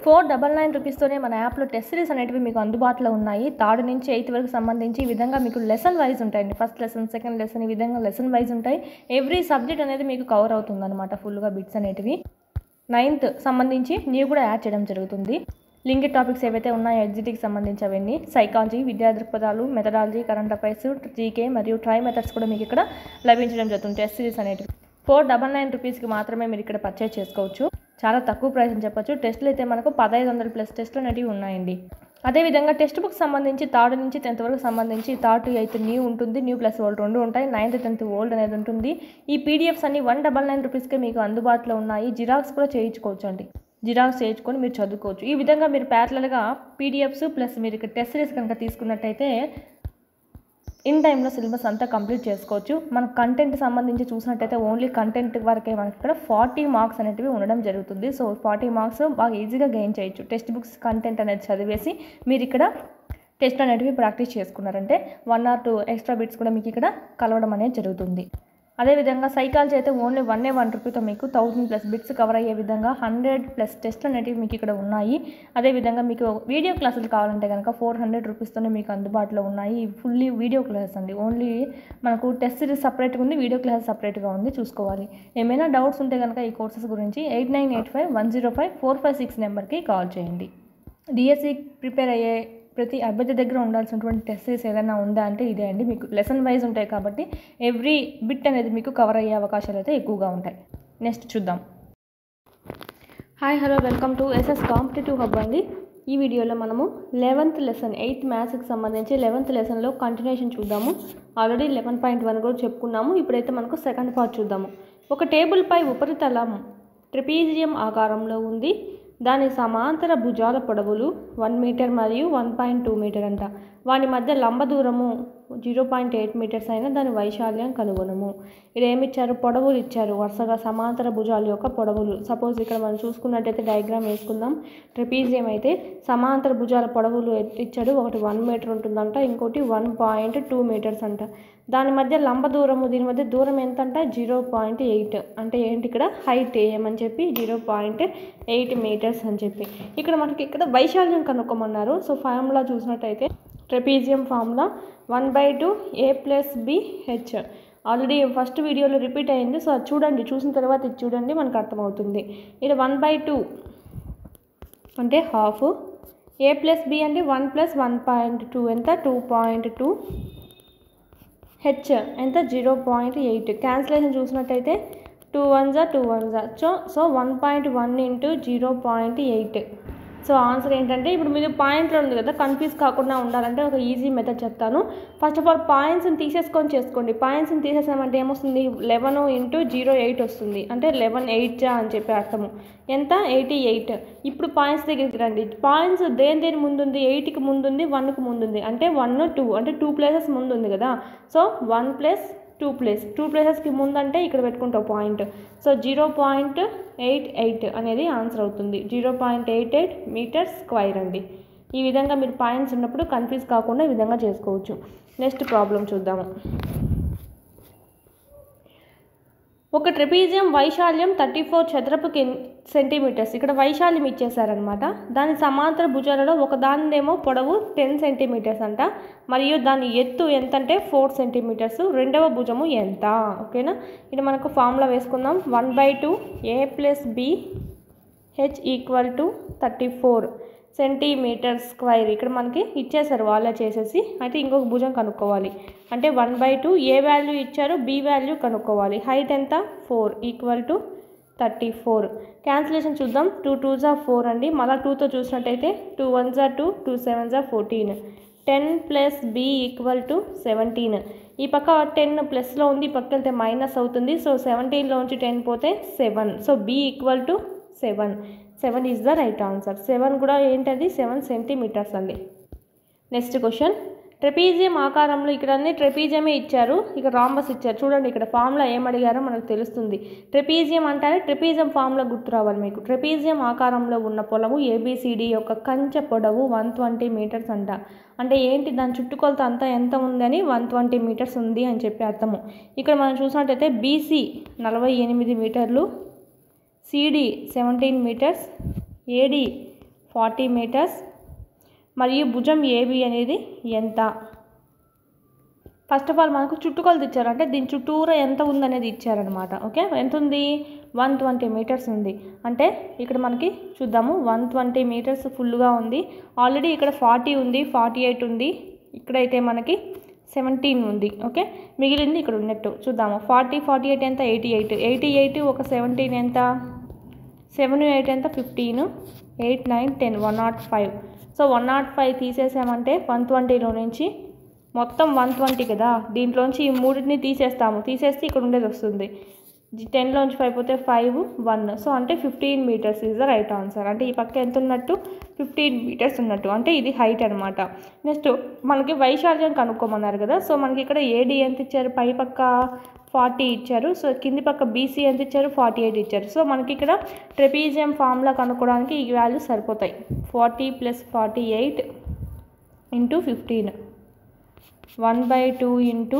499 రూపీస్తోనే మన యాప్లో test series అనేటివి మీకు అందుబాటులో ఉన్నాయి. 3rd నుంచి 8th వరకు సంబంధించి ఈ విధంగా మీకు లెసన్ వైజ్ ఉంటాయండి. ఫస్ట్ లెసన్, సెకండ్ లెసన్, ఈ విధంగా లెసన్ వైజ్ ఉంటాయి. ఎవ్రీ సబ్జెక్ట్ అనేది మీకు కవర్ అవుతుంది అనమాట ఫుల్గా బిట్స్ అనేటివి. 9th సంబంధించి న్యూ కూడా యాడ్ చేయడం జరుగుతుంది. లింక్డ్ టాపిక్స్ ఏవైతే ఉన్నాయో ఎగ్జిట్కి సంబంధించి అవన్నీ, సైకాలజీ, విద్యా దృక్పథాలు, మెథడాలజీ, కరెంట్ అఫైర్స్, జీకే మరియు ట్రై మెథడ్స్ కూడా మీకు ఇక్కడ లభించడం జరుగుతుంది. టెస్ట్ సిరీస్ అనేటివి 499 రూపీస్కి మాత్రమే మీరు ఇక్కడ పర్చేజ్ చేసుకోవచ్చు. చాలా తక్కువ ప్రైస్ అని చెప్పొచ్చు. టెస్టులు అయితే మనకు 1500+ టెస్టులు అనేవి ఉన్నాయండి. అదేవిధంగా టెక్స్ట్ బుక్ సంబంధించి 3rd నుంచి 10th వరకు సంబంధించి 3rd to 8th న్యూ ఉంటుంది, న్యూ ప్లస్ ఓల్డ్ రెండు ఉంటాయి. 9th 10th ఓల్డ్ అనేది ఉంటుంది. ఈ పీడిఎఫ్స్ అన్ని 199 రూపీస్కే మీకు అందుబాటులో ఉన్నాయి. జిరాక్స్ కూడా చేయించుకోవచ్చు అండి. జిరాక్స్ చేయించుకొని మీరు చదువుకోవచ్చు. ఈ విధంగా మీరు ప్యారలల్గా పీడిఎఫ్స్ ప్లస్ మీరు ఇక్కడ టెస్ట్ సిరీస్ కనుక తీసుకున్నట్టయితే ఇన్ టైంలో సిలబస్ అంతా కంప్లీట్ చేసుకోవచ్చు. మన కంటెంట్ సంబంధించి చూసినట్టయితే ఓన్లీ కంటెంట్ వరకే మనకి ఇక్కడ 40 మార్క్స్ అనేటివి ఉండడం జరుగుతుంది. సో 40 మార్క్స్ బాగా ఈజీగా గెయిన్ చేయొచ్చు. టెక్స్ట్ బుక్స్ కంటెంట్ అనేది చదివేసి మీరు ఇక్కడ టెస్ట్ అనేటివి ప్రాక్టీస్ చేసుకున్నారంటే 1 or 2 ఎక్స్ట్రా బిట్స్ కూడా మీకు ఇక్కడ కలవడం అనేది జరుగుతుంది. అదేవిధంగా సైకాలజీ అయితే ఓన్లీ 1 రూపీతో మీకు 1000+ బిట్స్ కవర్ అయ్యే విధంగా 100+ టెస్ట్లు అనేటివి మీకు ఇక్కడ ఉన్నాయి. అదేవిధంగా మీకు వీడియో క్లాసులు కావాలంటే కనుక 400 రూపీస్తోనే మీకు అందుబాటులో ఉన్నాయి. ఫుల్లీ వీడియో క్లాసెస్ అండి. ఓన్లీ మనకు టెస్ట్ సిరీస్ సపరేట్గా ఉంది, వీడియో క్లాస్ సపరేట్గా ఉంది, చూసుకోవాలి. ఏమైనా డౌట్స్ ఉంటే కనుక ఈ కోర్సెస్ గురించి 8985105456 నెంబర్కి కాల్ చేయండి. డిఎస్సి ప్రిపేర్ అయ్యే ప్రతి అభ్యర్థి దగ్గర ఉండాల్సినటువంటి టెస్ట్ సిరీస్ ఏదైనా ఉందా అంటే ఇదే అండి. మీకు లెసన్ వైజ్ ఉంటాయి కాబట్టి ఎవ్రీ బిట్ అనేది మీకు కవర్ అయ్యే అవకాశాలు అయితే ఎక్కువగా ఉంటాయి. నెక్స్ట్ చూద్దాం. Hi hello, welcome to SS competitive hub అండి. ఈ వీడియోలో మనము 11th లెసన్ 8th మ్యాథ్స్కి సంబంధించి 11th లెసన్లో కంటిన్యూషన్ చూద్దాము. ఆల్రెడీ 11.1 కూడా చెప్పుకున్నాము. ఇప్పుడైతే మనకు సెకండ్ పార్ట్ చూద్దాము. ఒక టేబుల్పై ఉపరితలం ట్రెపీజియం ఆకారంలో ఉంది. దాని సమాంతర భుజాల పొడవులు 1 మీటర్ మరియు 1.2 మీటర్ అంట. వాటి మధ్య లంబ దూరము 0.8 మీటర్స్ అయినా దాని వైశాల్యం కనుగొనము. ఇక్కడ ఏమి ఇచ్చారు? పొడవులు ఇచ్చారు. వరుసగా సమాంతర భుజాల యొక్క పొడవులు. సపోజ్ ఇక్కడ మనం చూసుకున్నట్టయితే డయాగ్రామ్ వేసుకుందాం. ట్రెపీజియం అయితే సమాంతర భుజాల పొడవులు ఇచ్చాడు. ఒకటి 1 మీటర్ ఉంటుందంట, ఇంకోటి 1.2 మీటర్స్ అంట. దాని మధ్య లంబ దూరము, దీని మధ్య దూరం ఎంత అంట? 0.8. అంటే ఏంటి ఇక్కడ హైట్ ఏమని చెప్పి 0.8 మీటర్స్ అని చెప్పి. ఇక్కడ మనకి ఇక్కడ వైశాల్యం కనుక్కోమన్నారు. సో ఫార్ములా చూసినట్టయితే trapezium formula 1/2 a + b h. Already first వీడియోలో రిపీట్ అయింది. సో అది చూడండి, చూసిన తర్వాత ఇది చూడండి, మనకు అర్థమవుతుంది. ఇక్కడ 1/2 అంటే హాఫ్, a + b అంటే 1 + 1.2 ఎంత? 2.2. హెచ్ ఎంత? 0.8. క్యాన్సిలేషన్ చూసినట్టయితే 2 1s 2 1s. So 1.1 × 0.8. So answer ఏంటంటే, ఇప్పుడు మీరు పాయింట్లో ఉంది కదా, కన్ఫ్యూజ్ కాకుండా ఉండాలంటే ఒక ఈజీ మెథడ్ చెప్తాను. ఫస్ట్ ఆఫ్ ఆల్ పాయింట్స్ని తీసేసుకొని చేసుకోండి. పాయింట్స్ని తీసేసామంటే ఏమొస్తుంది? 11 × 0.8 వస్తుంది. అంటే 11 8 అని చెప్పి అర్థము. ఎంత? 88. ఇప్పుడు పాయింట్స్ దగ్గరికి రండి. పాయింట్స్ దేని ముందుంది? 8కి ముందుంది, 1కి ముందుంది. అంటే 1 2 అంటే 2 ప్లేసెస్ ముందు ఉంది కదా. సో 1 + 2 ప్లేసెస్కి ముందంటే ఇక్కడ పెట్టుకుంటావు పాయింట్. సో 0.88 అనేది ఆన్సర్ అవుతుంది. 0.88 మీటర్స్ స్క్వేర్ అండి. ఈ విధంగా మీరు పాయింట్స్ ఉన్నప్పుడు కన్ఫ్యూజ్ కాకుండా ఈ విధంగా చేసుకోవచ్చు. నెక్స్ట్ ప్రాబ్లం చూద్దాము. ఒక ట్రెపీజియం వైశాల్యం 34 చదరపు సెంటీమీటర్స్. ఇక్కడ వైశాల్యం ఇచ్చేసారనమాట. దాని సమాంతర భుజాలలో ఒకదానిదేమో పొడవు 10 సెంటీమీటర్స్ అంట, మరియు దాని ఎత్తు ఎంత అంటే 4 సెంటీమీటర్స్. రెండవ భుజము ఎంత? ఓకేనా. ఇది మనకు ఫార్ములా వేసుకుందాం. 1/2 a + b h = 34 centimetre square. ఇక్కడ మనకి ఇచ్చేసారు వాళ్ళే చేసేసి. అయితే ఇంకొక భుజం కనుక్కోవాలి. అంటే 1/2 ఏ వాల్యూ ఇచ్చారు, బి వాల్యూ కనుక్కోవాలి. హైట్ ఎంత? 4 = 34. క్యాన్సిలేషన్ చూద్దాం. 2 2s 4 అండి. మళ్ళీ 2తో చూసినట్టయితే 2 1s 2, 2 7s 14. 10 + b = 17. ఈ పక్క 10 ప్లస్లో ఉంది, ఈ పక్క వెళ్తే మైనస్ అవుతుంది. సో 17లోంచి 10 పోతే 7. So b = 7. 7 is the right answer. 7 కూడా ఏంటది? 7 సెంటీమీటర్స్ అండి. Next question. ట్రెపీజియం ఆకారంలో, ఇక్కడ అన్ని ట్రెపీజియమే ఇచ్చారు, ఇక రాంబస్ ఇచ్చారు. చూడండి ఇక్కడ ఫార్ములా ఏమడిగారో మనకు తెలుస్తుంది. ట్రెపీజియం అంటే ట్రెపీజియం ఫార్ములా గుర్తు రావాలి మీకు. ట్రెపీజియం ఆకారంలో ఉన్న పొలము ABCD యొక్క కంచె పొడవు 120 మీటర్స్ అంట. అంటే ఏంటి? దాని చుట్టుకొలత అంతా ఎంత ఉందని 120 మీటర్స్ ఉంది అని చెప్పి అర్థము. ఇక్కడ మనం చూసినట్టయితే BC 48 మీటర్లు, CD 17 మీటర్స్, AD 40 మీటర్స్ మరియు భుజం ఏబి అనేది ఎంత? ఫస్ట్ ఆఫ్ ఆల్ మనకు చుట్టుకొలత ఇచ్చారు, అంటే దీని చుట్టూరా ఎంత ఉందనేది ఇచ్చారనమాట. ఓకే, ఎంత ఉంది? 120 మీటర్స్ ఉంది. అంటే ఇక్కడ మనకి చూద్దాము, 120 మీటర్స్ ఫుల్గా ఉంది. ఆల్రెడీ ఇక్కడ 40 ఉంది, 48 ఉంది, ఇక్కడైతే మనకి 17 ఉంది. ఓకే, మిగిలింది ఇక్కడ ఉన్నట్టు చూద్దాము. 40 48 ఎంత? 88. 88 ఒక 17 ఎంత? 7 8 ఎంత? 15. 8 9 10 105. సో 105 తీసేసామంటే 120లో నుంచి మొత్తం 120 కదా, దీంట్లోంచి ఈ మూడింటిని తీసేస్తాము. తీసేస్తే ఇక్కడ ఉండేది వస్తుంది. 10లోంచి 5 పోతే 5 1. సో అంటే 15 metres is the right answer. అంటే ఈ పక్క ఎంత ఉన్నట్టు? 15 మీటర్స్ ఉన్నట్టు. అంటే ఇది హైట్ అనమాట. నెక్స్ట్ మనకి వైశాల్యం కనుక్కోమన్నారు కదా. సో మనకి ఇక్కడ ఏడి ఎంత ఇచ్చారు? పై పక్క 40 ఇచ్చారు. సో కింది పక్క బీసీ ఎంత ఇచ్చారు? 48 ఇచ్చారు. సో మనకి ఇక్కడ ట్రెపీజియం ఫార్ములా కనుక్కోవడానికి ఈ వాల్యూస్ సరిపోతాయి. 40 + 48 × 15 1/2 ఇంటూ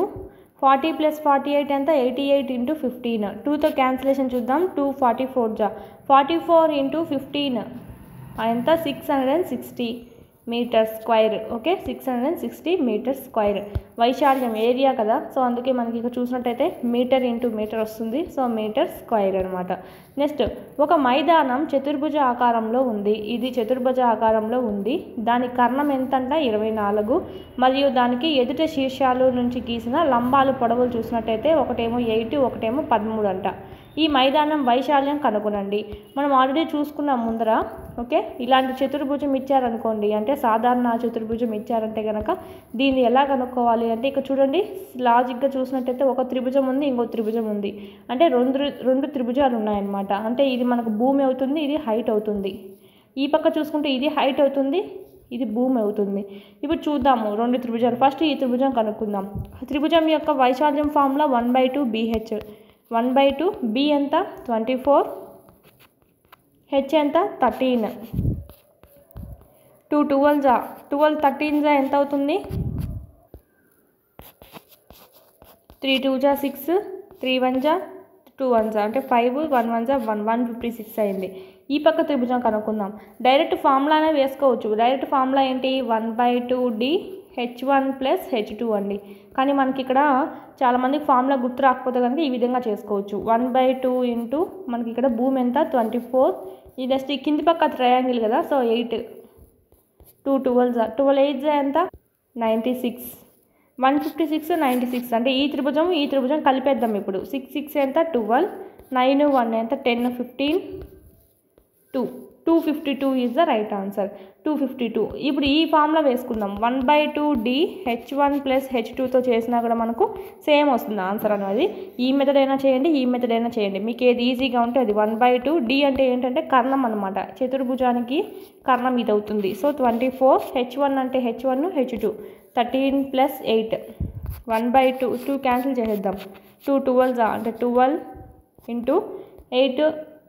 40 + 48 ఎంత? 88 × 15. 2తో క్యాన్సిలేషన్ చూద్దాం. 2 44 జా 44 × 15 ఎంత? 660 metre square. Okay, 660 metre square. వైశాల్యం ఏరియా కదా, సో అందుకే మనకి ఇక్కడ చూసినట్టయితే మీటర్ ఇంటూ మీటర్ వస్తుంది. సో మీటర్ స్క్వేర్ అనమాట. నెక్స్ట్, ఒక మైదానం చతుర్భుజ ఆకారంలో ఉంది. ఇది చతుర్భుజ ఆకారంలో ఉంది. దాని కర్ణం ఎంతంట? 24. మరియు దానికి ఎదుట శీర్షాలు నుంచి గీసిన లంబాలు పొడవులు చూసినట్టయితే ఒకటేమో 8, ఒకటేమో 13 అంట. ఈ మైదానం వైశాల్యం కనుగొనండి. మనం ఆల్రెడీ చూసుకున్నాం ముందర. ఓకే, ఇలాంటి చతుర్భుజం ఇచ్చారనుకోండి, అంటే సాధారణ చతుర్భుజం ఇచ్చారంటే కనుక దీన్ని ఎలా కనుక్కోవాలి అంటే ఇక్కడ చూడండి, లాజిక్గా చూసినట్టయితే ఒక త్రిభుజం ఉంది, ఇంకో త్రిభుజం ఉంది, అంటే రెండు త్రిభుజాలు ఉన్నాయన్నమాట. అంటే ఇది మనకు భూమి అవుతుంది, ఇది హైట్ అవుతుంది. ఈ పక్క చూసుకుంటే ఇది హైట్ అవుతుంది, ఇది భూమి అవుతుంది. ఇప్పుడు చూద్దాము రెండు త్రిభుజాలు. ఫస్ట్ ఈ త్రిభుజం కనుక్కుందాం. త్రిభుజం యొక్క వైశాల్యం ఫార్ములా 1/2 BH. 1/2 B ఎంత? 24. H ఎంత? 13. 2 12 12 13 ఎంత అవుతుంది? 3 2 6, 3 1 2 1 అంటే 5, 1 1 1 156 అయింది. ఈ పక్క త్రిభుజం కనుక్కుందాం. డైరెక్ట్ ఫార్ములానే వేసుకోవచ్చు. డైరెక్ట్ ఫార్ములా ఏంటి? 1/2D H1 + H2 అండి. కానీ మనకి ఇక్కడ చాలామందికి ఫార్ములా గుర్తు రాకపోతే కనుక ఈ విధంగా చేసుకోవచ్చు. 1/2 ఇంటూ మనకి ఇక్కడ భూమి ఎంత? 24. ఈ నెక్స్ట్ ఈ కింది పక్క ట్రయాంగిల్ కదా, సో 8. 2 12 12 8 ఎంత? 96. 156 96 అంటే ఈ త్రిభుజం కలిపేద్దాం ఇప్పుడు. 6 6 ఎంత? 12. 9 1 ఎంత? 10 15 2. 252 ఈజ్ ద రైట్ ఆన్సర్. 252. ఇప్పుడు ఈ ఫార్ములా వేసుకుందాం. 1/2D H1 + H2తో చేసినా కూడా మనకు సేమ్ వస్తుంది ఆన్సర్ అనేది. ఈ మెథడ్ అయినా చేయండి, ఈ మెథడ్ అయినా చేయండి, మీకు ఏది ఈజీగా ఉంటే అది. 1/2D అంటే ఏంటంటే కర్ణం అనమాట. చతుర్భుజానికి కర్ణం ఇది అవుతుంది. సో 24. H1 అంటే H1 H2 13 + 8 1/2 2 క్యాన్సిల్ చేసేద్దాం. 2 12 అంటే 12 ఇంటూ 8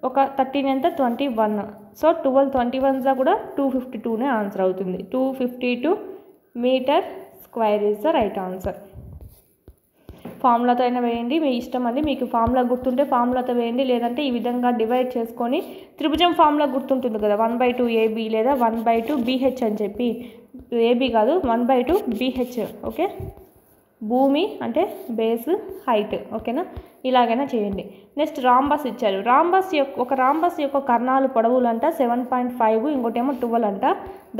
ఒక 13 ఎంత? 21. సో 12 21 కూడా 252నే ఆన్సర్ అవుతుంది. 252 metre square is the right answer. ఫార్ములాతో అయినా వేయండి, మీ ఇష్టం అండి. మీకు ఫార్ములా గుర్తుంటే ఫార్ములాతో వేయండి, లేదంటే ఈ విధంగా డివైడ్ చేసుకొని త్రిభుజం ఫార్ములా గుర్తుంటుంది కదా, 1/2 AB లేదా 1/2 BH అని చెప్పి. AB కాదు, 1/2 BH. ఓకే, భూమి అంటే బేస్ హైట్. ఓకేనా, ఇలాగైనా చేయండి. నెక్స్ట్ రాంబస్ ఇచ్చారు. రాంబస్ యొక్క కర్ణాలు పొడవులు అంట 7.5, ఇంకోటేమో 12 అంట.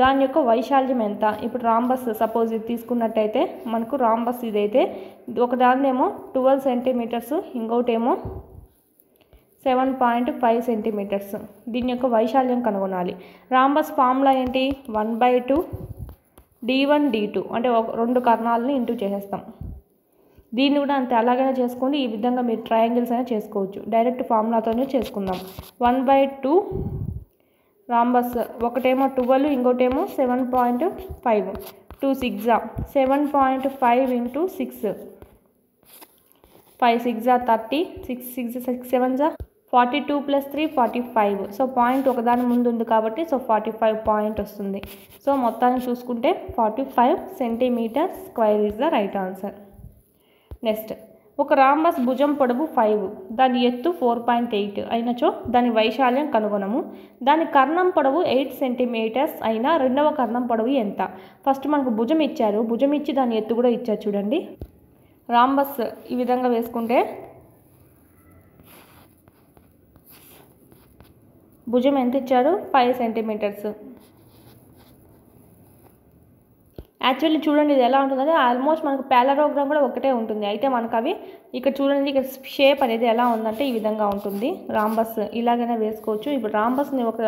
దాని యొక్క వైశాల్యం ఎంత? ఇప్పుడు రాంబస్ సపోజ్ ఇది తీసుకున్నట్టయితే మనకు రాంబస్ ఇదైతే ఒకదాన్నేమో 12 సెంటీమీటర్స్, ఇంకోటేమో 7.5 సెంటీమీటర్స్. దీని యొక్క వైశాల్యం కనుగొనాలి. రాంబస్ ఫార్ములా ఏంటి? 1/2 D1 D2 అంటే రెండు కర్ణాలని ఇంటూ చేసేస్తాం. దీన్ని కూడా అంతే అలాగైనా చేసుకోండి. ఈ విధంగా మీరు ట్రయాంగిల్స్ అయినా చేసుకోవచ్చు. డైరెక్ట్ ఫార్ములాతోనే చేసుకుందాం. 1/2 రాంబస్ ఒకటేమో 12, ఇంకోటేమో 7.5. 2 6 7.5 ఇంటూ 6 5 6 30 6 6 6 7 42 + 3 45. సో పాయింట్ ఒకదాని ముందు ఉంది కాబట్టి సో 45 పాయింట్ వస్తుంది. సో మొత్తాన్ని చూసుకుంటే 45 centimetre square is the right answer. Next, ఒక రాంబస్ భుజం పొడవు 5, దాని ఎత్తు 4.8 అయినచో దాని వైశాల్యం కనుగొనము. దాని కర్ణం పొడవు 8 సెంటీమీటర్స్ అయినా రెండవ కర్ణం పొడవు ఎంత? ఫస్ట్ మనకు భుజం ఇచ్చారు, భుజం ఇచ్చి దాని ఎత్తు కూడా ఇచ్చారు. చూడండి, రాంబస్ ఈ విధంగా వేసుకుంటే భుజం ఎంత ఇచ్చారు? 5 సెంటీమీటర్స్. యాక్చువల్లీ చూడండి ఇది ఎలా ఉంటుందంటే ఆల్మోస్ట్ మనకు పారాగ్రామ్ కూడా ఒకటే ఉంటుంది. అయితే మనకు అవి ఇక్కడ చూడండి, ఇక్కడ షేప్ అనేది ఎలా ఉందంటే ఈ విధంగా ఉంటుంది. రాంబస్ ఇలాగైనా వేసుకోవచ్చు. ఇప్పుడు రాంబస్ని ఒక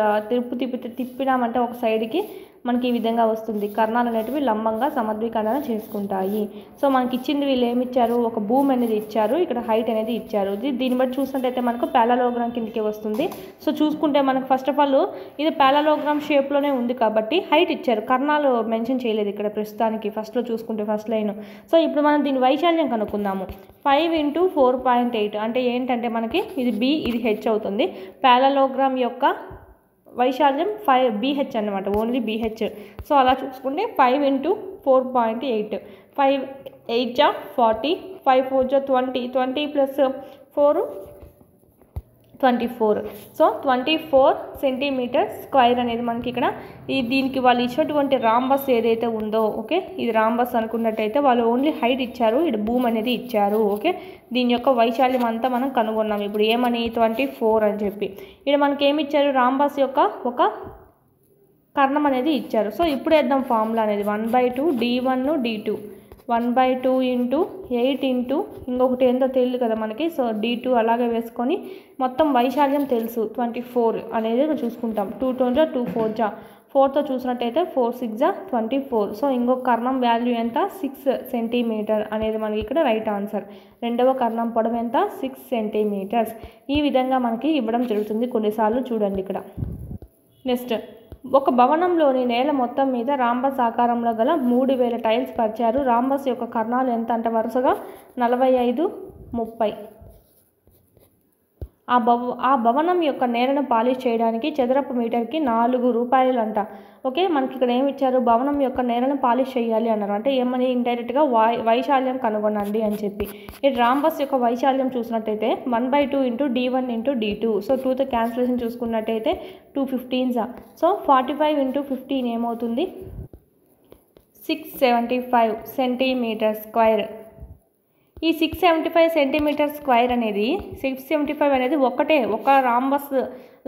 తిప్పినామంటే ఒక సైడ్కి మనకి ఈ విధంగా వస్తుంది. కర్ణాలు అనేటివి లంబంగా సమద్వికరణ చేసుకుంటాయి. సో మనకి ఇచ్చింది వీళ్ళు ఏమి ఇచ్చారు? ఒక భూమి అనేది ఇచ్చారు, ఇక్కడ హైట్ అనేది ఇచ్చారు. దీన్ని బట్టి చూసినట్టయితే మనకు పారాగ్రామ్ కిందకి వస్తుంది. సో చూసుకుంటే మనకు ఫస్ట్ ఆఫ్ ఆల్ ఇది పారాగ్రామ్ షేప్లోనే ఉంది కాబట్టి హైట్ ఇచ్చారు, కర్ణాలు మెన్షన్ చేయలేదు ఇక్కడ ప్రస్తుతానికి ఫస్ట్లో చూసుకుంటే ఫస్ట్ లైన్. సో ఇప్పుడు మనం దీని వైశాల్యం కనుక్కుందాము. 5 × 4.8 అంటే ఏంటంటే మనకి ఇది B, ఇది H అవుతుంది. పారాగ్రామ్ యొక్క వైశాల్యం 5 BH అన్నమాట, ఓన్లీ BH. సో అలా చూసుకుంటే 5 × 4.8, 5 8 40, 5 4 20, 20 + 4 24. సో 24 సెంటీమీటర్ స్క్వేర్ అనేది మనకి ఇక్కడ దీనికి వాళ్ళు ఇచ్చినటువంటి రాంబస్ ఏదైతే ఉందో, ఓకే, ఇది రాంబస్ అనుకున్నట్టయితే వాళ్ళు ఓన్లీ హైట్ ఇచ్చారు, ఇక్కడ భూమి అనేది ఇచ్చారు. ఓకే, దీని యొక్క వైశాల్యం అంతా మనం కనుగొన్నాం. ఇప్పుడు ఏమని 24 అని చెప్పి ఇక్కడ మనకి ఏమి ఇచ్చారు? రాంబస్ యొక్క ఒక కర్ణం అనేది ఇచ్చారు. సో ఇప్పుడు వేద్దాం ఫార్ములా అనేది 1/2 D1 D2, 1/2 × 8 ఇంకొకటి ఏందో తెలియదు కదా మనకి. సో D2 అలాగే వేసుకొని మొత్తం వైశాల్యం తెలుసు 24 అనేది చూసుకుంటాం. 2 2 2 4 4తో చూసినట్టయితే 4 6 24. సో ఇంకొక కర్ణం వాల్యూ ఎంత? 6 సెంటీమీటర్ అనేది మనకి ఇక్కడ రైట్ ఆన్సర్. రెండవ కర్ణం పొడవు ఎంత? 6 సెంటీమీటర్స్. ఈ విధంగా మనకి ఇవ్వడం జరుగుతుంది కొన్నిసార్లు. చూడండి ఇక్కడ నెక్స్ట్, ఒక భవనంలోని నేల మొత్తం మీద రాంబస్ ఆకారంలో గల 3000 టైల్స్ పరిచారు. రాంబస్ యొక్క కర్ణాలు ఎంత అంటే వరుసగా 45, 30. ఆ భవనం యొక్క నేలను పాలిష్ చేయడానికి చదరపు మీటర్కి 4 రూపాయలు అంట. ఓకే, మనకి ఇక్కడ ఏమి ఇచ్చారు? భవనం యొక్క నేలను పాలిష్ చేయాలి అన్నారు. అంటే ఏమని? ఇండైరెక్ట్గా వైశాల్యం కనుగొనండి అని చెప్పి. ఈ రాంబస్ యొక్క వైశాల్యం చూసినట్టయితే 1/2 × D1 × D2. సో 2తో క్యాన్సిలేషన్ చూసుకున్నట్టయితే 2 15s. సో 45 × 15 ఏమవుతుంది? 675 సెంటీమీటర్ స్క్వేర్. ఈ 675 సెంటీమీటర్ స్క్వేర్ అనేది 675 అనేది ఒక రాంబస్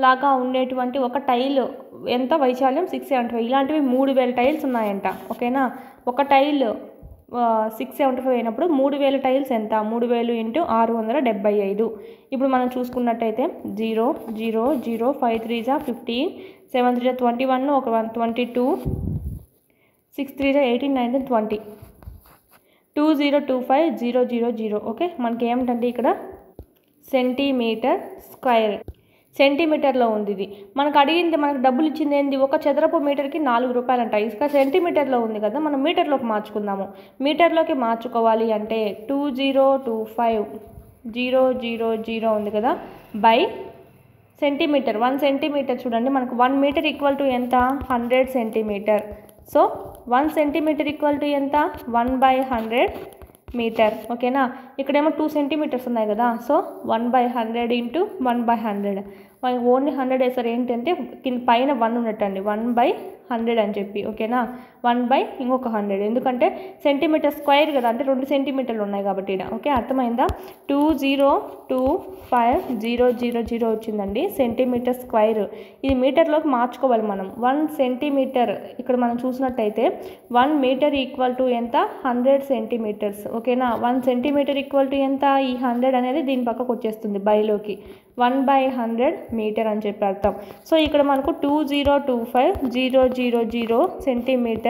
లాగా ఉండేటువంటి ఒక టైల్ ఎంత వైశాల్యం? 675. ఇలాంటివి 3000 టైల్స్ ఉన్నాయంట. ఓకేనా, ఒక టైల్ 675 అయినప్పుడు 3000 టైల్స్ ఎంత? 3000 × 675. ఇప్పుడు మనం చూసుకున్నట్టయితే 0 0 0 5 3 15, 7 3 21, 1 22, 6 3 18, 19 20, 2025 000. ఓకే, మనకి ఏమిటంటే ఇక్కడ సెంటీమీటర్ స్క్వేర్, సెంటీమీటర్లో ఉంది. ఇది మనకు అడిగింది, మనకు డబ్బులు ఇచ్చింది ఏంది? ఒక చదరపు మీటర్కి 4 రూపాయలు అంట. ఇసుక సెంటీమీటర్లో ఉంది కదా, మనం మీటర్లోకి మార్చుకుందాము. మీటర్లోకి మార్చుకోవాలి అంటే 2025 000 ఉంది కదా, బై సెంటీమీటర్. 1 సెంటీమీటర్ చూడండి, మనకు 1 మీటర్ ఈక్వల్ టు ఎంత? 100 centimetre. So 1 centimetre equal to ఎంత? 1/100 మీటర్. ఓకేనా, ఇక్కడేమో 2 సెంటీమీటర్స్ ఉన్నాయి కదా. సో 1/100 × 1/100. ఓన్లీ 100 వేసారు. ఏంటంటే పైన 1 ఉన్నట్టండి, 1/100 అని చెప్పి. ఓకేనా, 1 ఇంకొక 100, ఎందుకంటే సెంటీమీటర్ స్క్వేర్ కదా, అంటే 2 సెంటీమీటర్లు ఉన్నాయి కాబట్టి. ఓకే, అర్థమైందా? 2025 వచ్చిందండి సెంటీమీటర్ స్క్వేర్. ఇది మీటర్లోకి మార్చుకోవాలి మనం. 1 సెంటీమీటర్ ఇక్కడ మనం చూసినట్టయితే 1 మీటర్ ఈక్వల్ టు ఎంత? 100 సెంటీమీటర్స్. ఓకేనా, 1 సెంటీమీటర్ ఈక్వల్ టు ఎంత? ఈ 100 అనేది దీని పక్కకు వచ్చేస్తుంది బైలోకి. 1/100 మీటర్ అని చెప్పి అర్థం. సో ఇక్కడ మనకు 2025 000 సెంటీమీటర్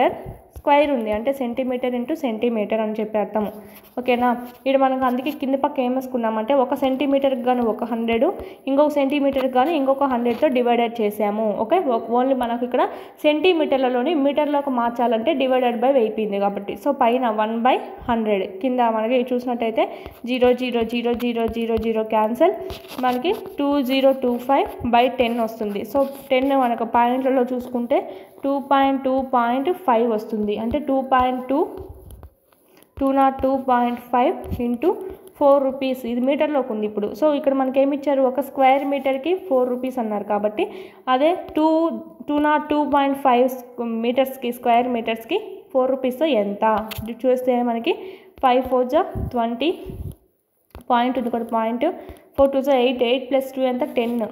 స్క్వేర్ ఉంది, అంటే సెంటీమీటర్ × సెంటీమీటర్ అని చెప్పి అర్థము. ఓకేనా, ఇక్కడ మనకు అందుకే కింద పక్క ఏం వేసుకున్నామంటే 1 సెంటీమీటర్కి కానీ 100, ఇంకొక సెంటీమీటర్కి కానీ ఇంకొక 100తో డివైడెడ్ చేసాము. ఓకే, ఓన్లీ మనకు ఇక్కడ సెంటీమీటర్లలోని మీటర్లోకి మార్చాలంటే డివైడెడ్ బై అయిపోయింది కాబట్టి. సో పైన 1/100, కింద మనకి చూసినట్టయితే 00000 క్యాన్సల్, మనకి 2025/10 వస్తుంది. సో 10 మనకు పాయింట్లలో చూసుకుంటే 2.2.5 వస్తుంది, అంటే 202.5 × 4 రూపీస్. ఇది మీటర్లోకి ఉంది ఇప్పుడు. సో ఇక్కడ మనకి ఏమి ఇచ్చారు, ఒక స్క్వేర్ మీటర్కి 4 రూపీస్ అన్నారు కాబట్టి అదే 202.5 మీటర్స్కి స్క్వేర్ మీటర్స్కి 4 రూపీస్తో ఎంత చూస్తే మనకి 5 4 జా 20 పాయింట్ ఉంది కూడా పాయింట్ 4 2 జా 8 8 ప్లస్ 2 ఎంత 10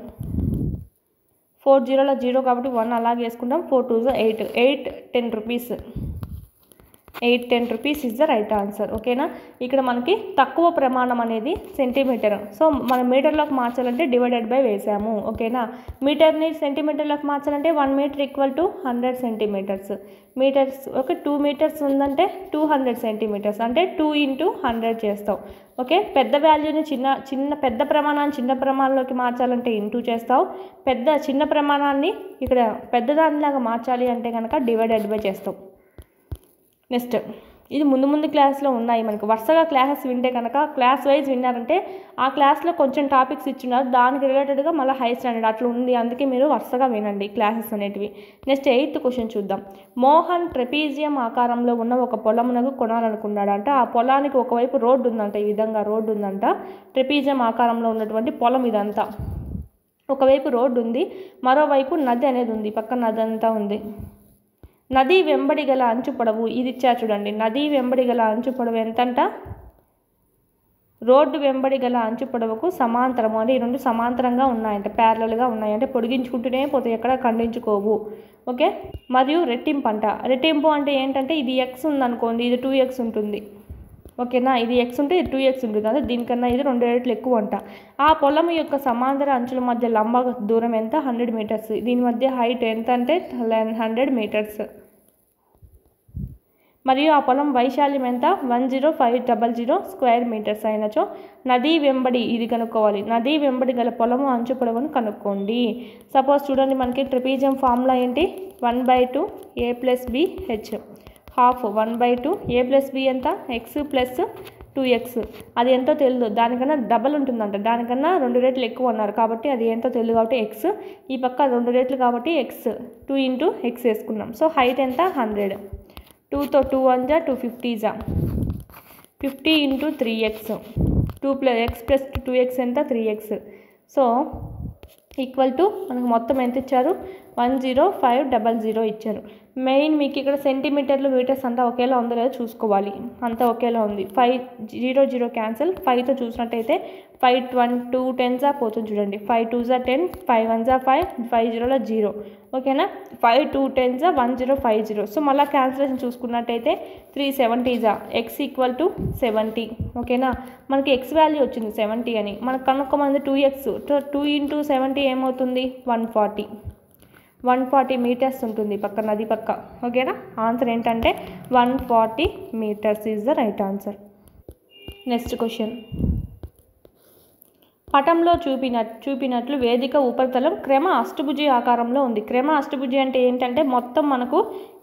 4 జీరోలో 0 కాబట్టి 1 అలాగే వేసుకుంటాం 4 2 జా 8 8 10 rupees 8 10 rupees is the right answer. ఓకేనా. ఇక్కడ మనకి తక్కువ ప్రమాణం అనేది సెంటీమీటర్. సో మనం మీటర్లోకి మార్చాలంటే డివైడెడ్ బై వేసాము. ఓకేనా. మీటర్ని సెంటీమీటర్లోకి మార్చాలంటే 1 metre equal to 100 centimetres. Metres ఒక 2 మీటర్స్ ఉందంటే 200 సెంటీమీటర్స్ అంటే 2 × 100 చేస్తావు. ఓకే. పెద్ద వాల్యూని పెద్ద ప్రమాణాన్ని చిన్న ప్రమాణంలోకి మార్చాలంటే ఇంటూ చేస్తావు. చిన్న ప్రమాణాన్ని ఇక్కడ పెద్దదానిలాగా మార్చాలి అంటే కనుక డివైడెడ్ బై చేస్తావు. నెక్స్ట్ ఇది ముందు క్లాస్లో ఉన్నాయి మనకు. వరుసగా క్లాసెస్ వింటే కనుక క్లాస్ వైజ్ విన్నారంటే ఆ క్లాస్లో కొంచెం టాపిక్స్ ఇచ్చున్నారు, దానికి రిలేటెడ్గా మళ్ళీ హై స్టాండర్డ్ అట్లా ఉంది. అందుకే మీరు వరుసగా వినండి క్లాసెస్ అనేటివి. నెక్స్ట్ 8th క్వశ్చన్ చూద్దాం. మోహన్ ట్రెపీజియం ఆకారంలో ఉన్న ఒక పొలమునకు కొనాలనుకున్నాడు. అంటే ఆ పొలానికి ఒకవైపు రోడ్డు ఉందంట, ఈ విధంగా రోడ్డు ఉందంట. ట్రెపీజియం ఆకారంలో ఉన్నటువంటి పొలం ఇదంతా. ఒకవైపు రోడ్డు ఉంది, మరోవైపు నది అనేది ఉంది, పక్కన నది అంతా ఉంది. నది వెంబడి గల అంచు పొడవు ఇది ఇచ్చారు చూడండి. నది వెంబడి గల అంచు పొడవు ఎంతంట, రోడ్డు వెంబడి గల అంచు పొడవుకు సమాంతరము. అంటే ఈ రెండు సమాంతరంగా ఉన్నాయంట, ప్యారలల్గా ఉన్నాయంటే పొడిగించుకుంటూనే పోతే ఎక్కడ ఖండించుకోవు. ఓకే. మరియు రెట్టింపు అంట. రెట్టింపు అంటే ఏంటంటే ఇది x ఉందనుకోండి, ఇది 2x ఉంటుంది. ఓకేనా. ఇది x ఉంటే ఇది 2x ఉంటుంది. అంటే దీనికన్నా ఇది 2 రెట్లు ఎక్కువ అంట. ఆ పొలం యొక్క సమాంతర అంచుల మధ్య లంబ దూరం ఎంత 100 మీటర్స్. దీని మధ్య హైట్ ఎంత అంటే 100 మీటర్స్. మరియు ఆ పొలం వైశాల్యం ఎంత 10500 స్క్వేర్ మీటర్స్ అయినచో నదీ వెంబడి ఇది కనుక్కోవాలి. నదీ వెంబడి గల పొలము అంచు పొడవును కనుక్కోండి. సపోజ్ చూడండి మనకి ట్రెపీజియం ఫార్ములా ఏంటి 1/2 a + b h half 1/2 a + b ఎంత x + 2x. అది ఎంతో తెలియదు, దానికన్నా డబల్ ఉంటుందంట, దానికన్నా 2 రెట్లు ఎక్కువ అన్నారు కాబట్టి అది ఎంతో తెలియదు కాబట్టి x. ఈ పక్క 2 రెట్లు కాబట్టి x 2 × x వేసుకున్నాం. సో హైట్ ఎంత 100. 2తో 2 1 జా 250 జా 50 × 3x 2 + x + 2x ఎంత 3x. సో ఈక్వల్ టు మనకు మొత్తం ఎంత ఇచ్చారు 10500 ఇచ్చారు. మెయిన్ మీకు ఇక్కడ సెంటీమీటర్లు మీటర్స్ అంతా ఒకేలా ఉందో లేదో చూసుకోవాలి. అంతా ఒకేలా ఉంది. 5 0 0 క్యాన్సిల్. 5తో చూసినట్టయితే 5 2 10 పోతుంది చూడండి. 5 2 జా 10 5 1 జా 5 5 0లో 0. ఓకేనా. 5 2 10 జా 1050. సో మళ్ళీ క్యాన్సిలేషన్ చూసుకున్నట్టయితే 370 జా x = 70. ఓకేనా. మనకి x వాల్యూ వచ్చింది 70 అని. మనకు కనుక్కోమంది 2x 2 × 70 ఏమవుతుంది 140 మీటర్స్ ఉంటుంది పక్క నది పక్క. ఓకేనా. ఆన్సర్ ఏంటంటే 140 metres is the right answer. Next question. పటంలో చూపినట్లు వేదిక ఉపరితలం క్రమ అష్టభుజి ఆకారంలో ఉంది. క్రమ అష్టభుజి అంటే ఏంటంటే మొత్తం మనకు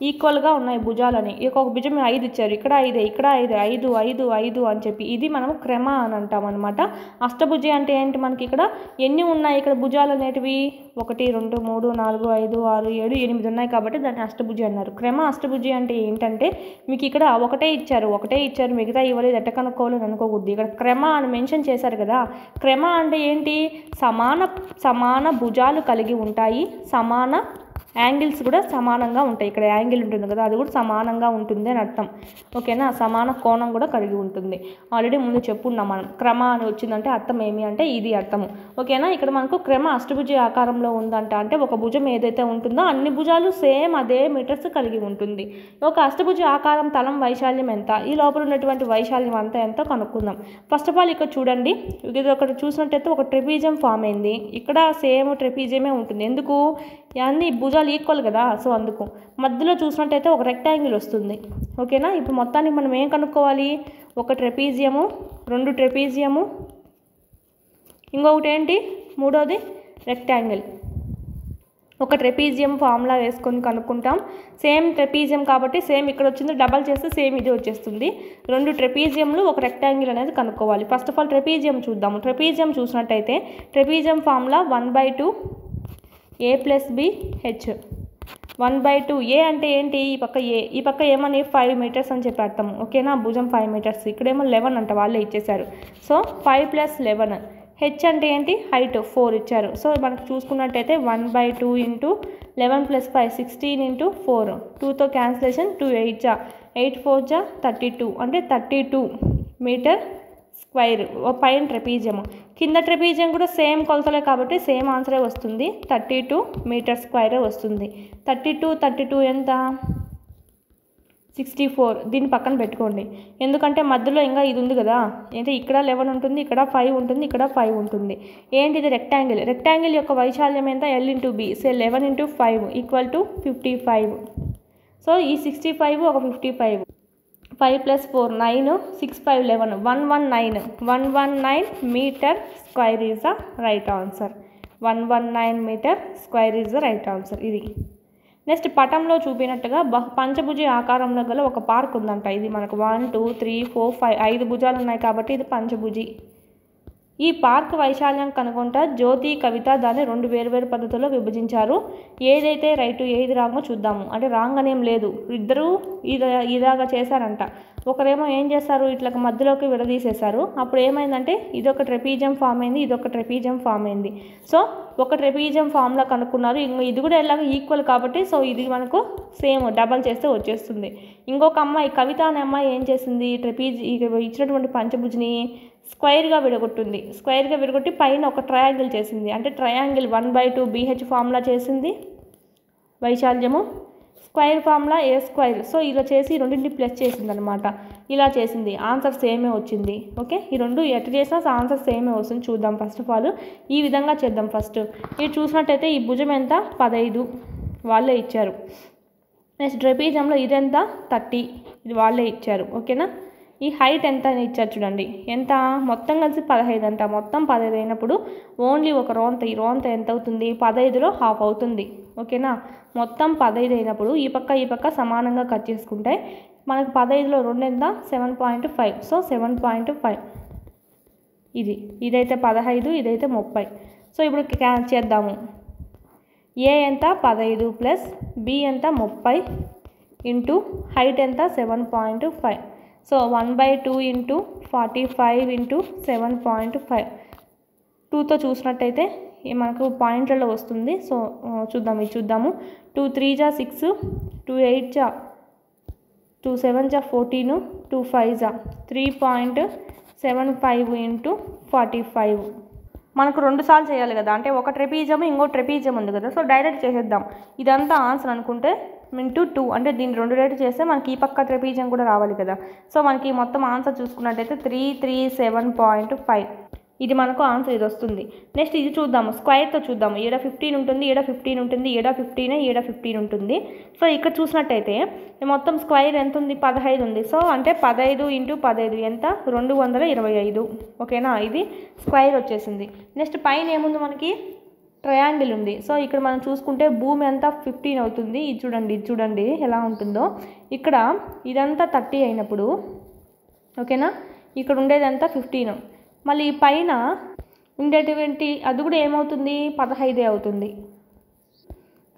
ఈక్వల్గా ఉన్నాయి భుజాలని. ఒక్కొక్క భుజం 5 ఇచ్చారు, ఇక్కడ 5 ఇక్కడ 5 5 5 5 అని చెప్పి ఇది మనం క్రమ అని అంటాం అనమాట. అష్టభుజి అంటే ఏంటి, మనకి ఇక్కడ ఎన్ని ఉన్నాయి ఇక్కడ భుజాలు అనేటివి 1 2 3 4 5 6 7 8 ఉన్నాయి కాబట్టి దాన్ని అష్టభుజి అన్నారు. క్రమ అష్టభుజి అంటే ఏంటంటే మీకు ఇక్కడ ఒకటే ఇచ్చారు మిగతా ఇవ్వలేదు, ఎట్ట కనుక్కోవాలని అనుకోకూడదు. ఇక్కడ క్రమ అని మెన్షన్ చేశారు కదా. క్రమ అంటే ఏంటి, సమాన భుజాలు కలిగి ఉంటాయి, సమాన యాంగిల్స్ కూడా సమానంగా ఉంటాయి. ఇక్కడ యాంగిల్ ఉంటుంది కదా, అది కూడా సమానంగా ఉంటుంది అని అర్థం. ఓకేనా. సమాన కోణం కూడా కలిగి ఉంటుంది. ఆల్రెడీ ముందు చెప్పున్నాం మనం. క్రమ అని వచ్చిందంటే అర్థం ఏమి అంటే ఇది అర్థము. ఓకేనా. ఇక్కడ మనకు క్రమ అష్టభుజి ఆకారంలో ఉందంట అంటే ఒక భుజం ఏదైతే ఉంటుందో అన్ని భుజాలు సేమ్ అదే మీటర్స్ కలిగి ఉంటుంది. ఒక అష్టభుజి ఆకారం తలం వైశాల్యం ఎంత, ఈ లోపల ఉన్నటువంటి వైశాల్యం అంతా ఎంతో కనుక్కుందాం. ఫస్ట్ ఆఫ్ ఆల్ ఇక్కడ చూడండి, ఇది ఒకటి చూసినట్టయితే ఒక ట్రెపీజియం ఫామ్ అయింది. ఇక్కడ సేమ్ ట్రెపీజియమే ఉంటుంది. ఎందుకు, అన్ని భుజాలు ఈక్వల్ కదా. సో అందుకు మధ్యలో చూసినట్టయితే ఒక రెక్టాంగిల్ వస్తుంది. ఓకేనా. ఇప్పుడు మొత్తానికి మనం ఏం కనుక్కోవాలి, ఒక ట్రెపీజియము, 2 ట్రెపీజియము, ఇంకొకటి ఏంటి మూడోది రెక్టాంగిల్. ఒక ట్రెపీజియం ఫార్ములా వేసుకొని కనుక్కుంటాం. సేమ్ ట్రెపీజియం కాబట్టి సేమ్ ఇక్కడ వచ్చింది, డబల్ చేస్తే సేమ్ ఇది వచ్చేస్తుంది. 2 ట్రెపీజియంలు ఒక రెక్టాంగిల్ అనేది కనుక్కోవాలి. ఫస్ట్ ఆఫ్ ఆల్ ట్రెపీజియం చూద్దాము. ట్రెపీజియం చూసినట్టయితే trapezium formula 1/2 a + b h. 1/2 ఏ అంటే ఏంటి, ఈ పక్క ఏ, ఈ పక్క ఏమని 5 మీటర్స్ అని చెప్పి అర్థం. ఓకేనా, భుజం 5 మీటర్స్, ఇక్కడేమో 11 అంట, వాళ్ళే ఇచ్చేశారు. సో 5 + 11. హెచ్ అంటే ఏంటి, హైట్ 4 ఇచ్చారు. సో మనకు చూసుకున్నట్టయితే 1/2 × 11 + 5 16 × 4, 2తో క్యాన్సిలేషన్, 2 8 జా 8 4 జా 32, అంటే 32 మీటర్ స్క్వైర్. పైన ట్రెపీజియం, కింద ట్రెపీజియం కూడా సేమ్ కొలతలే కాబట్టి సేమ్ ఆన్సరే వస్తుంది, 32 మీటర్ స్క్వైరే వస్తుంది. 32 ఎంత, 64. దీన్ని పక్కన పెట్టుకోండి, ఎందుకంటే మధ్యలో ఇంకా ఇది ఉంది కదా, అంటే ఇక్కడ 11 ఉంటుంది, ఇక్కడ 5 ఉంటుంది, ఇక్కడ 5 ఉంటుంది. ఏంటి ఇది, రెక్టాంగిల్. రెక్టాంగిల్ యొక్క వైశాల్యం ఎంత, L × B. సో 11 × 5 = 55. సో ఈ 65 ఒక 55, 5 + 4 9, 6 5 11, 119 metre square is the right answer. 119 metre square is the right answer. ఇది నెక్స్ట్ పటంలో చూపినట్టుగా పంచభుజి ఆకారంలో గల ఒక పార్క్ ఉందంట. ఇది మనకు 1 2 3 4 5 5 భుజాలు ఉన్నాయి కాబట్టి ఇది పంచభుజి. ఈ పార్క్ వైశాల్యం కనుగొంట జ్యోతి, కవిత దాన్ని 2 వేరువేరు పద్ధతుల్లో విభజించారు. ఏదైతే రైటు ఏది రాంగో చూద్దాము. అంటే రాంగ్ అనేం లేదు, ఇద్దరూ ఇలాగా చేశారంట. ఒకరేమో ఏం చేస్తారు, ఇట్లా మధ్యలోకి విడదీసేశారు. అప్పుడు ఏమైందంటే ఇదొక ట్రెపీజియం ఫామ్ అయింది, ఇదొక ట్రెపీజియం ఫామ్ అయింది. సో ఒక ట్రెపీజియం ఫామ్లో కనుక్కున్నారు. ఇది కూడా ఎలాగ ఈక్వల్ కాబట్టి సో ఇది మనకు సేమ్ డబల్ చేస్తే వచ్చేస్తుంది. ఇంకొక అమ్మాయి కవిత అనే అమ్మాయి ఏం చేసింది, ఇచ్చినటువంటి పంచభుజిని స్క్వైర్గా విడగొట్టింది. స్క్వైర్గా విడగొట్టి పైన ఒక ట్రయాంగిల్ చేసింది. అంటే ట్రయాంగిల్ 1/2 BH ఫార్ములా చేసింది వైశాల్యము, స్క్వైర్ ఫార్ములా A². సో ఇలా చేసి రెండింటిని ప్లస్ చేసింది అనమాట. ఇలా చేసింది, ఆన్సర్ సేమే వచ్చింది. ఓకే, ఈ రెండు ఎట్లా చేసినా ఆన్సర్ సేమే వస్తుంది. చూద్దాం. ఫస్ట్ ఆఫ్ ఆల్ ఈ విధంగా చేద్దాం. ఫస్ట్ ఇది చూసినట్టయితే ఈ భుజం ఎంత, 15 వాళ్ళే ఇచ్చారు. నెక్స్ట్ ట్రెపీజియంలో ఇదెంత, 30, ఇది వాళ్ళే ఇచ్చారు. ఓకేనా, ఈ హైట్ ఎంత అని ఇచ్చారు చూడండి, ఎంత మొత్తం కలిసి 15 అంట. మొత్తం 15 అయినప్పుడు ఓన్లీ ఒక రోంత, ఈ రోంత ఎంత అవుతుంది, 15లో హాఫ్ అవుతుంది. ఓకేనా, మొత్తం 15 అయినప్పుడు ఈ పక్క సమానంగా కట్ చేసుకుంటే మనకు 15లో 2 ఎంత, 7.5. సో 7.5 ఇదైతే 15, ఇదైతే 30. సో ఇప్పుడు చేద్దాము. ఏ ఎంత 15 ప్లస్ బి ఎంత 30 ఇంటూ హైట్ ఎంత 7.5. So 1/2 into 45 into 7.5. 2తో చూసినట్టయితే మనకు పాయింట్లలో వస్తుంది. సో చూద్దాము. 2 3 జా 6, 2 8 జా 2 7 జా 14, 2 5 జా 3.75 ఇంటూ 45. మనకు 2 సార్లు చేయాలి కదా, అంటే ఒక ట్రెపీజియం ఇంకో ట్రెపీజియం ఉంది కదా. సో డైరెక్ట్ చేసేద్దాం. ఇదంతా ఆన్సర్ అనుకుంటే ఇంటూ 2, అంటే దీన్ని 2 రేటు చేస్తే మనకి ఈ పక్క ట్రెపీజియం కూడా రావాలి కదా. సో మనకి మొత్తం ఆన్సర్ చూసుకున్నట్టయితే 337.5. ఇది మనకు ఆన్సర్, ఇది వస్తుంది. నెక్స్ట్ ఇది చూద్దాము, స్క్వైర్తో చూద్దాము. ఈడ 15 ఉంటుంది, ఈడ 15 ఉంటుంది, ఈడ 15, ఈడ 15 ఉంటుంది. సో ఇక్కడ చూసినట్టయితే మొత్తం స్క్వైర్ ఎంత ఉంది, 15 ఉంది. సో అంటే 15 ఇంటూ 15 ఎంత, 225. ఓకేనా, ఇది స్క్వైర్ వచ్చేసింది. నెక్స్ట్ పైన ఏముంది మనకి, ట్రయాంగిల్ ఉంది. సో ఇక్కడ మనం చూసుకుంటే భూమి అంతా 15 అవుతుంది. ఇది చూడండి ఎలా ఉంటుందో. ఇక్కడ ఇదంతా 30 అయినప్పుడు ఓకేనా, ఇక్కడ ఉండేదంతా 15. మళ్ళీ పైన ఉండేటువంటి అది కూడా ఏమవుతుంది, 15 అవుతుంది.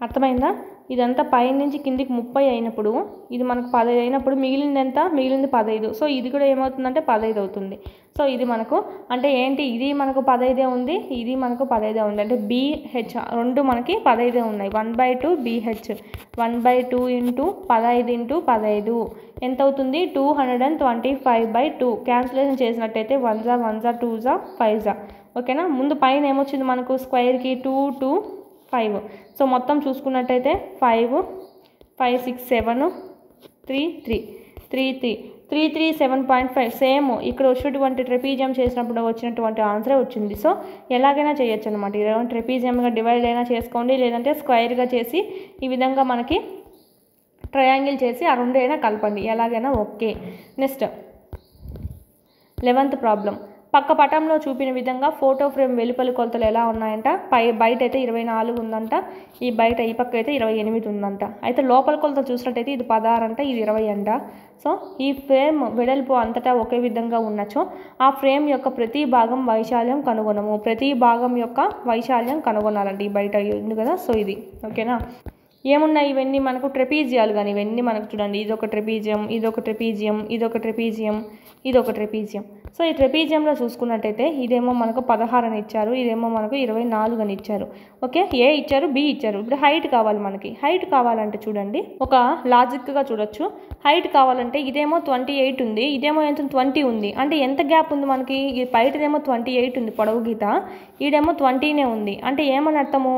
అర్థమైందా? ఇదంతా పైన నుంచి కిందికి 30 అయినప్పుడు ఇది మనకు 15 అయినప్పుడు మిగిలింది ఎంత, మిగిలింది 15. సో ఇది కూడా ఏమవుతుందంటే 15 అవుతుంది. సో ఇది మనకు అంటే ఏంటి, ఇది మనకు 15 ఉంది, ఇది మనకు 15 ఉంది. అంటే BH రెండు మనకి 15 ఉన్నాయి. 1/2 BH, 1/2 ఇంటూ 15 ఇంటూ 15 ఎంత అవుతుంది, 225/2. క్యాన్సిలేషన్ చేసినట్టయితే 1 జా 1 జా 2 జా 5 జా. ఓకేనా, ముందు పైన ఏమొచ్చింది మనకు స్క్వైర్కి 2 2 5. సో మొత్తం చూసుకున్నట్టయితే 5 5 6 7 3 3 3 3 3 3 7.5. సేమ్ ఇక్కడ వచ్చినటువంటి ట్రెపీజియం చేసినప్పుడు వచ్చినటువంటి ఆన్సరే వచ్చింది. సో ఎలాగైనా చేయొచ్చు అనమాట. ఇలా ట్రెపీజియంగా డివైడ్ అయినా చేసుకోండి, లేదంటే స్క్వైర్గా చేసి ఈ విధంగా మనకి ట్రయాంగిల్ చేసి ఆ రెండు అయినా కలపండి, ఎలాగైనా ఓకే. Next 11th problem. పక్క పటంలో చూపిన విధంగా ఫోటో ఫ్రేమ్ వెలుపలి కొలతలు ఎలా ఉన్నాయంట. బయట అయితే 24 ఉందంట, ఈ బయట ఈ పక్క అయితే 28 ఉందంట. అయితే లోపల కొలతలు చూసినట్టయితే ఇది 16 అంట, ఇది 20 అంట. సో ఈ ఫ్రేమ్ వెడల్పు అంతటా ఒకే విధంగా ఉన్నచో ఆ ఫ్రేమ్ యొక్క ప్రతి భాగం వైశాల్యం కనుగొనము. ప్రతి భాగం యొక్క వైశాల్యం కనుగొనాలండి. ఈ బయట ఉంది కదా, సో ఇది ఓకేనా. ఏమున్నాయి ఇవన్నీ మనకు ట్రెపీజియాలు కానీ ఇవన్నీ మనకు చూడండి ఇదొక ట్రెపీజియం ఇదొక ట్రెపీజియం ఇదొక ట్రెపీజియం ఇదొక ట్రెపీజియం. సో ఈ ట్రెపీజియంలో చూసుకున్నట్టయితే ఇదేమో మనకు 16 అని ఇచ్చారు, ఇదేమో మనకు 24 అని ఇచ్చారు. ఓకే, ఏ ఇచ్చారు, బి ఇచ్చారు. ఇప్పుడు హైట్ కావాలి మనకి. హైట్ కావాలంటే చూడండి ఒక లాజిక్గా చూడొచ్చు. హైట్ కావాలంటే ఇదేమో 28 ఉంది, ఇదేమో ఎంత 20 ఉంది. అంటే ఎంత గ్యాప్ ఉంది మనకి? ఈ బయటదేమో 28 ఉంది పొడవు గీత, ఈడేమో 20నే ఉంది. అంటే ఏమని అర్థము?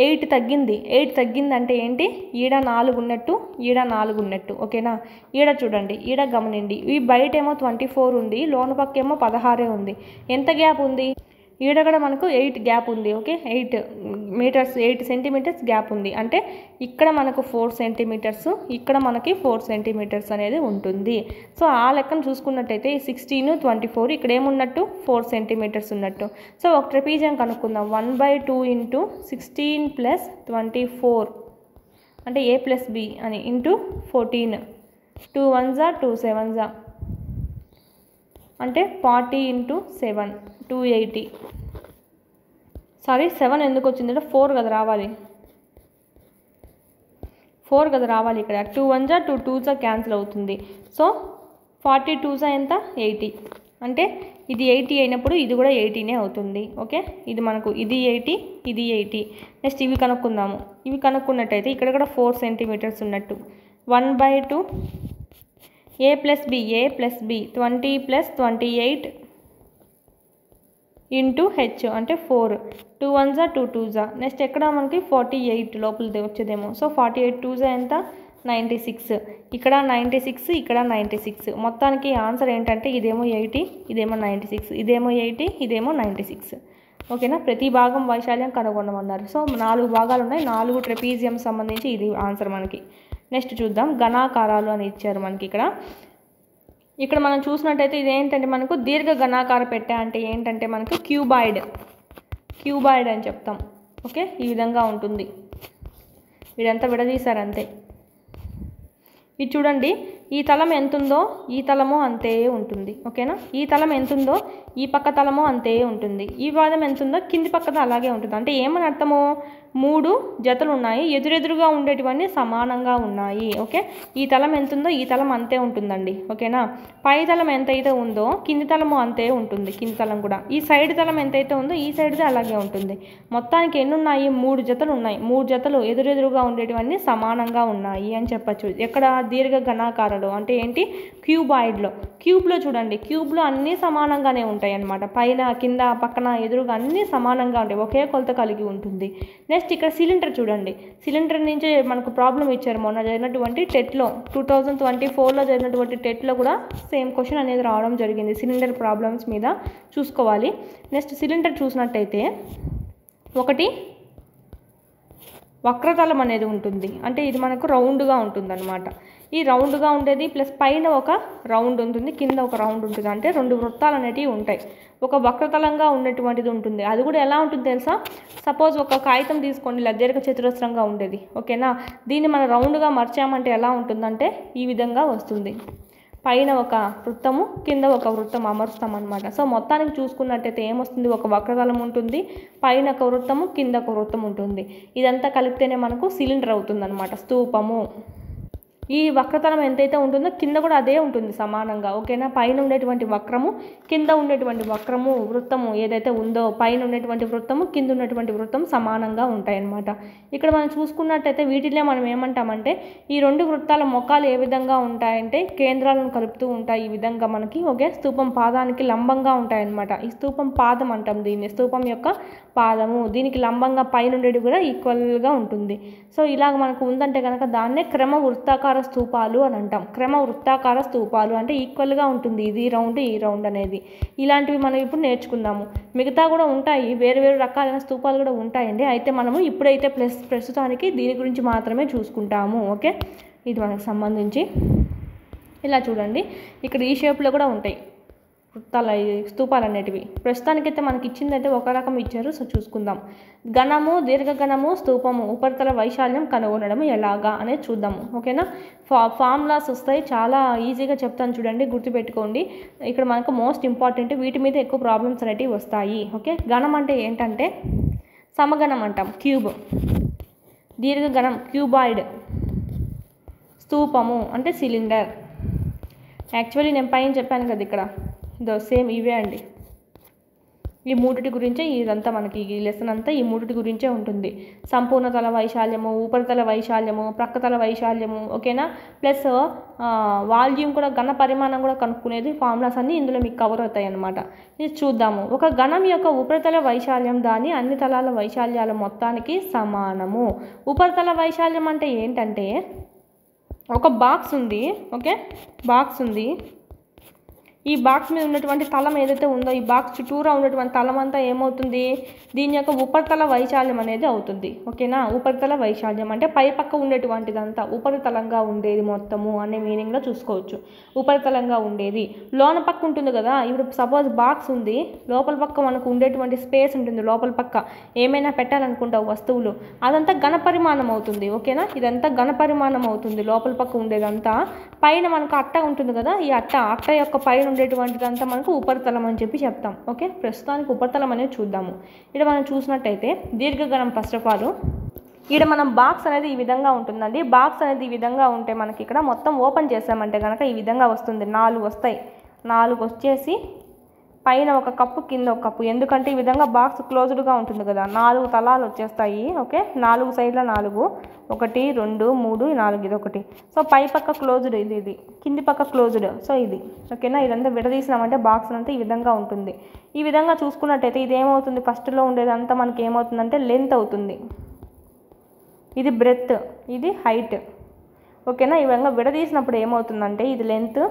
8 తగ్గింది. 8 తగ్గింది అంటే ఏంటి? ఈడ 4 ఉన్నట్టు, ఈడ 4 ఉన్నట్టు. ఓకేనా? ఈడ చూడండి, ఈడ గమనండి, ఈ బయట ఏమో 24 ఉంది, లోన పక్కేమో 16 ఉంది. ఎంత గ్యాప్ ఉంది? ఈడ కూడా మనకు 8 గ్యాప్ ఉంది. ఓకే, 8 మీటర్స్ 8 సెంటీమీటర్స్ గ్యాప్ ఉంది. అంటే ఇక్కడ మనకు 4 సెంటీమీటర్స్, ఇక్కడ మనకి 4 సెంటీమీటర్స్ అనేది ఉంటుంది. సో ఆ లెక్కను చూసుకున్నట్టయితే 16, 24 ఇక్కడ ఏమున్నట్టు 4 సెంటీమీటర్స్ ఉన్నట్టు. సో ఒక ట్రెపీజియం కనుక్కుందాం. 1/2 ఇంటూ 16 ప్లస్ 24 అంటే a ప్లస్ b అని ఇంటూ 14 2 1s 2 7s అంటే 40 ఇంటూ 7 280. సారీ 7 ఎందుకు వచ్చిందంటే 4 కదా రావాలి, 4 కదా రావాలి ఇక్కడ. 2 1s 2 2s క్యాన్సిల్ అవుతుంది. సో 42s ఎంత 80. అంటే ఇది 80 అయినప్పుడు ఇది కూడా 80నే అవుతుంది. ఓకే, ఇది మనకు ఇది 80 ఇది 80. నెక్స్ట్ ఇవి కనుక్కుందాము. ఇవి కనుక్కున్నట్టయితే ఇక్కడ కూడా 4 సెంటీమీటర్స్ ఉన్నట్టు. 1/2 a plus b 20 plus 28 into h అంటే 4 2 1s 2 2s. నెక్స్ట్ ఎక్కడ మనకి 48 లోపల వచ్చేదేమో. సో 48 2s ఎంత 96. ఇక్కడ 96 ఇక్కడ 96. మొత్తానికి ఆన్సర్ ఏంటంటే ఇదేమో 80 ఇదేమో 96, ఇదేమో 80 ఇదేమో 96. ఓకేనా? ప్రతి భాగం వైశాల్యం కనుగొనమన్నారు. సో 4 భాగాలు ఉన్నాయి, 4 ట్రెపీజియం సంబంధించి ఇది ఆన్సర్ మనకి. నెక్స్ట్ చూద్దాం, ఘనాకారాలు అని ఇచ్చారు మనకి ఇక్కడ. ఇక్కడ మనం చూసినట్టయితే ఇదేంటంటే మనకు దీర్ఘ ఘనాకార పెట్టె అంటే ఏంటంటే మనకు క్యూబాయిడ్ అని చెప్తాం. ఓకే, ఈ విధంగా ఉంటుంది. వీడంతా విడదీశారు అంతే. ఇది చూడండి, ఈ తలం ఎంతుందో ఈ తలము అంతే ఉంటుంది. ఓకేనా? ఈ తలం ఎంతుందో ఈ పక్క తలము అంతే ఉంటుంది. ఈ వాదం ఎంతుందో కింది పక్కన అలాగే ఉంటుంది. అంటే ఏమని అర్థము? 3 జతలు ఉన్నాయి, ఎదురెదురుగా ఉండేటివన్నీ సమానంగా ఉన్నాయి. ఓకే, ఈ తలం ఎంతుందో ఈ తలం అంతే ఉంటుందండి. ఓకేనా? పై తలం ఎంతైతే ఉందో కింది తలము అంతే ఉంటుంది, కింది తలం కూడా. ఈ సైడ్ తలం ఎంతైతే ఉందో ఈ సైడ్ది అలాగే ఉంటుంది. మొత్తానికి ఎన్ని ఉన్నాయి? 3 జతలు ఉన్నాయి. 3 జతలు ఎదురెదురుగా ఉండేటివన్నీ సమానంగా ఉన్నాయి అని చెప్పచ్చు. ఎక్కడ? దీర్ఘ ఘనాకారాలు అంటే ఏంటి? క్యూబాయిడ్లో. క్యూబ్లో చూడండి, క్యూబ్లో అన్నీ సమానంగానే ఉంటాయి అన్నమాట. పైన కింద పక్కన ఎదురుగా అన్నీ సమానంగా ఉంటాయి, ఒకే కొలత కలిగి ఉంటుంది. నెక్స్ట్ ఇక్కడ సిలిండర్ చూడండి, సిలిండర్ నుంచి మనకు ప్రాబ్లం ఇచ్చారు మొన్న జరిగినటువంటి టెట్లో, 2024లో జరిగినటువంటి టెట్లో కూడా సేమ్ క్వశ్చన్ అనేది రావడం జరిగింది. సిలిండర్ ప్రాబ్లమ్స్ మీద చూసుకోవాలి. నెక్స్ట్ సిలిండర్ చూసినట్టయితే ఒకటి వక్రతలం అనేది ఉంటుంది. అంటే ఇది మనకు రౌండ్గా ఉంటుంది అనమాట. ఈ రౌండ్గా ఉండేది ప్లస్ పైన ఒక రౌండ్ ఉంటుంది, కింద ఒక రౌండ్ ఉంటుంది. అంటే 2 వృత్తాలు అనేటివి ఉంటాయి. ఒక వక్రతలంగా ఉన్నటువంటిది ఉంటుంది. అది కూడా ఎలా ఉంటుంది తెలుసా? సపోజ్ ఒక కాగితం తీసుకోండి, ఇలా దీర్ఘ చతురస్రంగా ఉండేది. ఓకేనా? దీన్ని మనం రౌండ్గా మార్చామంటే ఎలా ఉంటుందంటే ఈ విధంగా వస్తుంది. పైన ఒక వృత్తము కింద ఒక వృత్తం అమరుస్తాం అనమాట. సో మొత్తానికి చూసుకున్నట్టయితే ఏమొస్తుంది? ఒక వక్రతలం ఉంటుంది, పైన ఒక వృత్తము కింద ఒక వృత్తం ఉంటుంది. ఇదంతా కలిపితేనే మనకు సిలిండర్ అవుతుంది అనమాట, స్తూపము. ఈ వక్రతలం ఎంతైతే ఉంటుందో కింద కూడా అదే ఉంటుంది సమానంగా. ఓకేనా? పైన ఉండేటువంటి వక్రము కింద ఉండేటువంటి వక్రము వృత్తము ఏదైతే ఉందో పైన ఉండేటువంటి వృత్తము కింద ఉన్నటువంటి వృత్తం సమానంగా ఉంటాయన్నమాట. ఇక్కడ మనం చూసుకున్నట్టయితే వీటిలో మనం ఏమంటామంటే ఈ 2 వృత్తాల మొఖాలు ఏ విధంగా ఉంటాయంటే కేంద్రాలను కలుపుతూ ఉంటాయి ఈ విధంగా మనకి. ఓకే, స్తూపం పాదానికి లంబంగా ఉంటాయన్నమాట. ఈ స్తూపం పాదం అంటాం దీన్ని, స్తూపం యొక్క పాదము. దీనికి లంబంగా పైన ఉండేది కూడా ఈక్వల్గా ఉంటుంది. సో ఇలాగ మనకు ఉందంటే కనుక దాన్నే క్రమ వృత్తాకార స్తూపాలు అని అంటాం. క్రమ వృత్తాకార స్తూపాలు అంటే ఈక్వల్గా ఉంటుంది, ఇది రౌండ్ ఈ రౌండ్ అనేది. ఇలాంటివి మనం ఇప్పుడు నేర్చుకుందాము. మిగతా కూడా ఉంటాయి, వేరు వేరు రకాలైన స్తూపాలు కూడా ఉంటాయండి. అయితే మనము ఇప్పుడైతే ప్రస్తుతానికి దీని గురించి మాత్రమే చూసుకుంటాము. ఓకే, ఇది మనకు సంబంధించి ఇలా చూడండి, ఇక్కడ ఈ షేప్లో కూడా ఉంటాయి వృత్తాల స్తూపాలు అనేటివి. ప్రస్తుతానికైతే మనకి ఇచ్చిందంటే ఒక రకం ఇచ్చారు. సో చూసుకుందాం. ఘనము, దీర్ఘఘనము, స్తూపము ఉపరితల వైశాల్యం కనుగొనడం ఎలాగా అనేది చూద్దాము. ఓకేనా? ఫార్ములాస్ వస్తాయి, చాలా ఈజీగా చెప్తాను చూడండి, గుర్తుపెట్టుకోండి. ఇక్కడ మనకు మోస్ట్ ఇంపార్టెంట్, వీటి మీద ఎక్కువ ప్రాబ్లమ్స్ అనేటివి వస్తాయి. ఓకే, ఘనం అంటే ఏంటంటే సమఘనం అంటాం, క్యూబ్. దీర్ఘగణం క్యూబాయిడ్, స్తూపము అంటే సిలిండర్. యాక్చువల్లీ నేను పైన చెప్పాను కదా ఇక్కడ, ఇదో సేమ్ ఇవే అండి. ఈ మూడిటి గురించే ఇదంతా మనకి ఈ లెసన్ అంతా ఈ మూడిటి గురించే ఉంటుంది. సంపూర్ణతల వైశాల్యము, ఉపరితల వైశాల్యము, ప్రక్కతల వైశాల్యము, ఓకేనా. ప్లస్ వాల్యూమ్ కూడా, ఘన పరిమాణం కూడా కనుక్కునేది ఫార్ములాస్ అన్నీ ఇందులో మీకు కవర్ అవుతాయి అన్నమాట. ఇది చూద్దాము. ఒక ఘనం యొక్క ఉపరితల వైశాల్యం దాని అన్ని తలాల వైశాల్యాల మొత్తానికి సమానము. ఉపరితల వైశాల్యం అంటే ఏంటంటే, ఒక బాక్స్ ఉంది, ఓకే, బాక్స్ ఉంది. ఈ బాక్స్ మీద ఉన్నటువంటి తలం ఏదైతే ఉందో, ఈ బాక్స్ చుట్టూరా ఉన్నటువంటి తలం అంతా ఏమవుతుంది, దీని యొక్క ఉపరితల వైశాల్యం అనేది అవుతుంది, ఓకేనా. ఉపరితల వైశాల్యం అంటే పై పక్క ఉండేటువంటిదంతా ఉపరితలంగా ఉండేది మొత్తము అనే మీనింగ్లో చూసుకోవచ్చు. ఉపరితలంగా ఉండేది. లోన పక్క ఉంటుంది కదా, ఇప్పుడు సపోజ్ బాక్స్ ఉంది, లోపల పక్క మనకు ఉండేటువంటి స్పేస్ ఉంటుంది, లోపల పక్క ఏమైనా పెట్టాలనుకుంటావు వస్తువులు, అదంతా ఘన పరిమాణం అవుతుంది, ఓకేనా. ఇదంతా ఘన పరిమాణం అవుతుంది. లోపల పక్క ఉండేదంతా, పైన మనకు అట్ట ఉంటుంది కదా, ఈ అట్ట యొక్క పైన ఉండేటువంటిదంతా మనకు ఉపరితలం అని చెప్పి చెప్తాం, ఓకే. ప్రస్తుతానికి ఉపరితలం అనేది చూద్దాము. ఇక్కడ మనం చూసినట్టయితే దీర్ఘగణం ఫస్ట్ ఆఫ్ ఆల్, ఇక్కడ మనం బాక్స్ అనేది ఈ విధంగా ఉంటుందండి. బాక్స్ అనేది ఈ విధంగా ఉంటే మనకి ఇక్కడ మొత్తం ఓపెన్ చేసామంటే కనుక ఈ విధంగా వస్తుంది. 4 వస్తాయి. 4 వచ్చేసి పైన ఒక కప్పు, కింద ఒక కప్పు. ఎందుకంటే ఈ విధంగా బాక్స్ క్లోజ్డ్గా ఉంటుంది కదా, 4 తలాలు వచ్చేస్తాయి, ఓకే. 4 సైడ్ల 4, 1 2 3 4, ఇది ఒకటి. సో పై పక్క క్లోజ్డ్, ఇది కింది పక్క క్లోజ్డ్, సో ఇది, ఓకేనా. ఇదంతా విడదీసినామంటే బాక్స్ అంతా ఈ విధంగా ఉంటుంది. ఈ విధంగా చూసుకున్నట్టయితే ఇది ఏమవుతుంది, ఫస్ట్లో ఉండేదంతా మనకి ఏమవుతుందంటే లెంత్ అవుతుంది, ఇది బ్రెత్, ఇది హైట్, ఓకేనా. ఈ విధంగా విడదీసినప్పుడు ఏమవుతుందంటే ఇది లెంత్,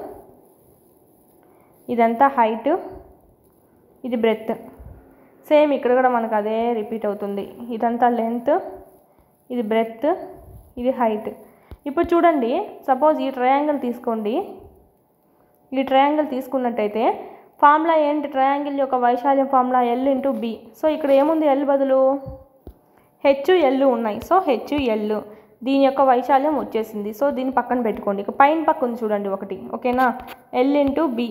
ఇదంతా హైట్, ఇది బ్రెత్. సేమ్ ఇక్కడ కూడా మనకు అదే రిపీట్ అవుతుంది. ఇదంతా లెంత్, ఇది బ్రెత్, ఇది హైట్. ఇప్పుడు చూడండి, సపోజ్ ఈ ట్రయాంగిల్ తీసుకోండి. ఈ ట్రయాంగిల్ తీసుకున్నట్టయితే ఫార్ములా ఏంటి, ట్రయాంగిల్ యొక్క వైశాల్యం formula L into B. So ఇక్కడ ఏముంది, L బదులు హెచ్ L ఉన్నాయి. సో హెచ్ L, దీని యొక్క వైశాల్యం వచ్చేసింది. సో దీన్ని పక్కన పెట్టుకోండి. ఇక పైన పక్క ఉంది చూడండి ఒకటి, ఓకేనా. L ఇంటూ B,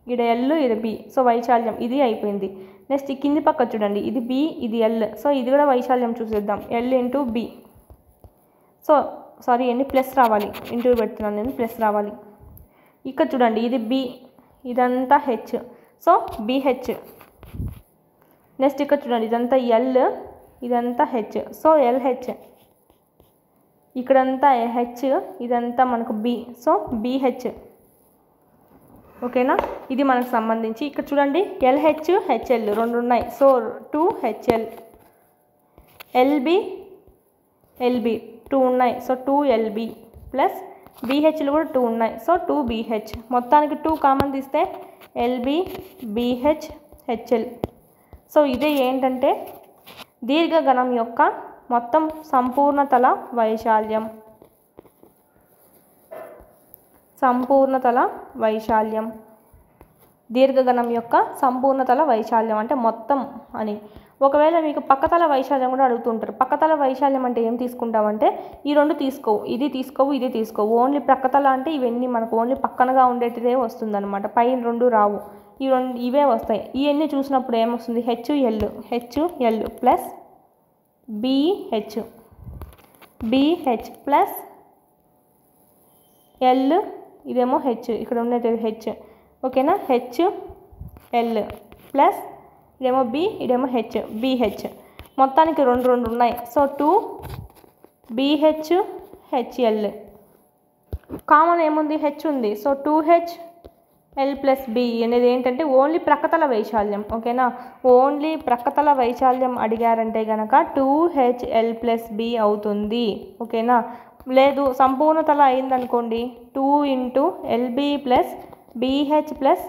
ఇక్కడ L, ఇది B. సో వైశాల్యం ఇది అయిపోయింది. నెక్స్ట్ ఈ కింది పక్క చూడండి, ఇది B, ఇది L. సో ఇది కూడా వైశాల్యం చూసేద్దాం, L into B. So sorry అండి, ప్లస్ రావాలి, ఇంటూ పెడుతున్నాను నేను, ప్లస్ రావాలి. ఇక్కడ చూడండి, ఇది B, ఇదంతా H, సో BH. నెక్స్ట్ ఇక్కడ చూడండి, ఇదంతా L, ఇదంతా H, సో LH. ఇక్కడంతా H, ఇదంతా మనకు B, సో BH, ఓకేనా. ఇది మనకు సంబంధించి ఇక్కడ చూడండి, LH HL 2 ఉన్నాయి. సో 2HL, LB LB 2 ఉన్నాయి. సో 2LB ప్లస్ BHలు కూడా 2 ఉన్నాయి. So 2BH. మొత్తానికి 2 కామన్ తీస్తే LB BH HL. సో ఇదే ఏంటంటే దీర్ఘగణం యొక్క మొత్తం సంపూర్ణతల వైశాల్యం. సంపూర్ణతల వైశాల్యం, దీర్ఘగణం యొక్క సంపూర్ణతల వైశాల్యం అంటే మొత్తం అని. ఒకవేళ మీకు పక్కతల వైశాల్యం కూడా అడుగుతుంటారు. పక్కతల వైశాల్యం అంటే ఏం తీసుకుంటామంటే ఈ రెండు తీసుకోవు, ఇది తీసుకోవు, ఇది తీసుకోవు. ఓన్లీ ప్రక్కతల అంటే ఇవన్నీ మనకు ఓన్లీ పక్కనగా ఉండేటిదే వస్తుందన్నమాట. పైన 2 రావు, ఈ 2 ఇవే వస్తాయి. ఇవన్నీ చూసినప్పుడు ఏమొస్తుంది, HL plus BH plus L, ఇదేమో H, ఇక్కడ ఉన్నది H, ఓకేనా. HL ప్లస్ ఇదేమో B, ఇదేమో H, BH. మొత్తానికి 2 ఉన్నాయి. So 2BH HL. కామన్ ఏముంది, H ఉంది. సో 2HL ప్లస్ B అనేది ఏంటంటే ఓన్లీ ప్రక్కతల వైశాల్యం, ఓకేనా. ఓన్లీ ప్రక్కతల వైశాల్యం అడిగారంటే కనుక 2HL ప్లస్ B అవుతుంది, ఓకేనా. లేదు సంపూర్ణతల అయిందనుకోండి 2 into LB plus BH plus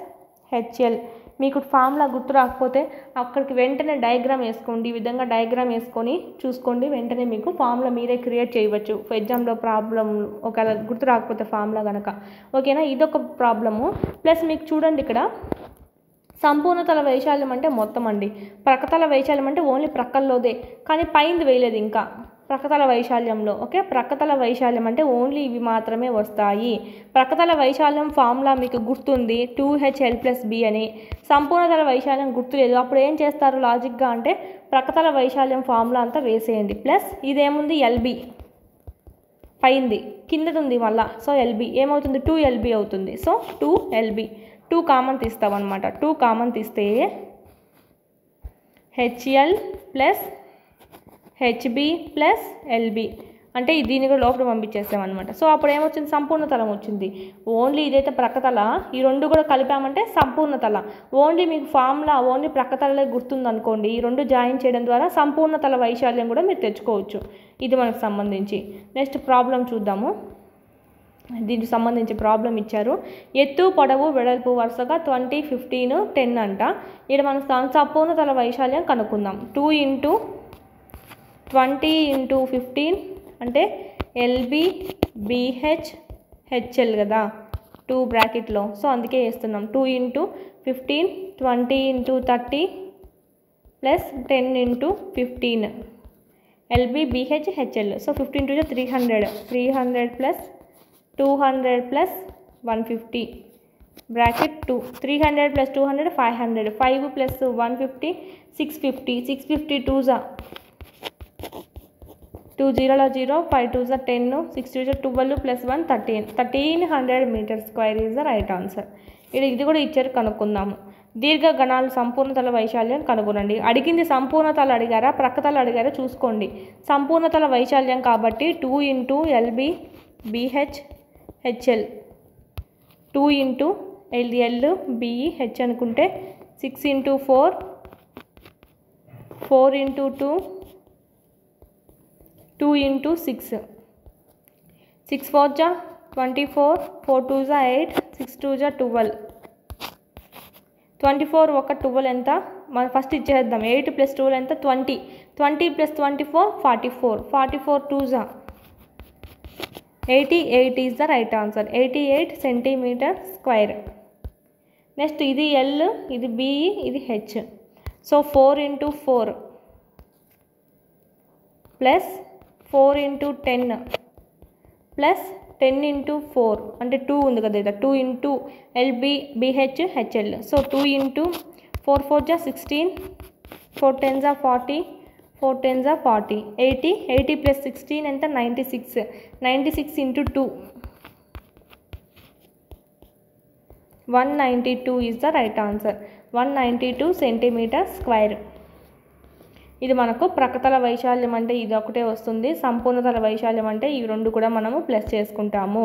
HL. మీకు ఫార్ములా గుర్తు రాకపోతే అక్కడికి వెంటనే డయాగ్రామ్ వేసుకోండి. ఈ విధంగా డయాగ్రామ్ వేసుకొని చూసుకోండి, వెంటనే మీకు ఫార్ములా మీరే క్రియేట్ చేయవచ్చు. ఎగ్జామ్లో ప్రాబ్లం ఒకవేళ గుర్తు రాకపోతే ఫార్ములా కనుక, ఓకేనా. ఇదొక ప్రాబ్లము. ప్లస్ మీకు చూడండి ఇక్కడ సంపూర్ణతల వైశాల్యం అంటే మొత్తం అండి. ప్రక్కతల వైశాల్యం అంటే ఓన్లీ ప్రక్కల్లోదే, కానీ పైంది వేయలేదు ఇంకా. ప్రక్కతల వైశాల్యంలో. ఓకే, ప్రక్కతల వైశాల్యం అంటే ఓన్లీ ఇవి మాత్రమే వస్తాయి. ప్రక్కతల వైశాల్యం ఫార్ములా మీకు గుర్తుంది 2HL+B అని. సంపూర్ణతల వైశాల్యం గుర్తులేదు, అప్పుడు ఏం చేస్తారు లాజిక్గా అంటే ప్రక్కతల వైశాల్యం ఫార్ములా అంతా వేసేయండి. ప్లస్ ఇదేముంది LB, పైంది కిందది ఉంది మళ్ళా, సో LB ఏమవుతుంది 2LB అవుతుంది. సో 2LB, 2 కామన్ తీస్తాం అనమాట. 2 కామన్ తీస్తే HL plus HB plus LB అంటే దీన్ని కూడా లోపల పంపించేస్తామన్నమాట. సో అప్పుడు ఏమొచ్చింది సంపూర్ణతలం వచ్చింది. ఓన్లీ ఇదైతే ప్రక్కతల, ఈ రెండు కూడా కలిపామంటే సంపూర్ణతల. ఓన్లీ మీకు ఫార్ములా ఓన్లీ ప్రక్కతలే గుర్తుందనుకోండి, ఈ రెండు జాయిన్ చేయడం ద్వారా సంపూర్ణతల వైశాల్యం కూడా మీరు తెచ్చుకోవచ్చు. ఇది మనకు సంబంధించి. నెక్స్ట్ ప్రాబ్లం చూద్దాము. దీనికి సంబంధించి ప్రాబ్లం ఇచ్చారు. ఎత్తు పొడవు వెడల్పు వరుసగా 20, 15, 10 అంట. ఇక్కడ మనం సంపూర్ణతల వైశాల్యం కనుక్కుందాం. 2 × 20 × 15 అంటే LB BH HL కదా, 2 బ్రాకెట్లో. సో అందుకే వేస్తున్నాం 2 × 15, 20 × 30 plus 10 × 15 LB BH HL. So 15 2 300, 300 plus 200 plus 150 bracket 2, 300 plus 200 500, 5 plus 150 650, 650 2s 2 0 0, 5 2s 10, 6 2s 12 plus 1 13, 1300 metre square is the right answer. ఇది కూడా ఇచ్చారు, కనుక్కుందాము. దీర్ఘ గణాలు సంపూర్ణతల వైశాల్యం కనుగొనండి. అడిగింది సంపూర్ణతలు అడిగారా ప్రక్కతలు అడిగారా చూసుకోండి. సంపూర్ణతల వైశాల్యం కాబట్టి 2 × LB BH HL, 2 × LL BE H అనుకుంటే 6 × 4, 4 × 2, 2 × 6, 6 4 24, 4 2s 8, 6 2s 12, 24 ఒక 12 ఎంత మనం ఫస్ట్ ఇచ్చేద్దాం. 8 + 12 ఎంత 20, 20 + 24 44, 44 2s 88 is the right answer. 88 centimetre square. Next ఇది L, ఇది B, ఇది H. సో 4 × 4 ప్లస్ 4 × 10 ప్లస్ 10 × 4 అంటే 2 ఉంది కదా, ఇది 2 × LB BH HL. So 2 × 4 4 16, 4 10s 40, 4 10s 40, 80, 80 + 16 ఎంత 96, 96 × 2 192 is the right answer. 192 centimetre square. ఇది మనకు ప్రక్కతల వైశాల్యం అంటే ఇది ఒకటే వస్తుంది. సంపూర్ణతల వైశాల్యం అంటే ఈ రెండు కూడా మనము ప్లస్ చేసుకుంటాము.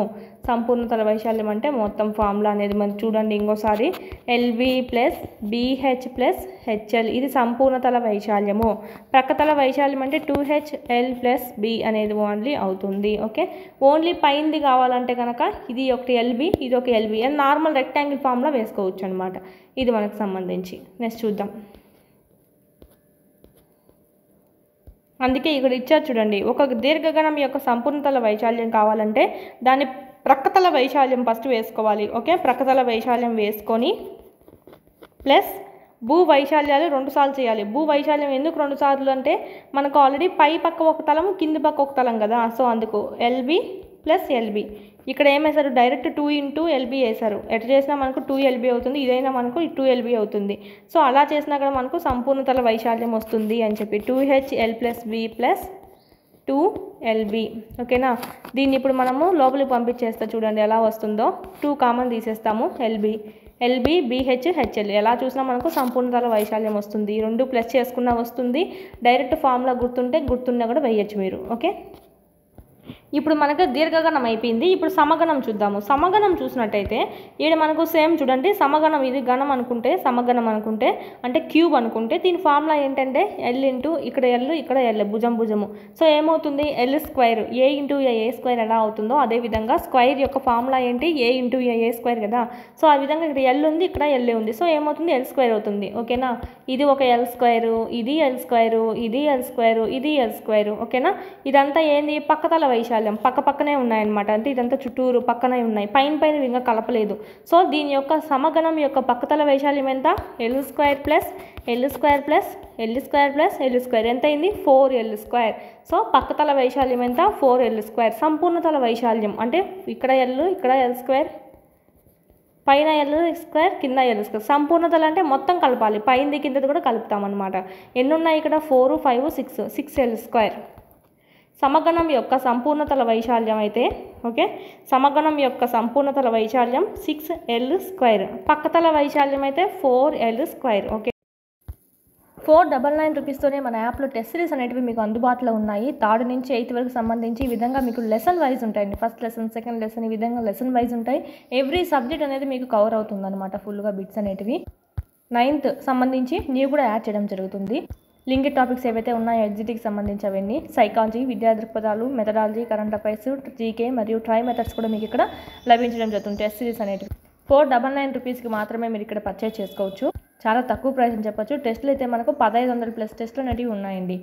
సంపూర్ణతల వైశాల్యం అంటే మొత్తం ఫార్ములా అనేది మనం చూడండి ఇంకోసారి. LB plus BH plus HL ఇది సంపూర్ణతల వైశాల్యము. ప్రక్కతల వైశాల్యం అంటే 2HL ప్లస్ B అనేది ఓన్లీ అవుతుంది. ఓకే, ఓన్లీ పైంది కావాలంటే కనుక ఇది ఒకటి LB, ఇది ఒక LB నార్మల్ రెక్టాంగిల్ ఫార్ములా వేసుకోవచ్చు అనమాట. ఇది మనకు సంబంధించి. నెక్స్ట్ చూద్దాం. అందుకే ఇక్కడ ఇచ్చారు చూడండి, ఒక దీర్ఘగణం యొక్క సంపూర్ణతల వైశాల్యం కావాలంటే దాని ప్రక్కతల వైశాల్యం ఫస్ట్ వేసుకోవాలి. ఓకే, ప్రక్కతల వైశాల్యం వేసుకొని ప్లస్ భూ వైశాల్యాలు 2 సార్లు చేయాలి. భూ వైశాల్యం ఎందుకు 2 సార్లు అంటే మనకు ఆల్రెడీ పై పక్క ఒక తలం కింది పక్క ఒక తలం కదా, సో అందుకు LB ప్లస్ LB. ఇక్కడ ఏం వేశారు డైరెక్ట్ 2 × LB వేశారు. ఎట్లా చేసినా మనకు 2LB అవుతుంది, ఇదైనా మనకు 2LB అవుతుంది. సో అలా చేసినా కూడా మనకు సంపూర్ణతల వైశాల్యం వస్తుంది అని చెప్పి 2HL plus B plus 2LB. ఓకేనా, దీన్ని ఇప్పుడు మనము లోపలికి పంపించేస్తా చూడండి ఎలా వస్తుందో. 2 కామన్ తీసేస్తాము. LB BH HL ఎలా చూసినా మనకు సంపూర్ణతల వైశాల్యం వస్తుంది. ఈ రెండు ప్లస్ చేసుకున్నా వస్తుంది. డైరెక్ట్ ఫార్ములా గుర్తున్నా కూడా వేయచ్చు మీరు. ఓకే, ఇప్పుడు మనకు దీర్ఘగణం అయిపోయింది. ఇప్పుడు సమగణం చూద్దాము. సమగణం చూసినట్టయితే ఇక్కడ మనకు సేమ్ చూడండి, సమగణం ఇది గణం అనుకుంటే, సమగణం అనుకుంటే అంటే క్యూబ్ అనుకుంటే దీని ఫార్ములా ఏంటంటే L ఇక్కడ L ఇక్కడ L భుజము. సో ఏమవుతుంది L square A × A square ఎలా అవుతుందో అదేవిధంగా స్క్వేర్ యొక్క ఫార్ములా ఏంటి A × A స్క్వేర్ కదా. సో ఆ విధంగా ఇక్కడ L ఉంది, ఇక్కడ L ఉంది. సో ఏమవుతుంది L స్క్వేర్ అవుతుంది. ఓకేనా, ఇది ఒక L స్క్వేరు, ఇది L స్క్వేరు, ఇది L స్క్వేరు, ఇది L స్క్వేరు. ఓకేనా, ఇదంతా ఏంది పక్కతల వైశాల్యం. వైశాల్యం పక్కనే ఉన్నాయన్నమాట. అంటే ఇదంతా చుట్టూరు పక్కనే ఉన్నాయి, పైన ఇంకా కలపలేదు. సో దీని యొక్క సమగణం యొక్క పక్కతల వైశాల్యం ఎంత? L² plus L² plus L² plus L² ఎంత అయింది? 4L². సో పక్కతల వైశాల్యం ఎంత? 4L². సంపూర్ణతల వైశాల్యం అంటే ఇక్కడ L ఇక్కడ L², పైన L² కింద L². సంపూర్ణతలు అంటే మొత్తం కలపాలి, పైనది కిందది కూడా కలుపుతామన్నమాట. ఎన్ని ఉన్నాయి ఇక్కడ? 4, 5, 6, 6L². సమగణం యొక్క సంపూర్ణతల వైశాల్యం అయితే ఓకే, సమగణం యొక్క సంపూర్ణతల వైశాల్యం 6L². పక్కతల వైశాల్యం అయితే 4L². ఓకే, 499 రూపీస్తోనే మన యాప్లో టెస్ట్ సిరీస్ అనేటివి మీకు అందుబాటులో ఉన్నాయి. 3rd నుంచి 8th వరకు సంబంధించి ఈ విధంగా మీకు లెసన్ వైజ్ ఉంటాయండి. ఫస్ట్ లెసన్, సెకండ్ లెసన్, ఈ విధంగా లెసన్ వైజ్ ఉంటాయి. ఎవ్రీ సబ్జెక్ట్ అనేది మీకు కవర్ అవుతుంది అనమాట ఫుల్గా బిట్స్ అనేటివి. 9th సంబంధించి నీవు కూడా యాడ్ చేయడం జరుగుతుంది. లింక్డ్ టాపిక్స్ ఏవైతే ఉన్నాయో ఎగ్జిట్కి సంబంధించి అవన్నీ, సైకాలజీ, విద్యా దృక్పథాలు, మెథడాలజీ, కరెంట్ అఫైర్స్, జీకే మరియు ట్రై మెథడ్స్ కూడా మీకు ఇక్కడ లభించడం జరుగుతుంది. టెస్ట్ సిరీస్ అనేటివి 499 రూపీస్కి మాత్రమే మీరు ఇక్కడ పర్చేజ్ చేసుకోవచ్చు. చాలా తక్కువ ప్రైస్ అని చెప్పొచ్చు. టెస్టులు అయితే మనకు 1500 ప్లస్ టెస్టులు అనేటివి ఉన్నాయండి.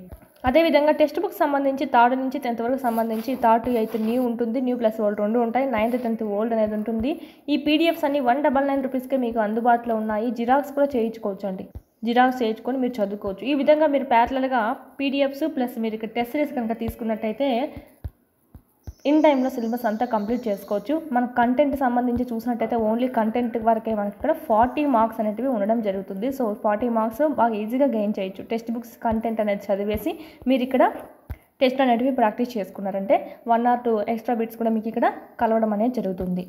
అదేవిధంగా టెక్స్ట్ బుక్ సంబంధించి 3rd నుంచి 10th వరకు సంబంధించి 3rd to 8th న్యూ ఉంటుంది, న్యూ ప్లస్ ఓల్డ్ రెండు ఉంటాయి. 9th 10th ఓల్డ్ అనేది ఉంటుంది. ఈ పీడిఎఫ్స్ అన్ని 199 రూపీస్కే మీకు అందుబాటులో ఉన్నాయి. జిరాక్స్ కూడా చేయించుకోవచ్చు అండి. జిరాక్స్ చేయించుకొని మీరు చదువుకోవచ్చు. ఈ విధంగా మీరు ప్యారలల్గా పీడిఎఫ్స్ ప్లస్ మీరు ఇక్కడ టెస్ట్ సిరీస్ కనుక తీసుకున్నట్టయితే ఇన్ టైంలో సిలబస్ అంతా కంప్లీట్ చేసుకోవచ్చు. మన కంటెంట్ సంబంధించి చూసినట్టయితే ఓన్లీ కంటెంట్ వరకే మనకి ఇక్కడ 40 మార్క్స్ అనేటివి ఉండడం జరుగుతుంది. సో 40 మార్క్స్ బాగా ఈజీగా గెయిన్ చేయొచ్చు. టెక్స్ట్ బుక్స్ కంటెంట్ అనేది చదివేసి మీరు ఇక్కడ టెస్ట్ అనేటివి ప్రాక్టీస్ చేసుకున్నారంటే 1 or 2 ఎక్స్ట్రా బిట్స్ కూడా మీకు ఇక్కడ కలవడం అనేది జరుగుతుంది.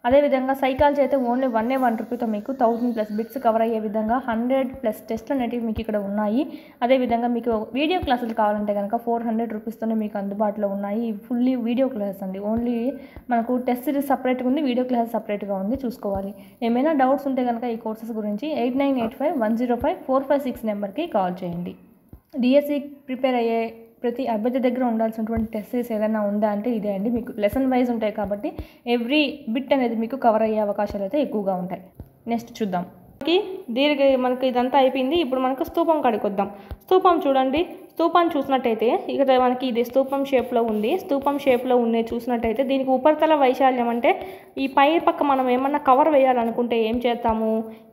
అదేవిధంగా సైకాలజీ అయితే ఓన్లీ 1 రూపీతో మీకు 1000 ప్లస్ బిట్స్ కవర్ అయ్యే విధంగా 100 ప్లస్ టెస్ట్లు అనేటివి మీకు ఇక్కడ ఉన్నాయి. అదేవిధంగా మీకు వీడియో క్లాసులు కావాలంటే కనుక 400 రూపీస్తోనే మీకు అందుబాటులో ఉన్నాయి. ఫుల్లీ వీడియో క్లాసెస్ అండి. ఓన్లీ మనకు టెస్ట్ సిరీస్ సపరేట్గా ఉంది, వీడియో క్లాస్ సపరేట్గా ఉంది, చూసుకోవాలి. ఏమైనా డౌట్స్ ఉంటే కనుక ఈ కోర్సెస్ గురించి 8985105456 నెంబర్కి కాల్ చేయండి. డిఎస్సి ప్రిపేర్ అయ్యే ప్రతి అభ్యర్థి దగ్గర ఉండాల్సినటువంటి టెస్ట్ సిరీస్ ఏదైనా ఉందా అంటే ఇదే అండి. మీకు లెసన్ వైజ్ ఉంటాయి కాబట్టి ఎవ్రీ బిట్ అనేది మీకు కవర్ అయ్యే అవకాశాలు అయితే ఎక్కువగా ఉంటాయి. నెక్స్ట్ చూద్దాం. మనకి ఇదంతా అయిపోయింది. ఇప్పుడు మనకు స్తూపం కాడికి వద్దాం. స్తూపం చూడండి. స్తూపాన్ని చూసినట్టయితే ఇక్కడ మనకి ఇది స్తూపం షేప్లో ఉంది. స్తూపం షేప్లో ఉండే చూసినట్టయితే దీనికి ఉపరితల వైశాల్యం అంటే ఈ పై పక్క మనం ఏమన్నా కవర్ వేయాలనుకుంటే ఏం చేస్తాము,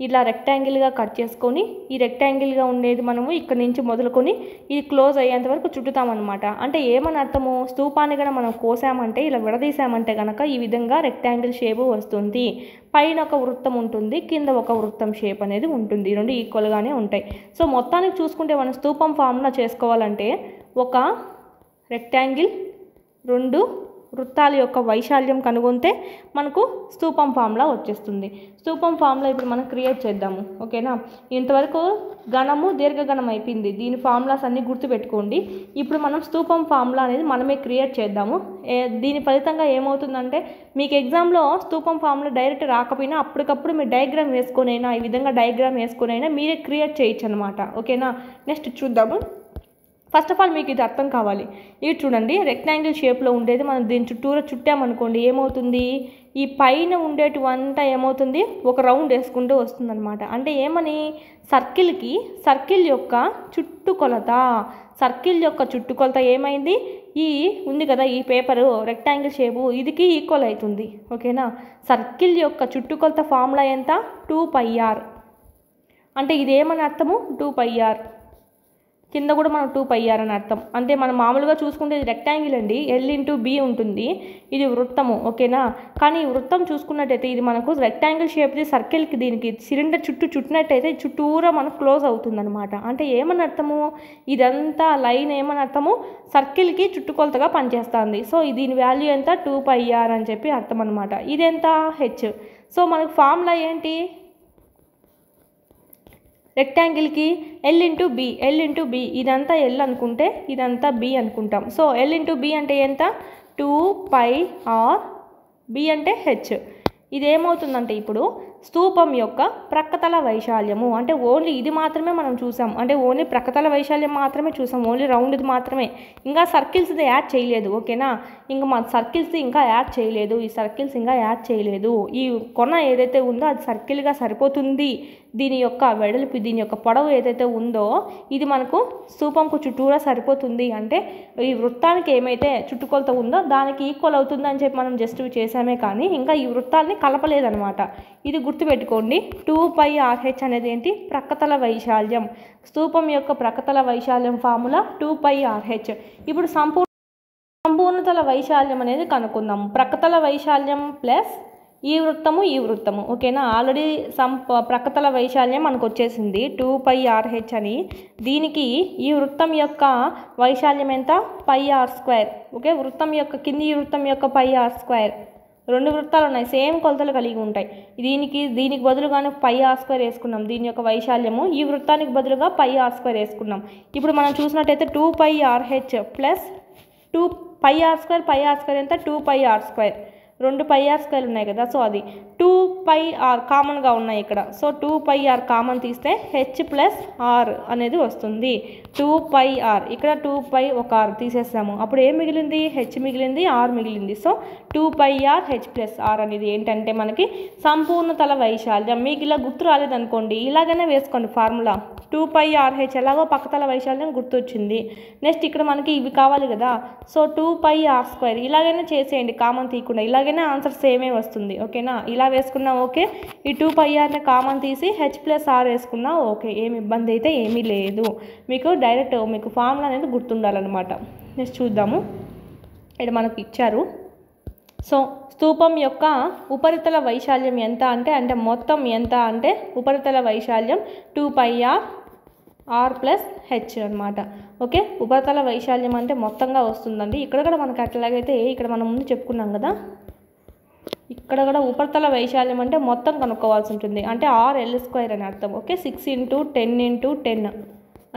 ఇలా రెక్టాంగిల్గా కట్ చేసుకొని ఈ రెక్టాంగిల్గా ఉండేది మనము ఇక్కడ నుంచి మొదలుకొని ఇది క్లోజ్ అయ్యేంత వరకు చుట్టుతామన్నమాట. అంటే ఏమని అర్థము, స్తూపాన్ని కనుక మనం కోసామంటే ఇలా విడదీసామంటే కనుక ఈ విధంగా రెక్టాంగిల్ షేపు వస్తుంది. పైన ఒక వృత్తం ఉంటుంది, కింద ఒక వృత్తం షేప్ అనేది ఉంటుంది. ఈ రెండు ఈక్వల్గానే ఉంటాయి. సో మొత్తానికి చూసుకుంటే మనం స్తూపం ఫార్ములా చేసుకోవాలంటే ఒక రెక్టాంగిల్ 2 వృత్తాల యొక్క వైశాల్యం కనుగొంటే మనకు స్తూపం ఫార్ములా వచ్చేస్తుంది. స్తూపం ఫార్ములా ఇప్పుడు మనం క్రియేట్ చేద్దాము. ఓకేనా, ఇంతవరకు ఘనము దీర్ఘగణం అయిపోయింది. దీని ఫార్ములాస్ అన్నీ గుర్తుపెట్టుకోండి. ఇప్పుడు మనం స్తూపం ఫార్ములా అనేది మనమే క్రియేట్ చేద్దాము. దీని ఫలితంగా ఏమవుతుందంటే మీకు ఎగ్జామ్లో స్తూపం ఫార్ములా డైరెక్ట్ రాకపోయినా అప్పటికప్పుడు మీరు డయాగ్రామ్ వేసుకొనైనా ఈ విధంగా డయాగ్రామ్ వేసుకొనైనా మీరే క్రియేట్ చేయొచ్చు అనమాట. ఓకేనా, నెక్స్ట్ చూద్దాము. ఫస్ట్ ఆఫ్ ఆల్ మీకు ఇది అర్థం కావాలి. ఇది చూడండి, రెక్టాంగిల్ షేప్లో ఉండేది మనం దీని చుట్టూరా చుట్టామనుకోండి ఏమవుతుంది, ఈ పైన ఉండేటివంతా ఏమవుతుంది ఒక రౌండ్ వేసుకుంటూ వస్తుందన్నమాట. అంటే ఏమని, సర్కిల్ యొక్క చుట్టుకొలత ఏమైంది, ఈ ఉంది కదా ఈ పేపరు రెక్టాంగిల్ షేపు ఇదికి ఈక్వల్ అవుతుంది. ఓకేనా, సర్కిల్ యొక్క చుట్టుకొలత ఫార్ములా ఎంత, 2πr. అంటే ఇది ఏమని అర్థము, 2πr. కింద కూడా మనం 2πr అని అర్థం. అంటే మనం మామూలుగా చూసుకుంటే ఇది రెక్టాంగిల్ అండి, L/B ఉంటుంది, ఇది వృత్తము. ఓకేనా, కానీ ఈ వృత్తం చూసుకున్నట్టయితే ఇది మనకు రెక్టాంగిల్ షేప్ది సర్కిల్కి దీనికి సిలిండర్ చుట్టినట్టయితే చుట్టూరా మనకు క్లోజ్ అవుతుందన్నమాట. అంటే ఏమని అర్థము, ఇదంతా లైన్ ఏమని అర్థము, సర్కిల్కి చుట్టుకొలతగా పనిచేస్తుంది. సో దీని వాల్యూ ఎంత, 2πr అని చెప్పి అర్థం అనమాట. ఇదెంత, h. సో మనకు ఫార్ములా ఏంటి, రెక్టాంగిల్కి L/B ఇదంతా L అనుకుంటే ఇదంతా B అనుకుంటాం. సో L/B అంటే ఎంత, 2πr, B అంటే h. ఇదేమవుతుందంటే ఇప్పుడు స్తూపం యొక్క ప్రక్కతల వైశాల్యము అంటే ఓన్లీ ఇది మాత్రమే మనం చూసాం. అంటే ఓన్లీ ప్రక్కతల వైశాల్యం మాత్రమే చూసాం, ఓన్లీ రౌండ్ది మాత్రమే, ఇంకా సర్కిల్స్ది యాడ్ చేయలేదు. ఓకేనా, ఇంకా మన సర్కిల్స్ ఇంకా యాడ్ చేయలేదు, ఈ సర్కిల్స్ ఇంకా యాడ్ చేయలేదు, ఈ కొన ఏదైతే ఉందో అది సర్కిల్గా సరిపోతుంది, దీని యొక్క వెడల్పు దీని యొక్క పొడవు ఏదైతే ఉందో ఇది మనకు స్తూపంకు చుట్టూరా సరిపోతుంది అంటే ఈ వృత్తానికి ఏమైతే చుట్టుకొలత ఉందో దానికి ఈక్వల్ అవుతుంది అని చెప్పి మనం జస్ట్ చేసామే కానీ ఇంకా ఈ వృత్తాన్ని కలపలేదనమాట. ఇది గుర్తుపెట్టుకోండి. 2πRh అనేది ఏంటి? ప్రక్కతల వైశాల్యం. స్తూపం యొక్క ప్రక్కతల వైశాల్యం ఫార్ములా 2πRh. ఇప్పుడు సంపూర్ణతల వైశాల్యం అనేది కనుక్కుందాం. ప్రక్కతల వైశాల్యం ప్లస్ ఈ వృత్తము ఓకేనా. ఆల్రెడీ ప్రక్కతల వైశాల్యం మనకు వచ్చేసింది 2πRh అని. దీనికి ఈ వృత్తం యొక్క వైశాల్యం ఎంత? πr². ఓకే, వృత్తం యొక్క కింది వృత్తం యొక్క πr². రెండు వృత్తాలు ఉన్నాయి, సేమ్ కొలతలు కలిగి ఉంటాయి. దీనికి బదులుగానే πr² వేసుకున్నాం దీని యొక్క వైశాల్యము, ఈ వృత్తానికి బదులుగా πr² వేసుకున్నాం. ఇప్పుడు మనం చూసినట్టయితే 2πRh ప్లస్ 2πr² ఎంత? 2πr². రెండు πr² ఉన్నాయి కదా, సో అది 2πr కామన్గా ఉన్నాయి ఇక్కడ. సో 2πr కామన్ తీస్తే h ప్లస్ r అనేది వస్తుంది. 2πr ఇక్కడ 2π ఒక r తీసేస్తాము, అప్పుడు ఏం మిగిలింది? h మిగిలింది, r మిగిలింది. సో 2πRh ప్లస్ r అనేది ఏంటంటే మనకి సంపూర్ణతల వైశాల్యం. మీకు ఇలా గుర్తు రాలేదనుకోండి ఇలాగనే వేసుకోండి ఫార్ములా. 2πRh ఎలాగో పక్కతల వైశాల్యం గుర్తొచ్చింది. నెక్స్ట్ ఇక్కడ మనకి ఇవి కావాలి కదా, సో 2πr² ఇలాగైనా చేసేయండి కామన్ తీయకుండా, ఇలాగైనా ఆన్సర్ సేమే వస్తుంది. ఓకేనా, ఇలా వేసుకున్నా ఓకే. ఈ 2πrని కామన్ తీసి h ప్లస్ r వేసుకున్నా ఓకే, ఏమి ఇబ్బంది అయితే ఏమీ లేదు. మీకు డైరెక్ట్ మీకు ఫార్ములా అనేది గుర్తుండాలన్నమాట. నెక్స్ట్ చూద్దాము. ఇక్కడ మనకు ఇచ్చారు. సో స్తూపం యొక్క ఉపరితల వైశాల్యం ఎంత అంటే మొత్తం ఎంత అంటే ఉపరితల వైశాల్యం 2πr ప్లస్ h అనమాట. ఓకే, ఉపరితల వైశాల్యం అంటే మొత్తంగా వస్తుందండి. ఇక్కడ కూడా మనకు అట్లాగైతే ఇక్కడ మనం ముందు చెప్పుకున్నాం కదా, ఇక్కడ కూడా ఉపరితల వైశాల్యం అంటే మొత్తం కనుక్కోవాల్సి ఉంటుంది. అంటే RL² అని అర్థం. ఓకే, 6 × 10 × 10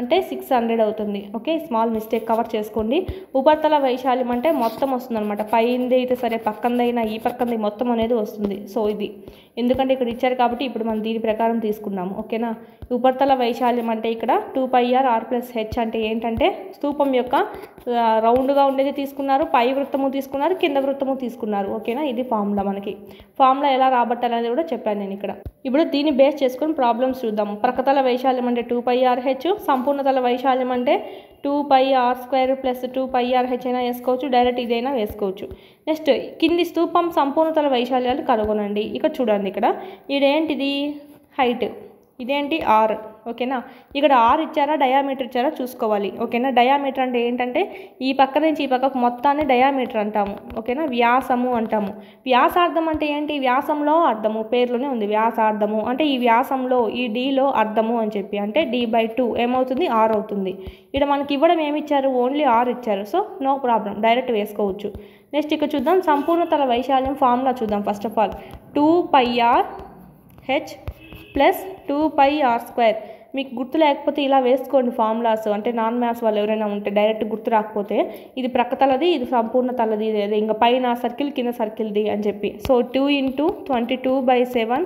అంటే 600 అవుతుంది. ఓకే, స్మాల్ మిస్టేక్ కవర్ చేసుకోండి. ఉపరితల వైశాల్యం అంటే మొత్తం వస్తుంది అనమాట. పైంది అయితే సరే, పక్కందైనా ఈ పక్కంది మొత్తం అనేది వస్తుంది. సో ఇది ఎందుకంటే ఇక్కడ ఇచ్చారు కాబట్టి ఇప్పుడు మనం దీని ప్రకారం తీసుకున్నాము. ఓకేనా, ఉపరితల వైశాల్యం అంటే ఇక్కడ 2πr ప్లస్ h అంటే ఏంటంటే స్తూపం యొక్క రౌండ్గా ఉండేది తీసుకున్నారు, పై వృత్తము తీసుకున్నారు, కింద వృత్తము తీసుకున్నారు. ఓకేనా, ఇది ఫార్ములా. మనకి ఫార్ములా ఎలా రాబట్టాలనేది కూడా చెప్పాను నేను ఇక్కడ. ఇప్పుడు దీన్ని బేస్ చేసుకొని ప్రాబ్లమ్స్ చూద్దాం. ప్రక్కతల వైశాల్యం అంటే 2πRh, సంపూర్ణతల వైశాల్యం అంటే 2πr² ప్లస్ 2πRh అయినా వేసుకోవచ్చు, డైరెక్ట్ ఇదైనా వేసుకోవచ్చు. నెక్స్ట్ కింది స్తూపం సంపూర్ణతల వైశాల్యాలు కనుగొనండి. ఇక్కడ చూడండి, ఇక్కడ ఇదేంటిది? హైట్. ఇదేంటి? r. ఓకేనా, ఇక్కడ r ఇచ్చారా డయామీటర్ ఇచ్చారా చూసుకోవాలి. ఓకేనా, డయామీటర్ అంటే ఏంటంటే ఈ పక్క నుంచి ఈ పక్కకు మొత్తాన్ని డయామీటర్ అంటాము. ఓకేనా, వ్యాసము అంటాము. వ్యాసార్థం అంటే ఏంటి? వ్యాసంలో అర్థము, పేర్లోనే ఉంది వ్యాసార్థము అంటే ఈ వ్యాసంలో ఈ డీలో అర్థము అని చెప్పి, అంటే d/2 ఏమవుతుంది? r అవుతుంది. ఇక్కడ మనకి ఇవ్వడం ఏమి ఇచ్చారు? ఓన్లీ r ఇచ్చారు. సో నో ప్రాబ్లం, డైరెక్ట్ వేసుకోవచ్చు. నెక్స్ట్ ఇక్కడ చూద్దాం సంపూర్ణతల వైశాల్యం ఫార్ములా చూద్దాం. First of all 2πRh plus 2πr². మీకు గుర్తు లేకపోతే ఇలా వేసుకోండి ఫార్ములాస్. అంటే నాన్ మ్యాథ్స్ వాళ్ళు ఎవరైనా ఉంటే డైరెక్ట్ గుర్తు రాకపోతే ఇది ప్రక్కతలది, ఇది సంపూర్ణ తలది, ఇది ఇంకా పైన సర్కిల్ కింద సర్కిల్ది అని చెప్పి. సో 2 × 22/7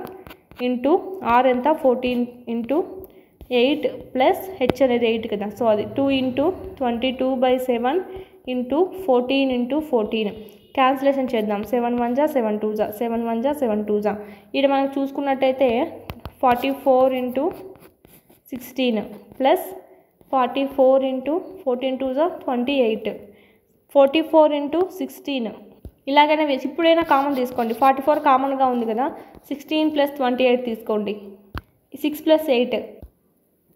ఇంటూ r ఎంత? 14 × 8 ప్లస్ h అనేది 8 కదా. సో అది 2 × 22/7 ఇంటూ 14 × 14. క్యాన్సిలేషన్ చేద్దాం. 7 1 7 2 7 1 7 2. ఇక్కడ మనం చూసుకున్నట్టయితే 44 × 16 ప్లస్ 44 × 14 2 28. 44 × 16 ఇలాగైనా వేసి ఇప్పుడైనా కామన్ తీసుకోండి. 44 కామన్గా ఉంది కదా, 16 ప్లస్ 28 తీసుకోండి. 6 ప్లస్ 8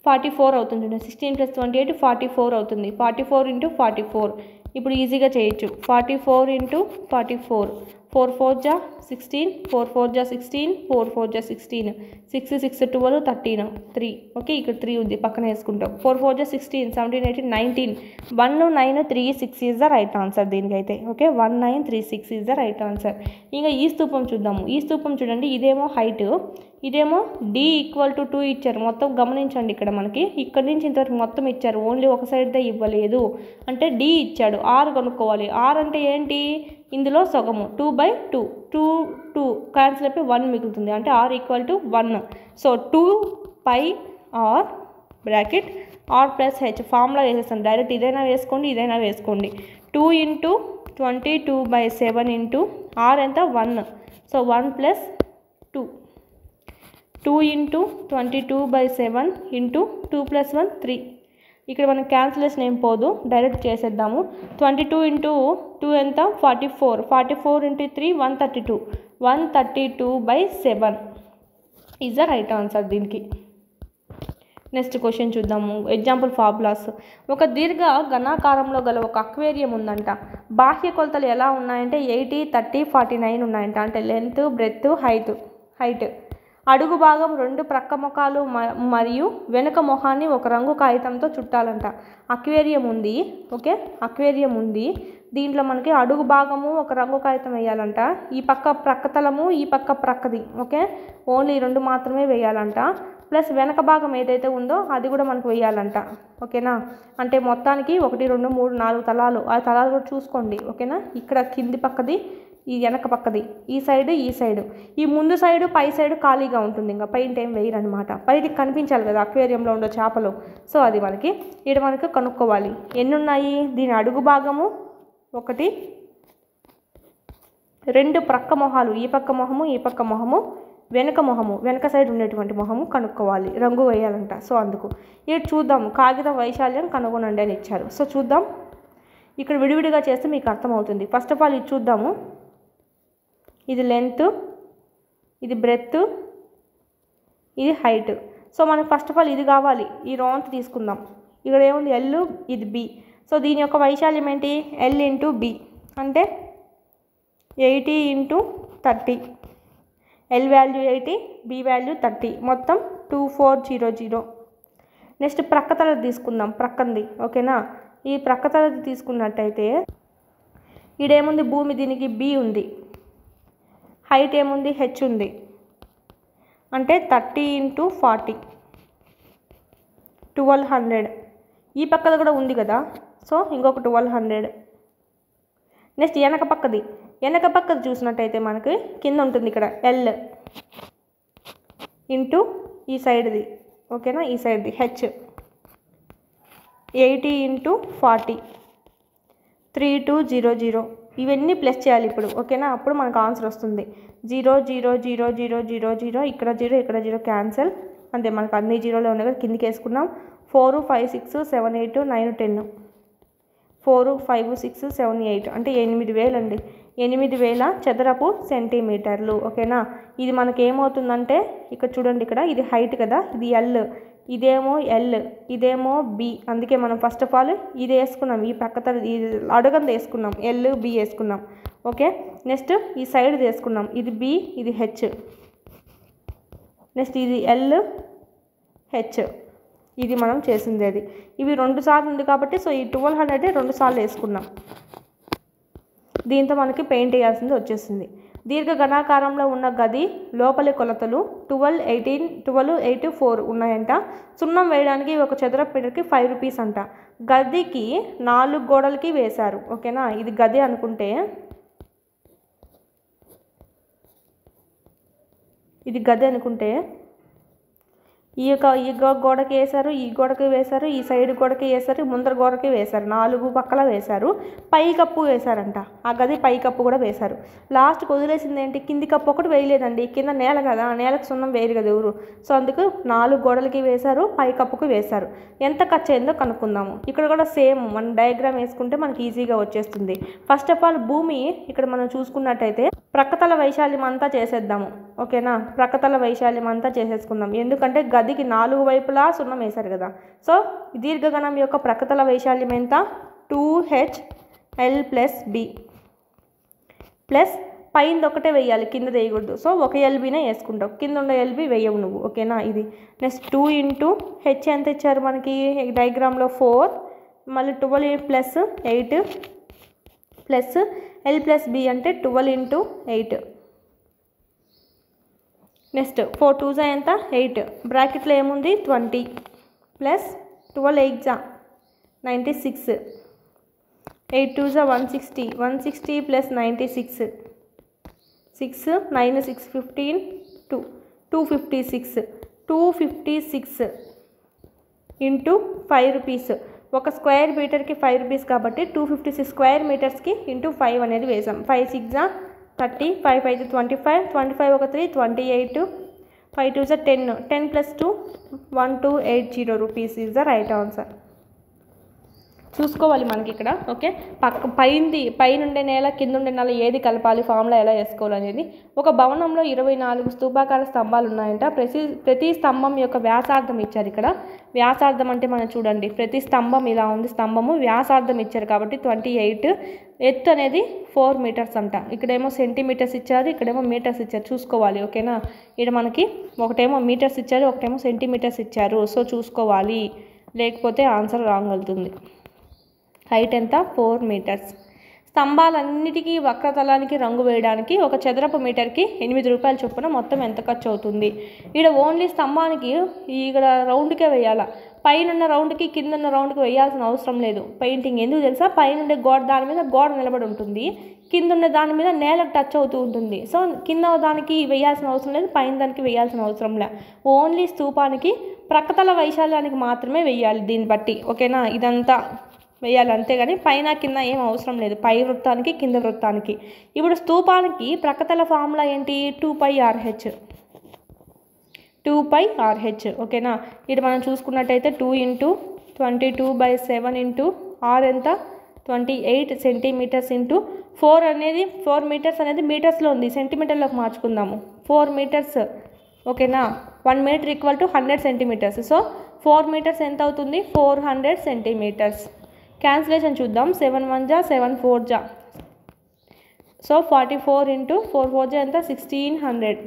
44 అవుతుంది. 16 ప్లస్ 28 44 అవుతుంది. 44 × 44 ఇప్పుడు ఈజీగా చేయొచ్చు. 44 × 44 4 4 16 4 4 16 4 4 16 6 6 12 13 3. ఓకే, ఇక్కడ 3 ఉంది పక్కన వేసుకుంటాం. 4 4 16 17 18 19 1 9 3 6 ఈజ్ ద రైట్ ఆన్సర్ దీనికైతే. Okay, 1 9 3 6 is the right answer. ఇంకా ఈ స్తూపం చూద్దాము. ఈ స్తూపం చూడండి, ఇదేమో హైట్, ఇదేమో d = 2 ఇచ్చారు. మొత్తం గమనించండి, ఇక్కడ మనకి ఇక్కడ నుంచి ఇంతవరకు మొత్తం ఇచ్చారు, ఓన్లీ ఒక సైడ్దే ఇవ్వలేదు. అంటే d ఇచ్చాడు, r కనుక్కోవాలి. r అంటే ఏంటి? ఇందులో సగము 2/2 2 క్యాన్సిల్ అయిపోయి 1 మిగులుతుంది. అంటే r = 1. So 2πr bracket r plus h formula వేసేస్తాను. డైరెక్ట్ ఇదైనా వేసుకోండి, ఇదైనా వేసుకోండి. 2 × 22/7 ఇంటూ r ఎంత 1, సో 1 + 2, 2 ఇంటూ 22/7 ఇంటూ 2 + 1 3. ఇక్కడ మనం క్యాన్సిలేషన్ ఏం పోదు, డైరెక్ట్ చేసేద్దాము. 22 ఇంటూ 2 ఎంత 44, 44 into 3 132, 132/7 is the right answer దీనికి. నెక్స్ట్ క్వశ్చన్ చూద్దాము. Example formulas. ఒక దీర్ఘ ఘనాకారంలో గల ఒక అక్వేరియం ఉందంట. బాహ్య కొలతలు ఎలా ఉన్నాయంటే 80, 30, 49 ఉన్నాయంట. అంటే లెంత్, బ్రెత్, హైట్. అడుగు భాగం 2 ప్రక్క ముఖాలు మరియు వెనుక మొహాన్ని ఒక రంగు కాగితంతో చుట్టాలంట. అక్వేరియం ఉంది, ఓకే, అక్వేరియం ఉంది. దీంట్లో మనకి అడుగు భాగము ఒక రంగు కాగితం వేయాలంట. ఈ పక్క ప్రక్కతలము, ఈ పక్క ప్రక్కది, ఓకే, ఓన్లీ 2 మాత్రమే వేయాలంట. ప్లస్ వెనక భాగం ఏదైతే ఉందో అది కూడా మనకు వేయాలంట, ఓకేనా. అంటే మొత్తానికి 1, 2, 3, 4 తలాలు. ఆ తలాలు కూడా చూసుకోండి, ఓకేనా. ఇక్కడ కింది పక్కది, ఈ వెనక పక్కది, ఈ సైడ్, ఈ సైడు. ఈ ముందు సైడు, పై సైడు ఖాళీగా ఉంటుంది, ఇంకా పెయింట్ ఏం వేయరనమాట. బయటికి కనిపించాలి కదా అక్వేరియంలో ఉండే చేపలు. సో అది మనకి ఇక్కడ మనకు కనుక్కోవాలి. ఎన్ని ఉన్నాయి? దీని అడుగు భాగము 1, 2 ప్రక్క మొహాలు, ఈ పక్క మొహము, ఈ పక్క మొహము, వెనక మొహము, వెనక సైడ్ ఉండేటువంటి మొహము కనుక్కోవాలి. రంగు వేయాలంట. సో అందుకు ఇది చూద్దాము. కాగిత వైశాల్యం కనుగొనండి అని ఇచ్చారు. సో చూద్దాం. ఇక్కడ విడివిడిగా చేస్తే మీకు అర్థమవుతుంది. ఫస్ట్ ఆఫ్ ఆల్ ఇది చూద్దాము. ఇది లెంత్, ఇది బ్రెత్, ఇది హైట్. సో మనకు ఫస్ట్ ఆఫ్ ఆల్ ఇది కావాలి. ఈ రోంత్ తీసుకుందాం. ఇక్కడ ఏముంది? ఎల్, ఇది బి. సో దీని యొక్క వైశాల్యం ఏంటి? ఎల్ ఇంటూ బి అంటే 80 into 30. L value 80, B value 30, మొత్తం 2400. నెక్స్ట్ ప్రక్కతలది తీసుకుందాం, ప్రక్కంది, ఓకేనా. ఈ ప్రక్కతలది తీసుకున్నట్టయితే ఈడేముంది? భూమి, దీనికి బి ఉంది. హైట్ ఏముంది? హెచ్ ఉంది. అంటే 30 ఇంటూ 40, 1200. ఈ పక్కది కూడా ఉంది కదా, సో ఇంకొక 1200. నెక్స్ట్ వెనక పక్కది చూసినట్టయితే మనకి కింద ఉంటుంది ఇక్కడ ఎల్ ఇంటూ ఈ సైడ్ది, ఓకేనా, ఈ సైడ్ది హెచ్. 80 ఇంటూ 40, 3200. ఇవన్నీ ప్లస్ చేయాలి ఇప్పుడు, ఓకేనా. అప్పుడు మనకు ఆన్సర్ వస్తుంది. 0 0 0 0 0 0, ఇక్కడ 0, ఇక్కడ 0 క్యాన్సల్. అంతే, మనకు అన్ని జీరోలో ఉన్నాయి కదా, కిందికి వేసుకున్నాం. 4 5 6 7 8 9 10, 4 5 6 7 8 అంటే 8000 అండి. 8000 చదరపు సెంటీమీటర్లు, ఓకేనా. ఇది మనకి ఏమవుతుందంటే ఇక్కడ చూడండి, ఇక్కడ ఇది హైట్ కదా, ఇది ఎల్, ఇదేమో ఎల్, ఇదేమో బి. అందుకే మనం ఫస్ట్ ఆఫ్ ఆల్ ఇది వేసుకున్నాం, ఈ పక్క అడుగంది వేసుకున్నాం, ఎల్ బి వేసుకున్నాం, ఓకే. నెక్స్ట్ ఈ సైడ్ వేసుకున్నాం, ఇది బి, ఇది హెచ్. నెక్స్ట్ ఇది ఎల్, హెచ్. ఇది మనం చేసింది అది. ఇవి 2 సార్లు ఉంది కాబట్టి సో ఈ 1200 2 సార్లు వేసుకున్నాం. దీంతో మనకి పెయింట్ వేయాల్సింది వచ్చేసింది. దీర్ఘ ఘనాకారంలో ఉన్న గది లోపలి కొలతలు 12, 18, 12, 8, 4 ఉన్నాయంట. సున్నం వేయడానికి ఒక చదరపు మీటర్కి 5 రూపీస్ అంట. గదికి 4 గోడలకి వేశారు, ఓకేనా. ఇది గది అనుకుంటే, ఇది గది అనుకుంటే ఈ గోడకి వేశారు, ఈ గోడకి వేశారు, ఈ సైడ్ గోడకి వేశారు, ముందర గోడకి వేశారు, 4 పక్కల వేశారు. పై కప్పు వేశారంట. ఆ గది పై కప్పు కూడా వేశారు. లాస్ట్కి వదిలేసింది ఏంటి? కింది కప్పు ఒకటి వేయలేదండి. కింద నేల కదా, నేలకు సున్నం వేయరు కదా ఎవరు. సో అందుకు 4 గోడలకి వేశారు, పై కప్పుకు వేశారు. ఎంత ఖర్చు అయిందో కనుక్కుందాము. ఇక్కడ కూడా సేమ్ మనం డయాగ్రామ్ వేసుకుంటే మనకి ఈజీగా వచ్చేస్తుంది. ఫస్ట్ ఆఫ్ ఆల్ భూమి ఇక్కడ మనం చూసుకున్నట్టయితే ప్రక్కతల వైశాల్యం అంతా చేసేద్దాము, ఓకేనా. ప్రక్కతల వైశాల్యం అంతా చేసేసుకుందాం. ఎందుకంటే గదికి 4 వైపులా సున్నం వేశారు కదా. సో దీర్ఘగణం యొక్క ప్రక్కతల వైశాల్యం ఎంత? 2HL + B ప్లస్ పైన ఒకటే వేయాలి, కింద వేయకూడదు. సో ఒక ఎల్బీనే వేసుకుంటావు, కింద ఉన్న ఎల్బీ వేయవు నువ్వు, ఓకేనా. ఇది నెక్స్ట్ 2 ఇంటూ హెచ్ ఎంత ఇచ్చారు మనకి డయాగ్రామ్లో 4, మళ్ళీ 12 + 8 ప్లస్ L + B అంటే 12 ఇంటూ 8. నెక్స్ట్ 4 2s ఎంత? 8. బ్రాకెట్లో ఏముంది? 20 plus 12 8s 96, 8 2s 160, 160 plus 96, 6 9 6 15 2, 256, 256 into 5 rupees. ఒక స్క్వేర్ మీటర్కి 5 రూపీస్ కాబట్టి 256 స్క్వేర్ మీటర్స్కి ఇంటూ 5 అనేది వేసాం. 5 6 30, 5 5 25, 25 ఒక 3 28, 5 2 10, 10 + 2 1280 rupees is the right answer. చూసుకోవాలి మనకి ఇక్కడ. ఓకే, పైన ఉండే నేల కింద ఉండే నేల ఏది కలపాలి, ఫార్ములా ఎలా వేసుకోవాలనేది. ఒక భవనంలో 24 స్తూపాకార స్తంభాలు ఉన్నాయంట. ప్రతి స్తంభం యొక్క వ్యాసార్థం ఇచ్చారు. ఇక్కడ వ్యాసార్థం అంటే మనం చూడండి, ప్రతి స్తంభం ఇలా ఉంది, స్తంభము వ్యాసార్థం ఇచ్చారు కాబట్టి 28, ఎత్తు అనేది 4 మీటర్స్ అంట. ఇక్కడేమో సెంటీమీటర్స్ ఇచ్చారు, ఇక్కడేమో మీటర్స్ ఇచ్చారు. చూసుకోవాలి. ఓకేనా, ఇక్కడ మనకి ఒకటేమో మీటర్స్ ఇచ్చారు, ఒకటేమో సెంటీమీటర్స్ ఇచ్చారు. సో చూసుకోవాలి, లేకపోతే ఆన్సర్ రాంగ్ అవుతుంది. హైట్ ఎంత? 4 మీటర్స్. స్తంభాలన్నిటికీ వక్రతలానికి రంగు వేయడానికి ఒక చదరపు మీటర్కి 8 రూపాయల చొప్పున మొత్తం ఎంత ఖర్చు అవుతుంది? ఇక్కడ ఓన్లీ స్తంభానికి ఇక్కడ రౌండ్కే వేయాలా, పైన రౌండ్కి కింద రౌండ్కి వేయాల్సిన అవసరం లేదు. పెయింటింగ్ ఎందుకు తెలుసా, పైన గోడ దాని మీద గోడ నిలబడి ఉంటుంది, కింద ఉన్న దాని మీద నేలకు టచ్ అవుతూ ఉంటుంది. సో కింద దానికి వేయాల్సిన అవసరం లేదు, పైన దానికి వేయాల్సిన అవసరం లేదు. ఓన్లీ స్తూపానికి ప్రక్కతల వైశాల్యానికి మాత్రమే వేయాలి దీన్ని బట్టి. ఓకేనా, ఇదంతా వేయాలి అంతేగాని పైన కింద ఏం అవసరం లేదు, పై వృత్తానికి కింద వృత్తానికి. ఇప్పుడు స్తూపానికి ప్రక్కతల ఫార్ములా ఏంటి? 2πRh. 2πRh. ఓకేనా, ఇది మనం చూసుకున్నట్టయితే 2 × 22/7 R ఎంత? 28 సెంటీమీటర్స్ ఇంటూ 4 మీటర్స్ అనేది మీటర్స్లో ఉంది, సెంటీమీటర్లోకి మార్చుకుందాము. 4 మీటర్స్. ఓకేనా, 1 మీటర్ = 100 సెంటీమీటర్స్. సో 4 మీటర్స్ ఎంత అవుతుంది? 400 సెంటీమీటర్స్. క్యాన్సిలేషన్ చూద్దాం. 7 1 7 4 సో 44 × 4 4 ఎంత? 1600.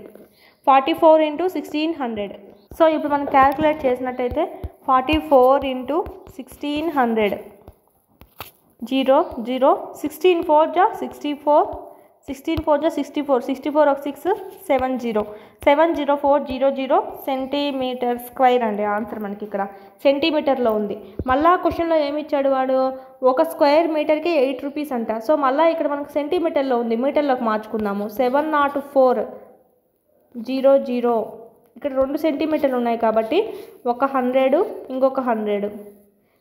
44 × 1600. సో ఇప్పుడు మనం క్యాల్కులేట్ చేసినట్టయితే 44 × 1600 0 0 16 4 64, 16 4 64, 64 ఒక 6 70, 70400 సెంటీమీటర్ స్క్వేర్ అండి ఆన్సర్ మనకి ఇక్కడ సెంటీమీటర్లో ఉంది. మళ్ళీ క్వశ్చన్లో ఏమి ఇచ్చాడు వాడు? ఒక స్క్వేర్ మీటర్కి 8 రూపీస్ అంట. సో మళ్ళీ ఇక్కడ మనకు సెంటీమీటర్లో ఉంది, మీటర్లోకి మార్చుకుందాము. 70400, ఇక్కడ 2 సెంటీమీటర్లు ఉన్నాయి కాబట్టి ఒక 100, ఇంకొక 100,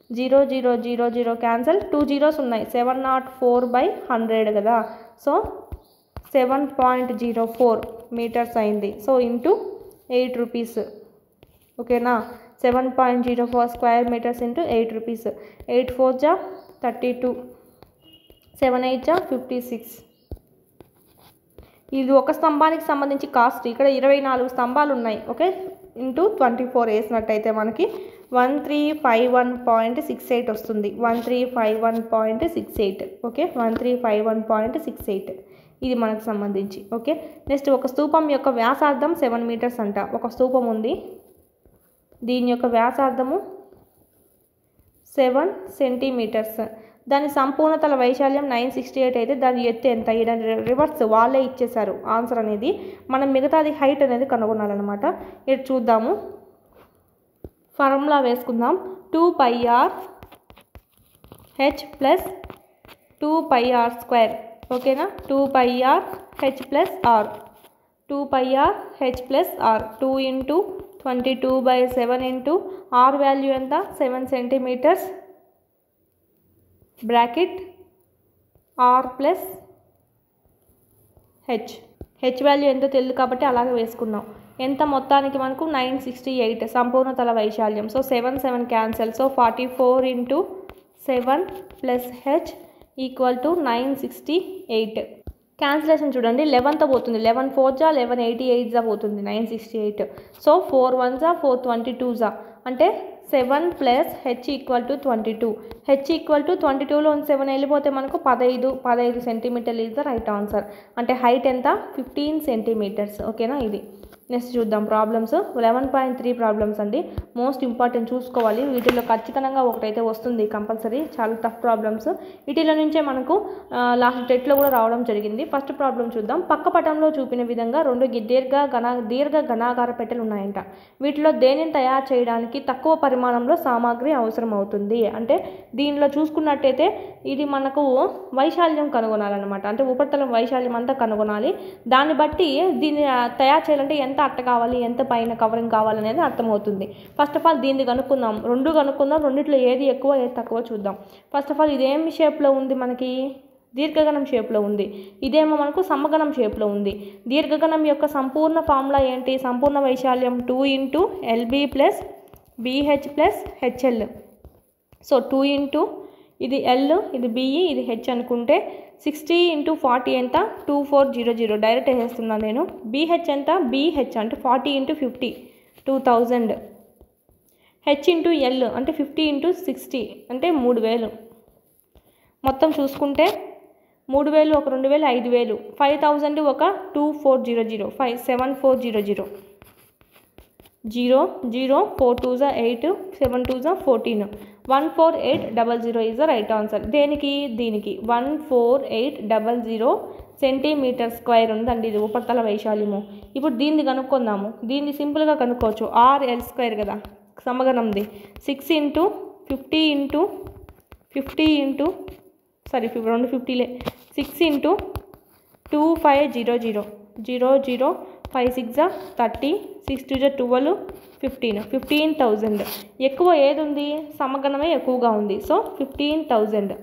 0 0 0 0 క్యాన్సల్, 2 zeros ఉన్నాయి. 704/100 కదా. సో 7.04 మీటర్స్ అయింది. So into 8 rupees. ఓకేనా, 7.04 స్క్వేర్ మీటర్స్ ఇంటూ 8 రూపీస్. 8 4 32, 7 8 56. ఇది ఒక స్తంభానికి సంబంధించి కాస్ట్. ఇక్కడ 24 స్తంభాలు ఉన్నాయి. ఓకే, ఇంటూ 24 వేసినట్టయితే మనకి 1351.68 వస్తుంది. 1351.68. ఓకే, 1351.68 ఇది మనకు సంబంధించి. ఓకే, నెక్స్ట్ ఒక స్తూపం యొక్క వ్యాసార్థం 7 మీటర్స్ అంట. ఒక స్తూపం ఉంది, దీని యొక్క వ్యాసార్థము 7 సెంటీమీటర్స్. దాని సంపూర్ణతల వైశాల్యం 968 అయితే దాని ఎత్తు ఎంత? రివర్స్ వాళ్ళే ఇచ్చేశారు ఆన్సర్ అనేది. మనం మిగతాది హైట్ అనేది కనుగొనాలన్నమాట. ఇది చూద్దాము, ఫార్ములా వేసుకుందాం. 2πRh + 2πR². ఓకేనా, 2πRh + R, 2πRh + R, 2 × 22/7 R value ఎంత? 7 centimetres bracket R + H value ఎంతో తెలియదు కాబట్టి అలాగే వేసుకున్నాం. ఎంత మొత్తానికి మనకు 968 సంపూర్ణతల వైశాల్యం. So 7 7 cancel. So 44 × 7 + H = 968. Cancellation చూడండి, 11తో పోతుంది. 11 4 1188 పోతుంది, 968. సో 4 1 422 అంటే 7 + H = 22. H = 22లో 7 వెళ్ళిపోతే మనకు 15 సెంటీమీటర్లు ఈజ్ ద రైట్ ఆన్సర్. అంటే హైట్ ఎంత? 15 సెంటీమీటర్స్. ఓకేనా, ఇది నెక్స్ట్ చూద్దాం ప్రాబ్లమ్స్. 11.3 ప్రాబ్లమ్స్ అండి, మోస్ట్ ఇంపార్టెంట్ చూసుకోవాలి. వీటిలో ఖచ్చితంగా ఒకటైతే వస్తుంది కంపల్సరీ, చాలా టఫ్ ప్రాబ్లమ్స్. వీటిలో నుంచే మనకు లాస్ట్ టెట్లో కూడా రావడం జరిగింది. ఫస్ట్ ప్రాబ్లం చూద్దాం. పక్క పటంలో చూపిన విధంగా 2 దీర్ఘ ఘనాకార పెట్టెలు ఉన్నాయంట. వీటిలో దేనిని తయారు చేయడానికి మనకి తక్కువ పరిమాణంలో సామాగ్రి అవసరం అవుతుంది. అంటే దీనిలో చూసుకున్నట్టయితే ఇది మనకు వైశాల్యం కనుగొనాలన్నమాట. అంటే ఉపరితలం వైశాల్యం అంతా కనుగొనాలి. దాన్ని బట్టి దీన్ని తయారు చేయాలంటే ఎంత అట్ట కావాలి, ఎంత పైన కవరింగ్ కావాలనేది అర్థమవుతుంది. ఫస్ట్ ఆఫ్ ఆల్ దీన్ని కనుక్కుందాం, రెండిట్లో ఏది ఎక్కువ ఏది తక్కువ చూద్దాం. ఫస్ట్ ఆఫ్ ఆల్ ఇదేం షేప్లో ఉంది, మనకి దీర్ఘగణం షేప్లో ఉంది. ఇదేమో మనకు సమగణం షేప్లో ఉంది. దీర్ఘగణం యొక్క సంపూర్ణ ఫార్ములా ఏంటి? సంపూర్ణ వైశాల్యం 2 × LB + BH + HL. సో 2 ఇది L, ఇది B, ఇది H అనుకుంటే 60 × 40 ఎంత? 2400. డైరెక్ట్ వేసేస్తున్నాను నేను. BH ఎంత? BH అంటే 40 × 50 2000. H × L అంటే 50 × 60 అంటే 3000. మొత్తం చూసుకుంటే 3000 ఒక 2000 5000, 5000 ఒక 2400, 7400. 0 0 4 2 8, 7 2 14, 14800 is the right answer. దీనికి 14800 సెంటీమీటర్ స్క్వేర్ ఉందండి ఇది ఉపరితల వైశాల్యము. ఇప్పుడు దీన్ని కనుక్కుందాము. దీన్ని సింపుల్గా కనుక్కోవచ్చు. RL² కదా సమగణంది. 6 × 50 × 50 సారీ 250లే 6 × 2500 00 5 6 30 6 2 12 15,000. ఎక్కువ ఏది ఉంది? సమగణమే ఎక్కువగా ఉంది. సో 15,000.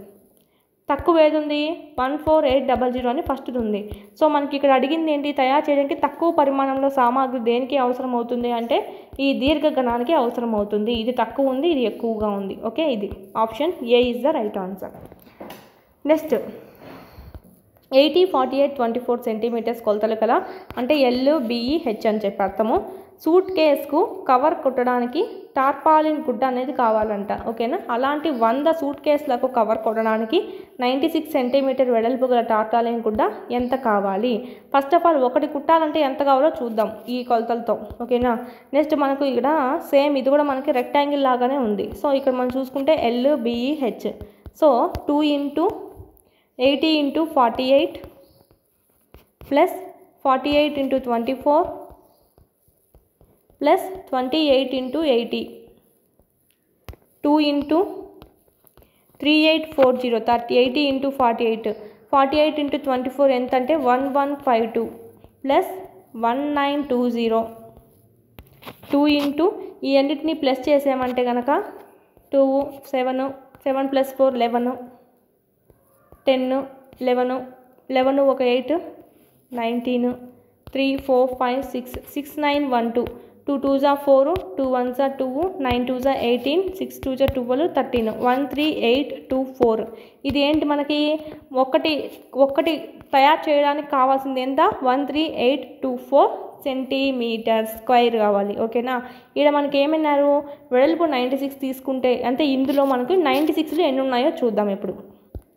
తక్కువ ఏది ఉంది? 14800 అని ఫస్ట్ ఉంది. సో మనకి ఇక్కడ అడిగింది ఏంటి? తయారు చేయడానికి తక్కువ పరిమాణంలో సామాగ్రి దేనికి అవసరం అవుతుంది అంటే ఈ దీర్ఘగణానికి అవసరం అవుతుంది. ఇది తక్కువ ఉంది, ఇది ఎక్కువగా ఉంది. ఓకే, ఇది option A is the right answer. Next 80 48 24 centimetres కొలతలు కదా. అంటే L B H అని చెప్పి అర్థము. సూట్ కేస్కు కవర్ కొట్టడానికి టార్పాలిన్ గుడ్డ అనేది కావాలంట. ఓకేనా? అలాంటి 100 సూట్ కేసులకు కవర్ కొట్టడానికి 96 సెంటీమీటర్ వెడల్పు గల టార్పాలిన్ గుడ్డ ఎంత కావాలి? ఫస్ట్ ఆఫ్ ఆల్ ఒకటి కుట్టాలంటే ఎంత కావాలో చూద్దాం ఈ కొలతలతో. ఓకేనా? నెక్స్ట్ మనకు ఇక్కడ సేమ్ ఇది కూడా మనకి రెక్టాంగిల్ లాగానే ఉంది. సో ఇక్కడ మనం చూసుకుంటే L B H. సో 2 × 80 × 48 + 48 × 24 + 28 × 80. 2 × 3840 80 × 48 48 × 24 ఎంత అంటే 1152 + 1920. 2 ఈ అన్నిటిని ప్లస్ చేసామంటే కనుక 2 7 7 + 4 11 10 11 11 ఒక 8 19 3 4 5 6 6 9 1 2 2 2s 4 2 1s 2 9 2s 18 6 2s 12 13 13824. ఇది ఏంటి మనకి ఒకటి తయారు చేయడానికి కావాల్సింది ఎంత? 13824 సెంటీమీటర్ స్క్వేర్ కావాలి. ఓకేనా? ఇక్కడ మనకి ఏమన్నారు? వెడల్పు 96 తీసుకుంటే అంటే ఇందులో మనకు 96లో ఎన్ని ఉన్నాయో చూద్దాం ఇప్పుడు.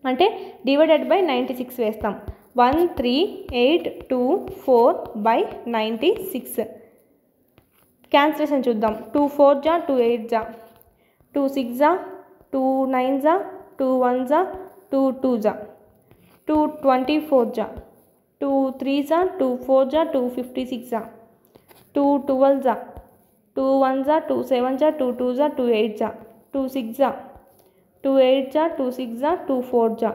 అంటే డివైడెడ్ బై 96 వేస్తాం. 13824/96. క్యాన్సిలేషన్ చూద్దాం. 2 4 2 8 2 6 2 9 2 1 2 2 2 24 2 3 2 4 2 56 2 12 2 1 2 7 2 2 2 8 2 6 2 8 2 6 2 4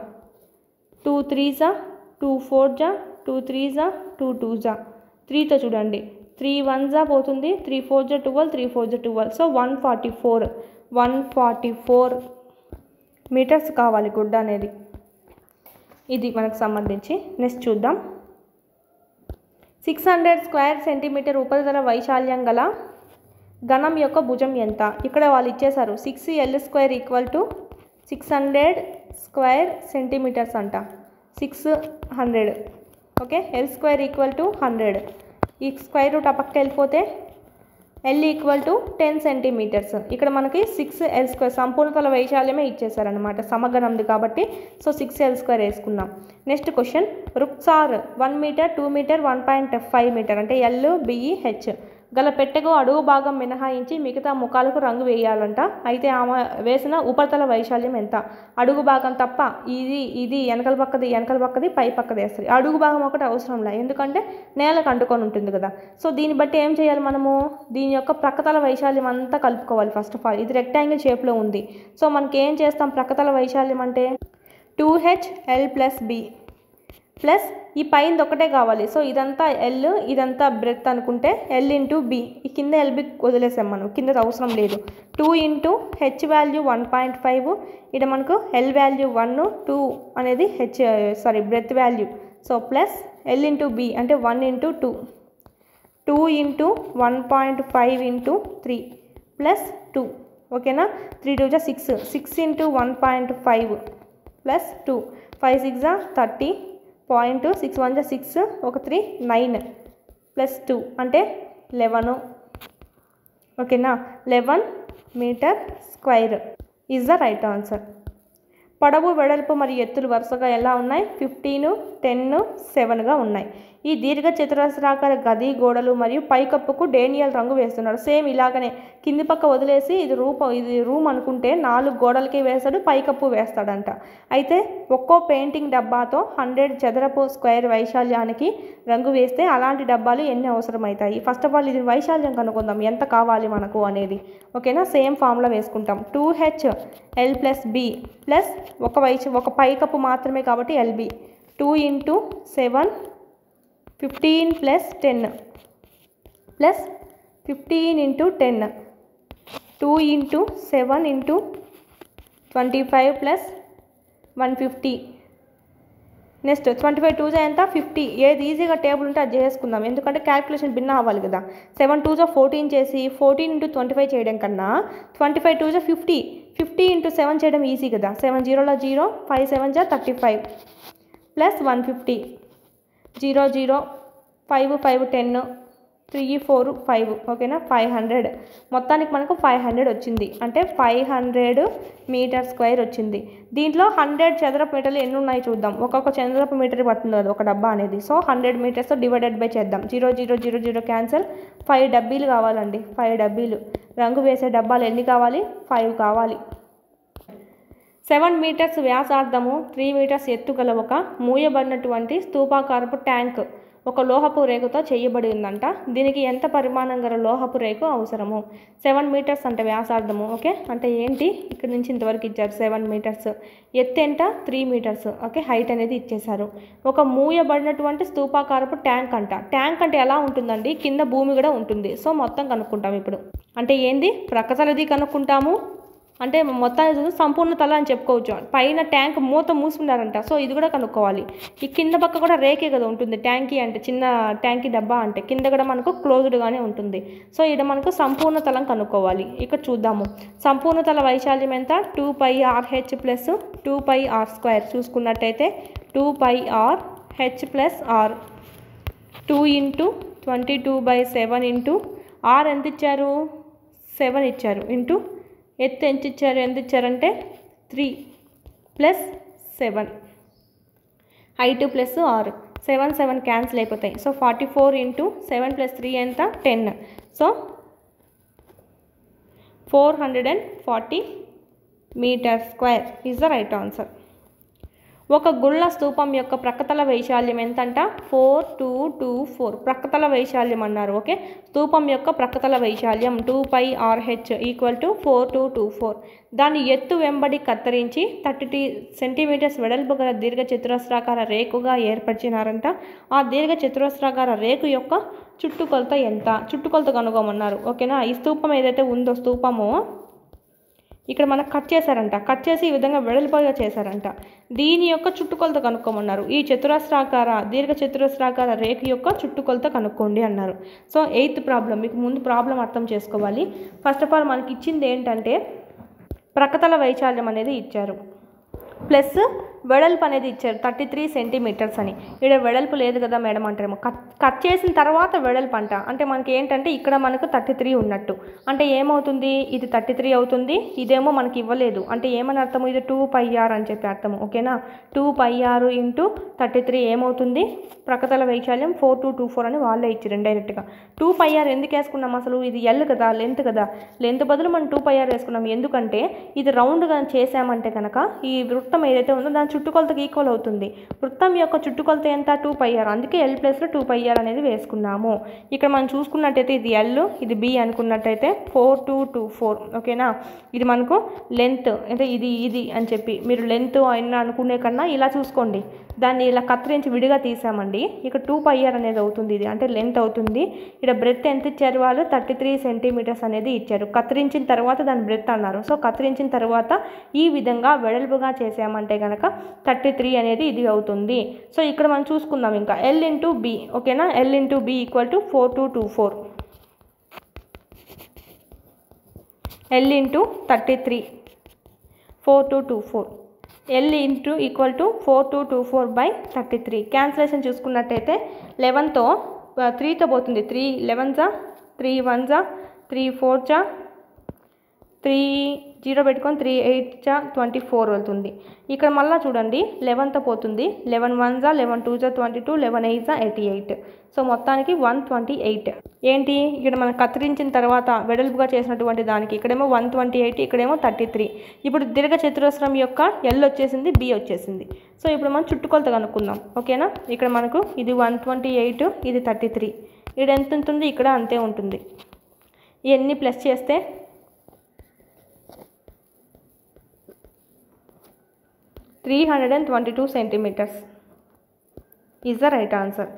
2 3 2 4 2 3 2 2 3తో చూడండి 3 1 పోతుంది 3 4 12 3 4 12. సో 144 మీటర్స్ కావాలి గుడ్డ అనేది. ఇది మనకు సంబంధించి. నెక్స్ట్ చూద్దాం. 600 స్క్వేర్ సెంటీమీటర్ ఉపరితల వైశాల్యం గల ఘనం యొక్క భుజం ఎంత? ఇక్కడ వాళ్ళు ఇచ్చేశారు 6L² = 600 స్క్వేర్ సెంటీమీటర్స్ అంట. 600. Okay, L² = 100. ఈ స్క్వేర్ రూట్ ఆ పక్క వెళ్ళిపోతే L = 10 సెంటీమీటర్స్. ఇక్కడ మనకి 6L² సంపూర్ణతల వైశాల్యమే ఇచ్చేసారనమాట, సమగణంది కాబట్టి. సో 6L² వేసుకున్నాం. Next question. Rukhsar 1 metre 2 metre 1.5 metre అంటే L B H గల పెట్టెకు అడుగు భాగం మినహాయించి మిగతా ముఖాలకు రంగు వేయాలంట. అయితే ఆమె వేసిన ఉపరితల వైశాల్యం ఎంత? అడుగు భాగం తప్ప ఇది వెనకల పక్కది పై పక్కది వేస్తుంది. అడుగు భాగం ఒకటి అవసరం లేదు, ఎందుకంటే నేలకు అంటుకొని ఉంటుంది కదా. సో దీన్ని బట్టి ఏం చేయాలి మనము? దీని యొక్క ప్రక్కతల వైశాల్యం అంతా కలుపుకోవాలి. ఫస్ట్ ఆఫ్ ఆల్ ఇది రెక్టాంగిల్ షేప్లో ఉంది. సో మనకి ఏం చేస్తాం? ప్రక్కతల వైశాల్యం అంటే 2HL + B ప్లస్ ఈ పైన ఒకటే కావాలి. సో ఇదంతా L, ఇదంతా బ్రెత్ అనుకుంటే L × B. ఈ కింద LB వదిలేసాం మనం, కింద అవసరం లేదు. 2 × H వాల్యూ 1.5, ఇక్కడ మనకు L వాల్యూ 1, 2 అనేది breadth value. So plus L × B అంటే 1 × 2, 2 × 1.5 × 3 ప్లస్ 2. ఓకేనా? 3 × 2 6, 6 × 1.5 ప్లస్ 2, 5 × 6 30, 0.6 1 6, 1 3 9 ప్లస్ 2 అంటే 11. ఓకేనా? 11 metre square is the right answer. పొడవు, వెడల్పు మరియు ఎత్తులు వరుసగా ఎలా ఉన్నాయి? 15, 10, 7గా ఉన్నాయి. ఈ దీర్ఘ చతురస్రాకార గది గోడలు మరియు పైకప్పుకు డేనియల్ రంగు వేస్తున్నాడు. సేమ్ ఇలాగనే కింది పక్క వదిలేసి ఇది రూమ్ అనుకుంటే 4 గోడలకి వేస్తాడు, పైకప్పు వేస్తాడంట. అయితే ఒక్కో పెయింటింగ్ డబ్బాతో 100 చదరపు స్క్వేర్ వైశాల్యానికి రంగు వేస్తే అలాంటి డబ్బాలు ఎన్ని అవసరమవుతాయి? ఫస్ట్ ఆఫ్ ఆల్ ఇది వైశాల్యం కనుక్కుందాం, ఎంత కావాలి మనకు అనేది. ఓకేనా? సేమ్ ఫార్ములా వేసుకుంటాం. 2HL + B ప్లస్ ఒక పైకప్పు మాత్రమే కాబట్టి LB. 2 × 7 15 + 10 plus 15 × 10, 2 × 7 × 25 plus 150. నెక్స్ట్ 25 2 ఎంత? 50. ఏది ఈజీగా టేబుల్ ఉంటే అది చేసుకుందాం, ఎందుకంటే క్యాల్కులేషన్ భిన్న అవ్వాలి కదా. 7 2 14 చేసి 14 × 25 చేయడం కన్నా 25 2 50, 50 × 7 చేయడం ఈజీ కదా. 7 0 0, 5 7 35 ప్లస్ 150, 0 0, 5 5 10, 3 4 5. ఓకేనా? 500. మొత్తానికి మనకు 500 వచ్చింది, అంటే 500 మీటర్ స్క్వేర్ వచ్చింది. దీంట్లో 100 చదరపు మీటర్లు ఎన్ని ఉన్నాయి చూద్దాం. ఒక్కొక్క చదరపు మీటర్ పడుతుంది అది ఒక డబ్బా అనేది. సో 100 మీటర్స్తో డివైడెడ్ బై చేద్దాం. 0 0 0 0 క్యాన్సల్. 5 డబ్బీలు కావాలండి, 5 డబ్బీలు. రంగు వేసే డబ్బాలు ఎన్ని కావాలి? 5 కావాలి. 7 మీటర్స్ వ్యాసార్థము, 3 మీటర్స్ ఎత్తు గల ఒక మూయబడినటువంటి స్తూపాకారపు ట్యాంక్ ఒక లోహపు రేకుతో చేయబడి ఉందంట. దీనికి ఎంత పరిమాణం గల లోహపు రేకు అవసరము? 7 మీటర్స్ అంటే వ్యాసార్థము. ఓకే, అంటే ఏంటి? ఇక్కడ నుంచి ఇంతవరకు ఇచ్చారు 7 మీటర్స్. ఎత్తు ఎంత? 3 మీటర్స్. ఓకే, హైట్ అనేది ఇచ్చేశారు. ఒక మూయబడినటువంటి స్తూపాకారపు ట్యాంక్ అంట. ట్యాంక్ అంటే ఎలా ఉంటుందండి? కింద భూమి కూడా ఉంటుంది. సో మొత్తం కనుక్కుంటాం ఇప్పుడు. అంటే ఏంది? ప్రక్కతలది కనుక్కుంటాము, అంటే మొత్తాన్ని సంపూర్ణ తల అని చెప్పుకోవచ్చు. పైన ట్యాంక్ మూత మూసుకున్నారంట, సో ఇది కూడా కనుక్కోవాలి. ఈ కింద పక్క కూడా రేకే కదా ఉంటుంది. ట్యాంకీ అంటే చిన్న ట్యాంకీ డబ్బా అంటే కింద కూడా మనకు క్లోజ్డ్గానే ఉంటుంది. సో ఇక్కడ మనకు సంపూర్ణ తలం కనుక్కోవాలి. ఇక్కడ చూద్దాము. సంపూర్ణ తల వైశాల్యం ఎంత? 2πRh + 2πr² చూసుకున్నట్టయితే 2πRh + r 2 × 22/7 r ఎంత ఇచ్చారు? 7 ఇచ్చారు. ఇంటూ ఎత్తు ఎంత ఇచ్చారంటే 3 + 7 హైట్ ప్లస్ r 7 7 క్యాన్సిల్ అయిపోతాయి. సో 44 × 7 + 3 ఎంత? 10. So 440 metre square is the right answer. ఒక గుళ్ళ స్తూపం యొక్క ప్రక్కతల వైశాల్యం ఎంతంట? 4224. ప్రక్కతల వైశాల్యం అన్నారు. ఓకే, స్తూపం యొక్క ప్రక్కతల వైశాల్యం 2πRh = 4224. దాని ఎత్తు వెంబడి కత్తిరించి 30 సెంటీమీటర్స్ వెడల్పు గల దీర్ఘ చతురస్రాకార రేకుగా ఏర్పరిచినారంట. ఆ దీర్ఘ చతురస్రాకార రేకు యొక్క చుట్టుకొలత ఎంత? చుట్టుకొలత కనుగొమన్నారు. ఓకేనా? ఈ స్తూపం ఏదైతే ఉందో స్తూపము ఇక్కడ మనకు కట్ చేశారంట. కట్ చేసి ఈ విధంగా వెడల్పుగా చేశారంట. దీని యొక్క చుట్టుకొలత కనుక్కోమన్నారు. ఈ దీర్ఘ చతురస్రాకార రేఖ యొక్క చుట్టుకొలత కనుక్కోండి అన్నారు. So 8th problem. మీకు ముందు ప్రాబ్లం అర్థం చేసుకోవాలి. ఫస్ట్ ఆఫ్ ఆల్ మనకి ఇచ్చింది ఏంటంటే ప్రక్కతల వైశాల్యం అనేది ఇచ్చారు, ప్లస్ వెడల్పు అనేది ఇచ్చారు 33 సెంటీమీటర్స్ అని. ఇక్కడ వెడల్పు లేదు కదా మేడం అంటారేమో. కట్ చేసిన తర్వాత వెడల్పు అంట. అంటే మనకి ఏంటంటే ఇక్కడ మనకు 33 ఉన్నట్టు. అంటే ఏమవుతుంది, ఇది 33 అవుతుంది, ఇదేమో మనకి ఇవ్వలేదు. అంటే ఏమని అర్థము, ఇది 2πr అని చెప్పి అర్థము. ఓకేనా, 2πr ఇంటూ 33 ఏమవుతుంది, ప్రక్కతల వైశాల్యం 4224 అని వాళ్ళే ఇచ్చారు ఇండైరెక్ట్గా. 2πr ఎందుకు వేసుకున్నాం అసలు, ఇది ఎల్ కదా, లెంత్ కదా, లెంత్ బదులు మనం 2πr వేసుకున్నాం. ఎందుకంటే ఇది రౌండ్గా చేసామంటే కనుక ఈ వృత్తం ఏదైతే ఉందో దాని చుట్టుకొలతకి ఈక్వల్ అవుతుంది. వృత్తం యొక్క చుట్టుకొలత ఎంత, 2πr. అందుకే ఎల్ ప్లస్లో 2πr అనేది వేసుకున్నాము. ఇక్కడ మనం చూసుకున్నట్టయితే ఇది ఎల్, ఇది బి అనుకున్నట్టయితే 4224. ఓకేనా, ఇది మనకు లెంత్ అంటే ఇది అని చెప్పి మీరు లెంత్ అయినా అనుకునే కన్నా ఇలా చూసుకోండి. దాన్ని ఇలా కత్తిరించి విడిగా తీసామండి. ఇక్కడ 2πr అనేది అవుతుంది, ఇది అంటే లెంత్ అవుతుంది. ఇక్కడ బ్రెత్ ఎంత ఇచ్చారు వాళ్ళు, 33 సెంటీమీటర్స్ అనేది ఇచ్చారు. కత్తిరించిన తర్వాత దాని బ్రెత్ అన్నారు. సో కత్తిరించిన తర్వాత ఈ విధంగా వెడల్పుగా చేసామంటే కనుక 33 అనేది ఇది అవుతుంది. సో ఇక్కడ మనం చూసుకుందాం ఇంకా ఎల్ ఇంటూ బి. ఓకేనా, L into B equal to 4224. L into 33 4224. L into equal to 4224/33. Cancellation చూసుకున్నట్టయితే 11తో 3తో పోతుంది. 3 11s 3 1s 3 4s 3 0 పెట్టుకొని 3 8s 24 వెళ్తుంది. ఇక్కడ మళ్ళీ చూడండి 11తో పోతుంది. 11 1s 11 2s 22 11 8s 88. సో మొత్తానికి 128. ఏంటి ఇక్కడ మనం కత్తిరించిన తర్వాత వెడల్పుగా చేసినటువంటి దానికి ఇక్కడేమో 128, ఇక్కడేమో 33. ఇప్పుడు దీర్ఘ చతురస్రం యొక్క ఎల్ వచ్చేసింది, బి వచ్చేసింది. సో ఇప్పుడు మనం చుట్టుకొలత కనుక్కుందాం. ఓకేనా, ఇక్కడ మనకు ఇది 128, ఇది 33. ఇక్కడ ఎంత ఉంటుంది, ఇక్కడ అంతే ఉంటుంది. ఇవన్నీ ప్లస్ చేస్తే 322 centimetres is the right answer.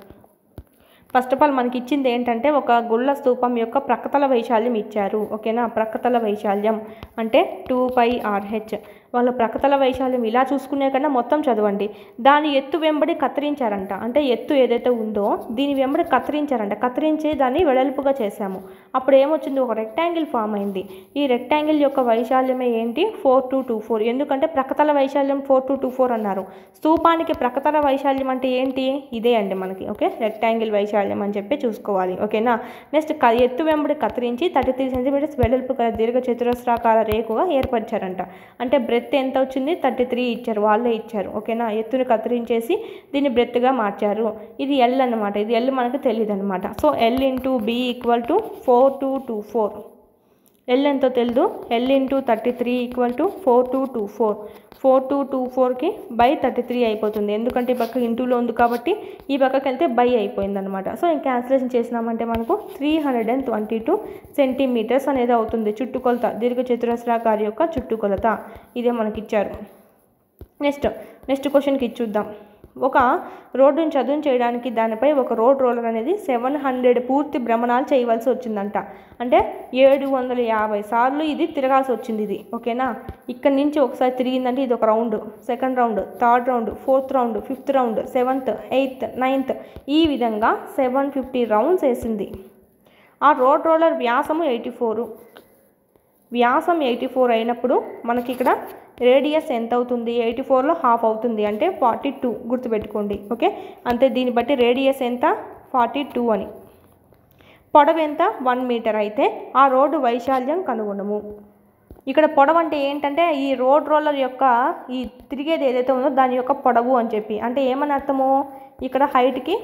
First of all మనకి ఇచ్చింది ఏంటంటే ఒక గుళ్ళ స్తూపం యొక్క ప్రక్కతల వైశాల్యం ఇచ్చారు. ఓకేనా, ప్రక్కతల వైశాల్యం అంటే 2πrh. వాళ్ళు ప్రక్కతల వైశాల్యం ఇలా చూసుకునే కన్నా మొత్తం చదవండి. దాని ఎత్తు వెంబడి కత్తిరించారంట. అంటే ఎత్తు ఏదైతే ఉందో దీని వెంబడి కత్తిరించారంట. కత్తిరించి దాన్ని వెడల్పుగా చేశాము. అప్పుడు ఏమొచ్చింది, ఒక రెక్టాంగిల్ ఫామ్ అయింది. ఈ రెక్టాంగిల్ యొక్క వైశాల్యమే ఏంటి, 4224. ఎందుకంటే ప్రక్కతల వైశాల్యం 4224 అన్నారు. స్తూపానికి ప్రక్కతల వైశాల్యం అంటే ఏంటి, ఇదే అండి మనకి. ఓకే, రెక్టాంగిల్ వైశాల్యం అని చెప్పి చూసుకోవాలి. ఓకేనా, నెక్స్ట్ ఎత్తు వెంబడి కత్తిరించి 33 సెంటీమీటర్స్ వెడల్పు గల దీర్ఘ చతురస్రాకార రేఖగా ఏర్పరిచారంట. అంటే బ్రెత్ ఎంత వచ్చింది, 33 ఇచ్చారు, వాళ్ళే ఇచ్చారు. ఓకేనా, ఎత్తుని కత్తిరించేసి దీన్ని బ్రెత్గా మార్చారు. ఇది ఎల్ అనమాట. ఇది ఎల్ మనకు తెలియదు అనమాట. So L into B equal to 4224. L ఎంతో తెలియదు. L into 33 equal to 4224. 4224కి బై 33 అయిపోతుంది. ఎందుకంటే ఈ పక్క ఇంటూలో ఉంది కాబట్టి ఈ పక్కకి వెళ్తే బై అయిపోయింది అనమాట. సో ఇంకా క్యాన్సిలేషన్ చేసినామంటే మనకు 322 సెంటీమీటర్స్ అనేది అవుతుంది చుట్టుకొలత, దీర్ఘ చతురస్రాకార యొక్క చుట్టుకొలత. ఇదే మనకి ఇచ్చారు. నెక్స్ట్ క్వశ్చన్కి ఇచ్చుద్దాం. ఒక రోడ్డుని చదును చేయడానికి దానిపై ఒక రోడ్ రోలర్ అనేది 700 పూర్తి భ్రమణాలు చేయవలసి వచ్చిందంట. అంటే 750 సార్లు ఇది తిరగాల్సి వచ్చింది ఇది. ఓకేనా, ఇక్కడ నుంచి ఒకసారి తిరిగిందంటే ఇది ఒక round, second round, third round, fourth round, fifth round, 7th 8th 9th ఈ విధంగా 750 రౌండ్స్ వేసింది. ఆ రోడ్ రోలర్ వ్యాసము 84. వ్యాసం 84 అయినప్పుడు మనకి ఇక్కడ రేడియస్ ఎంత అవుతుంది, 84లో హాఫ్ అవుతుంది అంటే 42 గుర్తుపెట్టుకోండి. ఓకే, అంతే. దీన్ని బట్టి రేడియస్ ఎంత, 42 అని. పొడవు ఎంత, 1 మీటర్ అయితే ఆ రోడ్డు వైశాల్యం కనుగొనము. ఇక్కడ పొడవు అంటే ఏంటంటే ఈ రోడ్ రోలర్ యొక్క ఈ తిరిగేది ఏదైతే ఉందో దాని యొక్క పొడవు అని చెప్పి. అంటే ఏమని అర్థము, ఇక్కడ హైట్కి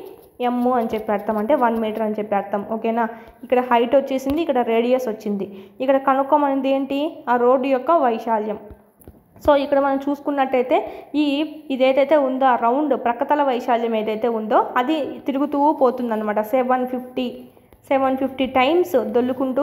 ఎమ్ అని చెప్పి అర్థం, అంటే 1 మీటర్ అని చెప్పి అర్థం. ఓకేనా, ఇక్కడ హైట్ వచ్చేసింది, ఇక్కడ రేడియస్ వచ్చింది. ఇక్కడ కనుక్కోమనేది ఏంటి, ఆ రోడ్డు యొక్క వైశాల్యం. సో ఇక్కడ మనం చూసుకున్నట్టయితే ఇదేదైతే ఉందో ఆ రౌండ్ ప్రక్కతల వైశాల్యం ఏదైతే ఉందో అది తిరుగుతూ పోతుందన్నమాట. 750 టైమ్స్ దొల్లుకుంటూ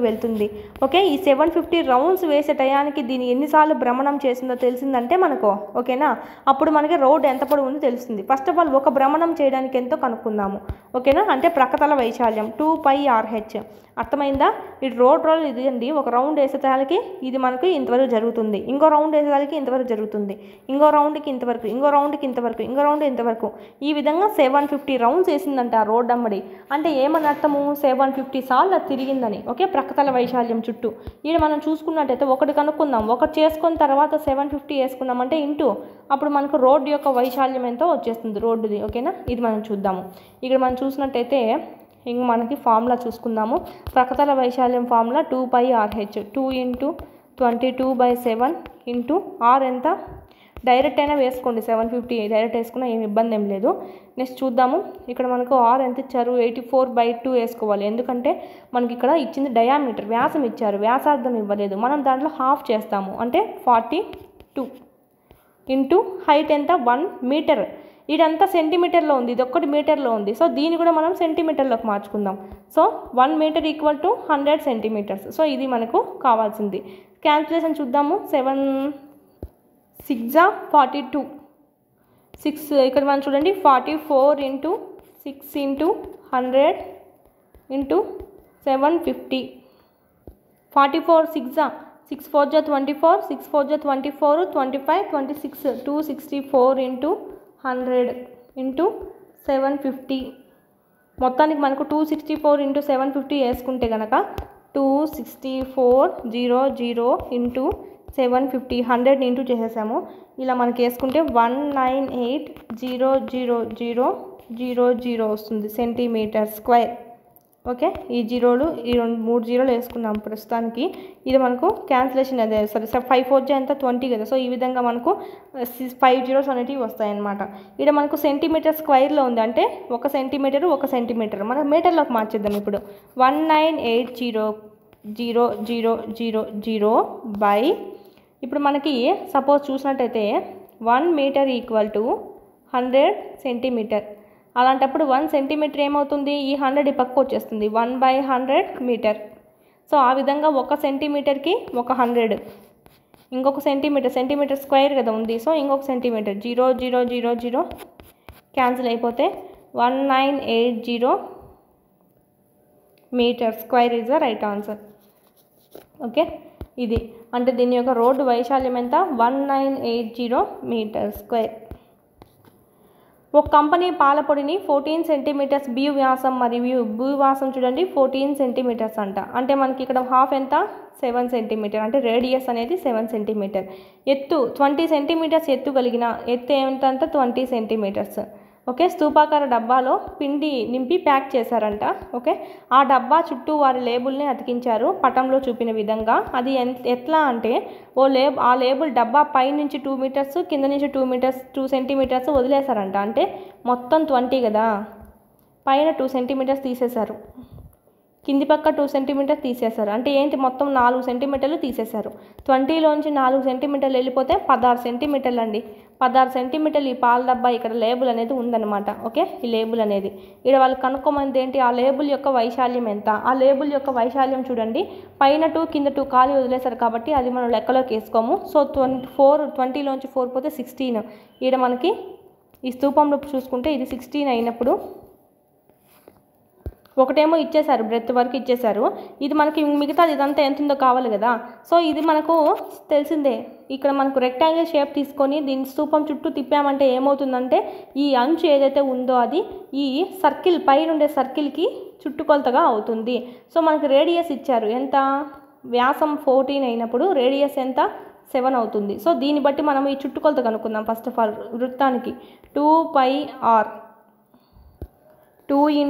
వెళ్తుంది. ఓకే, ఈ 750 రౌండ్స్ వేసే టయానికి దీన్ని ఎన్నిసార్లు భ్రమణం చేసిందో తెలిసిందంటే మనకు. ఓకేనా, అప్పుడు మనకి రోడ్ ఎంత పొడవు ఉందో తెలుస్తుంది. ఫస్ట్ ఆఫ్ ఆల్ ఒక భ్రమణం చేయడానికి ఎంతో కనుక్కుందాము. ఓకేనా, అంటే ప్రక్కతల వైశాల్యం 2πrh. అర్థమైందా? ఈ రోడ్ రోల్ ఇది అండి. ఒక రౌండ్ వేసేదానికి ఇది మనకు ఇంతవరకు జరుగుతుంది, ఇంకో రౌండ్ వేసేదానికి ఇంతవరకు జరుగుతుంది, ఇంకో రౌండ్కి ఇంతవరకు, ఇంకో రౌండ్కి ఇంతవరకు, ఇంకో రౌండ్ ఇంతవరకు. ఈ విధంగా 750 రౌండ్స్ వేసిందంట ఆ రోడ్ అమ్మడి. అంటే ఏమని అర్థము, 750 సార్లు అది తిరిగిందని. ఓకే, ప్రక్కతల వైశాల్యం చుట్టూ. ఇది మనం చూసుకున్నట్టయితే ఒకటి కనుక్కుందాం. ఒకటి చేసుకున్న తర్వాత 750 వేసుకున్నామంటే ఇంటూ అప్పుడు మనకు రోడ్డు యొక్క వైశాల్యం ఎంతో వచ్చేస్తుంది రోడ్డుది. ఓకేనా, ఇది మనం చూద్దాము. ఇక్కడ మనం చూసినట్టయితే ఇంక మనకి ఫార్ములా చూసుకుందాము. ప్రకతల వైశాల్యం ఫార్ములా 2πRH, 2 × 22/7 ఇంటూ ఆర్ ఎంత, డైరెక్ట్ అయినా వేసుకోండి, 750 డైరెక్ట్ వేసుకున్నా ఏమి ఇబ్బంది ఏం లేదు. నెక్స్ట్ చూద్దాము. ఇక్కడ మనకు ఆర్ ఎంత ఇచ్చారు, 84/2 వేసుకోవాలి. ఎందుకంటే మనకి ఇక్కడ ఇచ్చింది డయామీటర్, వ్యాసం ఇచ్చారు, వ్యాసార్థం ఇవ్వలేదు. మనం దాంట్లో హాఫ్ చేస్తాము, అంటే 42 ఇంటూ హైట్ ఎంత 1 మీటర్. ఇదంతా సెంటీమీటర్లో ఉంది, ఇది ఒక్కటి మీటర్లో ఉంది. సో దీన్ని కూడా మనం సెంటీమీటర్లోకి మార్చుకుందాం. So 1 metre = 100 centimetres. సో ఇది మనకు కావాల్సింది. క్యాల్కులేషన్ చూద్దాము. 7 6 42, 6 ఇక్కడ మనం చూడండి 44 × 6 × 100 × 750. 44 6 4 24, 6 4 24, 25 26, 264 × 100 × 750. మొత్తానికి మనకు 264 × 750 వేసుకుంటే కనుక 26400 × 750, 100 ఇంటూ చేసేసాము. ఇలా మనకి వేసుకుంటే 198,000,000 వస్తుంది సెంటీమీటర్ స్క్వేర్. ఓకే, ఈ జీరోలు ఈ 3 జీరోలు వేసుకున్నాం ప్రస్తుతానికి. ఇది మనకు క్యాన్సిలేషన్ అదే, సరే 5 4 ఎంత 20 కదా. సో ఈ విధంగా మనకు 5 జీరోస్ అనేటివి వస్తాయన్నమాట. ఇక్కడ మనకు సెంటీమీటర్ స్క్వేర్లో ఉంది, అంటే 1 సెంటీమీటర్ 1 సెంటీమీటర్. మనం మీటర్లోకి మార్చేద్దాం ఇప్పుడు. 198,000,000 బై, ఇప్పుడు మనకి సపోజ్ చూసినట్టయితే 1 మీటర్ = 100 సెంటీమీటర్. అలాంటప్పుడు 1 సెంటీమీటర్ ఏమవుతుంది, ఈ 100 పక్క వచ్చేస్తుంది, 1/100 మీటర్. సో ఆ విధంగా 1 సెంటీమీటర్కి 100, ఇంకొక సెంటీమీటర్ స్క్వేర్ కదా ఉంది. సో ఇంకొక సెంటీమీటర్ 0,0,0,0 క్యాన్సిల్ అయిపోతే 1980 metre square is the right answer. Okay, ఇది అంటే దీని యొక్క రోడ్డు వైశాల్యం ఎంత, 1980 మీటర్ స్క్వేర్. ఒక కంపెనీ పాలపొడిని 14 సెంటీమీటర్స్ బి వ్యాసం మరియు భూ వ్యాసం చూడండి 14 సెంటీమీటర్స్ అంట. అంటే మనకి ఇక్కడ హాఫ్ ఎంత 7 సెంటీమీటర్, అంటే రేడియస్ అనేది 7 సెంటీమీటర్. ఎత్తు 20 సెంటీమీటర్స్ ఎత్తు కలిగిన ఎత్తు ఏమిటంటే 20 సెంటీమీటర్స్. ఓకే, స్తూపాకార డబ్బాలో పిండి నింపి ప్యాక్ చేశారంట. ఓకే, ఆ డబ్బా చుట్టూ వారి లేబుల్ని అతికించారు పటంలో చూపిన విధంగా. అది ఎట్లా అంటే ఆ లేబుల్ డబ్బా పై నుంచి 2 మీటర్స్, కింద నుంచి 2 సెంటీమీటర్స్ వదిలేశారంట. అంటే మొత్తం 20 కదా, పైన 2 సెంటీమీటర్స్ తీసేశారు, కింది పక్క 2 సెంటీమీటర్స్ తీసేశారు. అంటే ఏంటి, మొత్తం 4 సెంటీమీటర్లు తీసేశారు. 20లోంచి 4 సెంటీమీటర్లు వెళ్ళిపోతే 16 సెంటీమీటర్లు అండి. 16 సెంటీమీటర్లు ఈ పాల డబ్బా ఇక్కడ లేబుల్ అనేది ఉందన్నమాట. ఓకే, ఈ లేబుల్ అనేది ఇక్కడ వాళ్ళు కనుక్కోమంది ఏంటి, ఆ లేబుల్ యొక్క వైశాల్యం ఎంత. ఆ లేబుల్ యొక్క వైశాల్యం చూడండి, పైన 2 కింద 2 ఖాళీ వదిలేశారు కాబట్టి అది మనం లెక్కలోకి వేసుకోము. సో 20లోంచి 4 పోతే 16. ఇక్కడ మనకి ఈ స్తూపంలో చూసుకుంటే ఇది 16 అయినప్పుడు ఒకటేమో ఇచ్చేశారు, బ్రెత్ వరకు ఇచ్చేశారు. ఇది మనకి మిగతాది ఇదంతా ఎంత ఉందో కావాలి కదా. సో ఇది మనకు తెలిసిందే. ఇక్కడ మనకు రెక్టాంగిల్ షేప్ తీసుకొని దీని స్తూపం చుట్టూ తిప్పామంటే ఏమవుతుందంటే ఈ అంచు ఏదైతే ఉందో అది ఈ సర్కిల్ పైన ఉండే సర్కిల్కి చుట్టుకొలతగా అవుతుంది. సో మనకు రేడియస్ ఇచ్చారు ఎంత, వ్యాసం 14 అయినప్పుడు రేడియస్ ఎంత 7 అవుతుంది. సో దీన్ని బట్టి మనం ఈ చుట్టుకొలత కనుక్కుందాం. ఫస్ట్ ఆఫ్ ఆల్ వృత్తానికి 2πr, 2 ×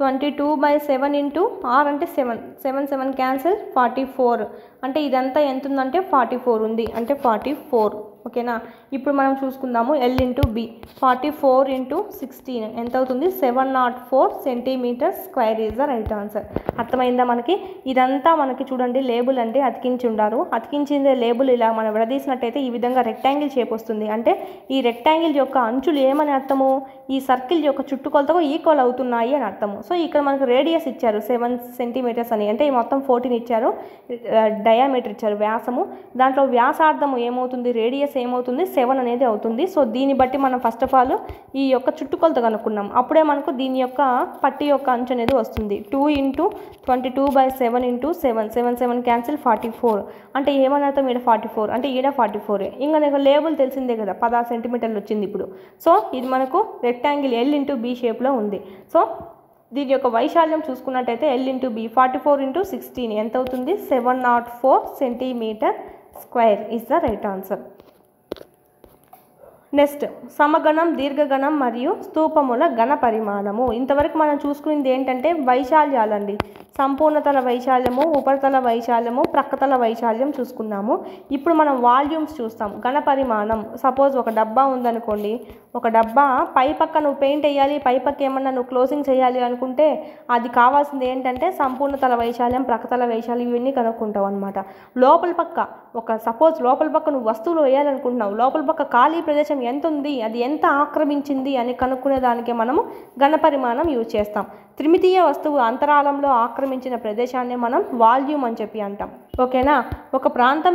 22/7 ఇంటూ ఆర్ అంటే 7 క్యాన్సిల్ 44. అంటే ఇదంతా ఎంత ఉందంటే 44 ఉంది, అంటే 44. ఓకేనా, ఇప్పుడు మనం చూసుకుందాము L × B. 44 × 16 ఎంత అవుతుంది, 704 centimetre square is the right answer. అర్థమైందా మనకి. ఇదంతా మనకి చూడండి లేబుల్ అంటే అతికించి ఉండారు. అతికించిందే లేబుల్ ఇలా మనం విడదీసినట్టయితే ఈ విధంగా రెక్టాంగిల్ షేప్ వస్తుంది. అంటే ఈ రెక్టాంగిల్ యొక్క అంచులు ఏమని అర్థము, ఈ సర్కిల్ యొక్క చుట్టుకొలతకు ఈక్వల్ అవుతున్నాయి అని అర్థము. సో ఇక్కడ మనకు రేడియస్ ఇచ్చారు 7 సెంటీమీటర్స్ అని, అంటే మొత్తం 14 ఇచ్చారు. డయామీటర్ ఇచ్చారు వ్యాసము, దాంట్లో వ్యాసార్థము ఏమవుతుంది, రేడియస్ ఏమవుతుంది 7 అనేది అవుతుంది. సో దీన్ని బట్టి మనం ఫస్ట్ ఆఫ్ ఆల్ ఈ యొక్క చుట్టుకొలత కనుక్కున్నాం. అప్పుడే మనకు దీని యొక్క పట్టి యొక్క అంచు అనేది వస్తుంది. 2 × 22/7 × 7 క్యాన్సిల్ 44. అంటే ఏమని అర్థం, ఈడ 44 అంటే ఈడ 44. ఇంకా నాకు లేబుల్ తెలిసిందే కదా, 16 సెంటీమీటర్లు వచ్చింది ఇప్పుడు. సో ఇది మనకు రెక్టాంగిల్ L × B షేప్లో ఉంది. సో దీని యొక్క వైశాల్యం చూసుకున్నట్టయితే L × B 44 × 16 ఎంత అవుతుంది, 704 centimetre square is the right answer. Next సమగణం, దీర్ఘగణం మరియు స్తూపముల ఘన పరిమాణము. ఇంతవరకు మనం చూసుకునేది ఏంటంటే వైశాల్యాలండి. సంపూర్ణతల వైశాల్యము, ఉపరితల వైశాల్యము, ప్రక్కతల వైశాల్యం చూసుకున్నాము. ఇప్పుడు మనం వాల్యూమ్స్ చూస్తాం. ఘన పరిమాణం, సపోజ్ ఒక డబ్బా ఉందనుకోండి, ఒక డబ్బా పై పక్క నువ్వు పెయింట్ వేయాలి, పై పక్క ఏమన్నా నువ్వు క్లోజింగ్ చేయాలి అనుకుంటే అది కావాల్సింది ఏంటంటే సంపూర్ణతల వైశాల్యం, ప్రక్కతల వైశాల్యం ఇవన్నీ కనుక్కుంటావు అనమాట. లోపల పక్క సపోజ్ లోపల పక్క నువ్వు వస్తువులు వేయాలనుకుంటున్నావు, లోపల పక్క ఖాళీ ప్రదేశం ఎంత ఉంది, అది ఎంత ఆక్రమించింది అని కనుక్కునే దానికి మనము ఘన పరిమాణం యూజ్ చేస్తాం. త్రిమితీయ వస్తువు అంతరాళంలో ఆక్రమించిన ప్రదేశాన్ని మనం వాల్యూమ్ అని చెప్పి అంటాం. ఓకేనా. ఒక ప్రాంతం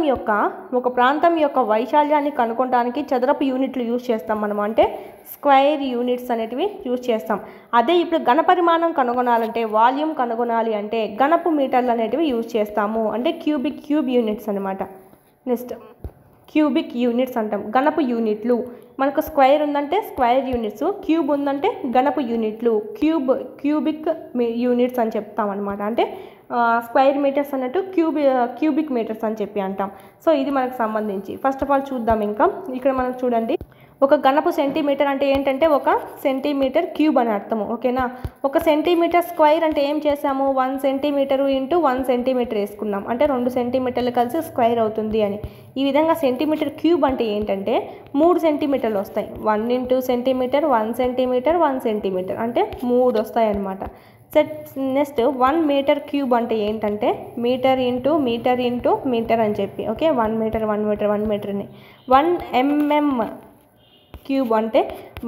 యొక్క వైశాల్యాన్ని కనుక్కోవడానికి చదరపు యూనిట్లు యూజ్ చేస్తాం మనం, అంటే స్క్వేర్ యూనిట్స్ అనేటివి యూజ్ చేస్తాం. అదే ఇప్పుడు ఘన పరిమాణం కనుగొనాలంటే, వాల్యూమ్ కనుగొనాలి అంటే ఘనపు మీటర్లు అనేటివి యూజ్ చేస్తాము, అంటే క్యూబ్ యూనిట్స్ అనమాట. నెక్స్ట్ క్యూబిక్ యూనిట్స్ అంటాం. ఘనపు యూనిట్లు. మనకు స్క్వేర్ ఉందంటే స్క్వేర్ యూనిట్స్, క్యూబ్ ఉందంటే ఘనపు యూనిట్లు, క్యూబిక్ యూనిట్స్ అని చెప్తాం అనమాట. అంటే స్క్వేర్ మీటర్స్ అన్నట్టు క్యూబిక్ మీటర్స్ అని చెప్పి అంటాం. సో ఇది మనకు సంబంధించి ఫస్ట్ ఆఫ్ ఆల్ చూద్దాం. ఇంకా ఇక్కడ మనకు చూడండి, ఒక ఘనపు సెంటీమీటర్ అంటే ఏంటంటే ఒక సెంటీమీటర్ క్యూబ్ అని అర్థము. ఓకేనా. ఒక సెంటీమీటర్ స్క్వేర్ అంటే ఏం చేసాము, 1 సెంటీమీటర్ ఇంటూ 1 సెంటీమీటర్ వేసుకున్నాం, అంటే 2 సెంటీమీటర్లు కలిసి స్క్వేర్ అవుతుంది అని. ఈ విధంగా సెంటీమీటర్ క్యూబ్ అంటే ఏంటంటే 3 సెంటీమీటర్లు వస్తాయి. 1 ఇంటూ సెంటీమీటర్, 1 సెంటీమీటర్, 1 సెంటీమీటర్ అంటే 3 వస్తాయి అన్నమాట. నెక్స్ట్ 1 మీటర్ క్యూబ్ అంటే ఏంటంటే metre into metre into metre అని చెప్పి. ఓకే, 1 మీటర్ 1 మీటర్ 1 మీటర్ని. 1 mm క్యూబ్ అంటే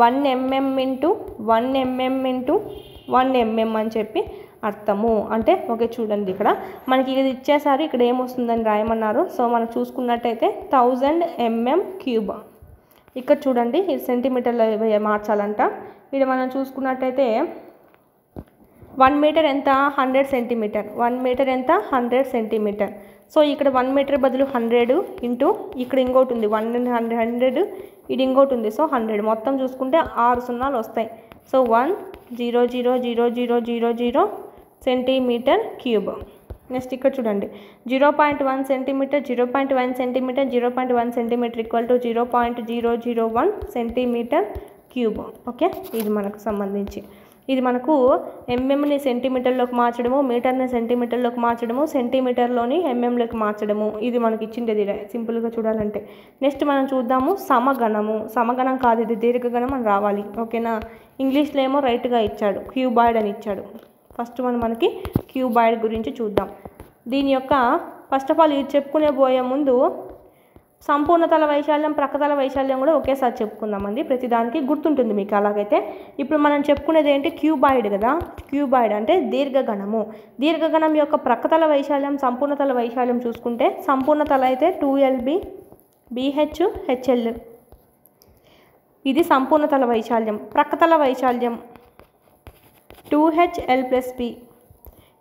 1 mm ఇంటూ 1 mm ఇంటూ 1 mm అని చెప్పి అర్థము. అంటే ఓకే చూడండి, ఇక్కడ మనకి ఇది ఇచ్చేసారు, ఇక్కడ ఏమొస్తుందని రాయమన్నారు. సో మనం చూసుకున్నట్టయితే 1000 mm క్యూబ్. ఇక్కడ చూడండి, ఇది సెంటీమీటర్లో మార్చాలంట. ఇది మనం చూసుకున్నట్టయితే 1 మీటర్ ఎంత, 100 సెంటీమీటర్. 1 మీటర్ ఎంత, 100 సెంటీమీటర్. సో ఇక్కడ 1 మీటర్ బదులు 100 ఇంటూ ఇక్కడ ఇంకోటి ఉంది 100, ఇది ఇంకోటి ఉంది. సో 100 మొత్తం చూసుకుంటే 6 సున్నాలు వస్తాయి. So 1000000 centimetre cube. నెక్స్ట్ ఇక్కడ చూడండి, 0.1 centimetre, 0.1 centimetre, 0.1 centimetre equal to 0.001 centimetre cube. Okay, ఇది మనకు సంబంధించి. ఇది మనకు ఎంఎంని సెంటీమీటర్లోకి మార్చడము, మీటర్ని సెంటీమీటర్లోకి మార్చడము, సెంటీమీటర్లోని ఎంఎంలోకి మార్చడము, ఇది మనకి ఇచ్చిండేది సింపుల్గా చూడాలంటే. నెక్స్ట్ మనం చూద్దాము సమగణము. సమగణం కాదు, ఇది దీర్ఘగణం అని రావాలి. ఓకేనా. ఇంగ్లీష్లో ఏమో రైట్గా ఇచ్చాడు, క్యూబాయిడ్ అని ఇచ్చాడు. ఫస్ట్ మనకి క్యూబాయిడ్ గురించి చూద్దాం. దీని యొక్క ఫస్ట్ ఆఫ్ ఆల్ ఇది చెప్పుకునే పోయే ముందు సంపూర్ణతల వైశాల్యం, ప్రక్కతల వైశాల్యం కూడా ఒకేసారి చెప్పుకుందామండి. ప్రతిదానికి గుర్తుంటుంది మీకు. అలాగైతే ఇప్పుడు మనం చెప్పుకునేది ఏంటి, క్యూబాయిడ్ కదా. క్యూబాయిడ్ అంటే దీర్ఘగణము. దీర్ఘగణం యొక్క ప్రక్కతల వైశాల్యం, సంపూర్ణతల వైశాల్యం చూసుకుంటే సంపూర్ణతల అయితే 2LB BH HL, ఇది సంపూర్ణతల వైశాల్యం. ప్రక్కతల వైశాల్యం 2HL+B.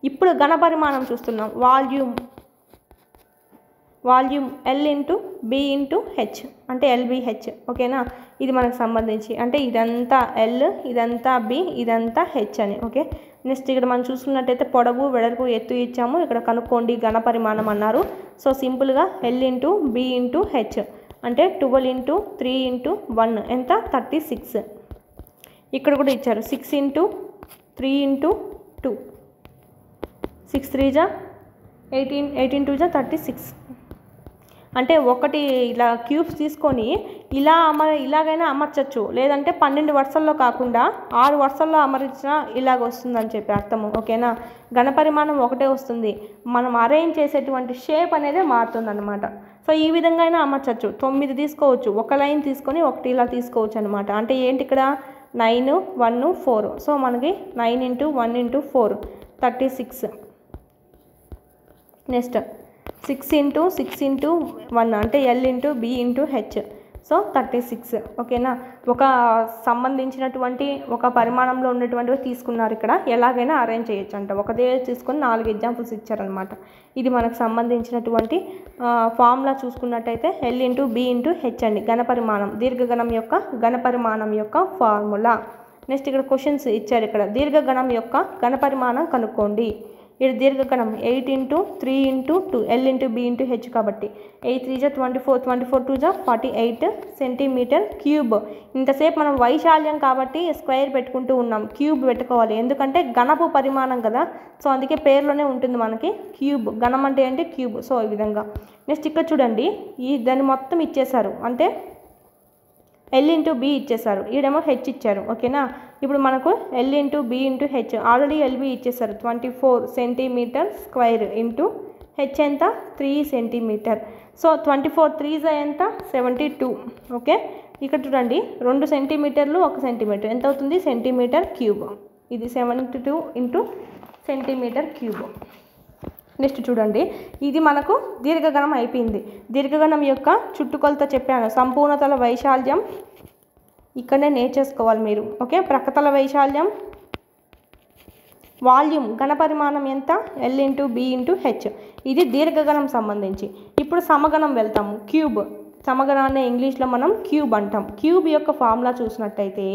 ఇప్పుడు ఘన పరిమాణం చూస్తున్నాం, volume L into B into H అంటే LBH. ఓకేనా. ఇది మనకు సంబంధించి అంటే ఇదంతా L, ఇదంతా B, ఇదంతా H అని. ఓకే. నెక్స్ట్ ఇక్కడ మనం చూసుకున్నట్టయితే పొడవు, వెడల్పు, ఎత్తు ఇచ్చాము. ఇక్కడ కనుక్కోండి ఘన పరిమాణం అన్నారు. సో సింపుల్గా L into B into H అంటే 12 ఇంటూ 3 ఇంటూ 1 ఎంత, 36. ఇక్కడ కూడా ఇచ్చారు 6 ఇంటూ 3 ఇంటూ 2, 6 3 జా 18, 18 2 జా 36. అంటే ఒకటి ఇలా క్యూబ్స్ తీసుకొని ఇలాగైనా అమర్చచ్చు, లేదంటే 12 వరుసల్లో కాకుండా 6 వరుసల్లో అమర్చినా ఇలాగ వస్తుందని చెప్పి అర్థము. ఓకేనా. ఘన పరిమాణం ఒకటే వస్తుంది, మనం అరేంజ్ చేసేటువంటి షేప్ అనేది మారుతుంది అనమాట. సో ఈ విధంగా అయినా అమర్చచ్చు. 9 తీసుకోవచ్చు, ఒక లైన్ తీసుకొని ఒకటి ఇలా తీసుకోవచ్చు అనమాట. అంటే ఏంటి ఇక్కడ 9 1 4. సో మనకి 9 into 1 into 4 36. Next 6 into 6 into 1 అంటే L into B into H. So 36. ఓకేనా. ఒక సంబంధించినటువంటి ఒక పరిమాణంలో ఉన్నటువంటివి తీసుకున్నారు. ఇక్కడ ఎలాగైనా అరేంజ్ చేయొచ్చు అంట. ఒకదే తీసుకొని 4 ఎగ్జాంపుల్స్ ఇచ్చారనమాట. ఇది మనకు సంబంధించినటువంటి ఫార్ములా చూసుకున్నట్టయితే L into B into H అండి, ఘన పరిమాణం, దీర్ఘగణం యొక్క ఘన పరిమాణం యొక్క ఫార్ములా. నెక్స్ట్ ఇక్కడ క్వశ్చన్స్ ఇచ్చారు. ఇక్కడ దీర్ఘగణం యొక్క ఘన పరిమాణం కనుక్కోండి. ఇది దీర్ఘగణం 8 × 3 × 2 L × B × H కాబట్టి 8 3 జా 24 24 2 జా 48 సెంటీమీటర్ క్యూబ్. ఇంతసేపు మనం వైశాల్యం కాబట్టి స్క్వేర్ పెట్టుకుంటూ ఉన్నాం, క్యూబ్ పెట్టుకోవాలి ఎందుకంటే ఘనపు పరిమాణం కదా, సో అందుకే పేరులోనే ఉంటుంది మనకి క్యూబ్. ఘనం అంటే ఏంటి క్యూబ్. సో ఈ విధంగా నెక్స్ట్ ఇక్కడ చూడండి, దాన్ని మొత్తం ఇచ్చేసారు అంటే L × B ఇచ్చేసారు, ఈడేమో H ఇచ్చారు. ఓకేనా, ఇప్పుడు మనకు L × B × H already LB ఇచ్చేసారు 24 సెంటీమీటర్ స్క్వేర్ ఇంటూ H ఎంత 3 సెంటీమీటర్. సో 24 3 ఎంత 72. ఓకే, ఇక్కడ చూడండి 2 సెంటీమీటర్లు 1 సెంటీమీటర్ ఎంత అవుతుంది సెంటీమీటర్ క్యూబ్. ఇది 72 × సెంటీమీటర్ క్యూబ్. నెక్స్ట్ చూడండి, ఇది మనకు దీర్ఘగణం అయిపోయింది. దీర్ఘగణం యొక్క చుట్టుకొలత చెప్పాను, సంపూర్ణతల వైశాల్యం ఇక్కడనే నేర్చేసుకోవాలి మీరు. ఓకే, ప్రక్కతల వైశాల్యం, వాల్యూమ్ ఘనపరిమాణం ఎంత L × B × H. ఇది దీర్ఘగణం సంబంధించి. ఇప్పుడు సమగణం వెళ్తాము, క్యూబ్. సమగణాన్ని ఇంగ్లీష్లో మనం క్యూబ్ అంటాం. క్యూబ్ యొక్క ఫార్ములా చూసినట్టయితే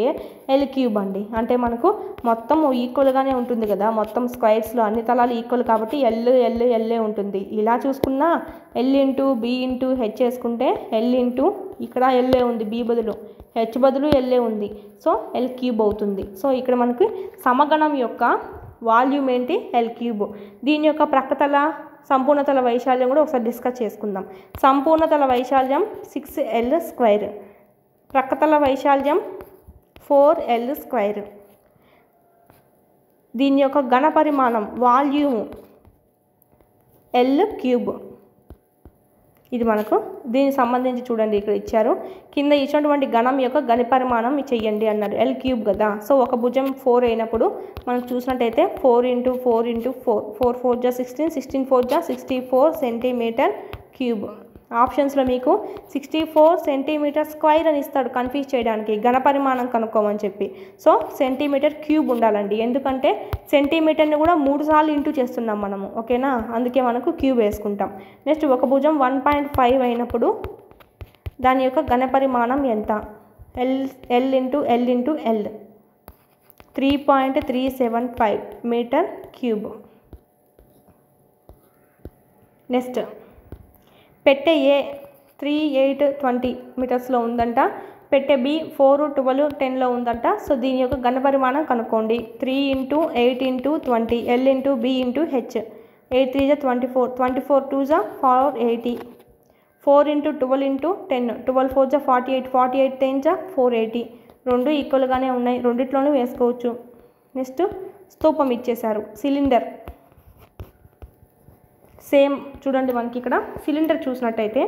L³ అండి. అంటే మనకు మొత్తం ఈక్వల్గానే ఉంటుంది కదా, మొత్తం స్క్వేర్స్లో అన్ని తలాలు ఈక్వల్ కాబట్టి L ఉంటుంది. ఇలా చూసుకున్నా L × B × H వేసుకుంటే ఇక్కడ L ఉంది, B బదులు H బదులు L ఉంది, సో L³ అవుతుంది. సో ఇక్కడ మనకి సమగణం యొక్క వాల్యూమ్ ఏంటి L³. దీని యొక్క ప్రక్కతల సంపూర్ణతల వైశాల్యం కూడా ఒకసారి డిస్కస్ చేసుకుందాం. సంపూర్ణతల వైశాల్యం 6L², ప్రక్కతల వైశాల్యం 4L². దీని యొక్క ఘన పరిమాణం వాల్యూమ్ L³. ఇది మనకు దీనికి సంబంధించి చూడండి ఇక్కడ ఇచ్చారు, కింద ఇచ్చినటువంటి ఘనం యొక్క ఘన పరిమాణం చెయ్యండి అన్నారు. L³ కదా, సో ఒక భుజం 4 అయినప్పుడు మనకు చూసినట్టయితే 4 × 4 × 4 4 4 జా 16 16 4 జా 64 సెంటీమీటర్ క్యూబ్. ఆప్షన్స్లో మీకు 64 సెంటీమీటర్ స్క్వేర్ అని ఇస్తాడు కన్ఫ్యూజ్ చేయడానికి, ఘన పరిమాణం కనుక్కోమని చెప్పి. సో సెంటీమీటర్ క్యూబ్ ఉండాలండి, ఎందుకంటే సెంటీమీటర్ని కూడా 3 సార్లు ఇంటూ చేస్తున్నాం మనము. ఓకేనా, అందుకే మనకు క్యూబ్ వేసుకుంటాం. నెక్స్ట్ ఒక భుజం 1.5 అయినప్పుడు దాని యొక్క ఘన పరిమాణం ఎంత L × L 3.375 metre cube. Next పెట్టె A 3 8 20 మీటర్స్లో ఉందంట, పెట్టె B 4 12 10లో ఉందంట. సో దీని యొక్క ఘన పరిమాణం కనుక్కోండి. 3 × 8 × 20 L × B × H. 8 3 జా 24 24 2 జా 480 4 × 12 × 10 12 4 జా 48 48 10 జా 480. రెండు ఈక్వల్గానే ఉన్నాయి, రెండిట్లోనూ వేసుకోవచ్చు. నెక్స్ట్ స్తూపం ఇచ్చేశారు, సిలిండర్ సేమ్ చూడండి. మనకి ఇక్కడ సిలిండర్ చూసినట్టయితే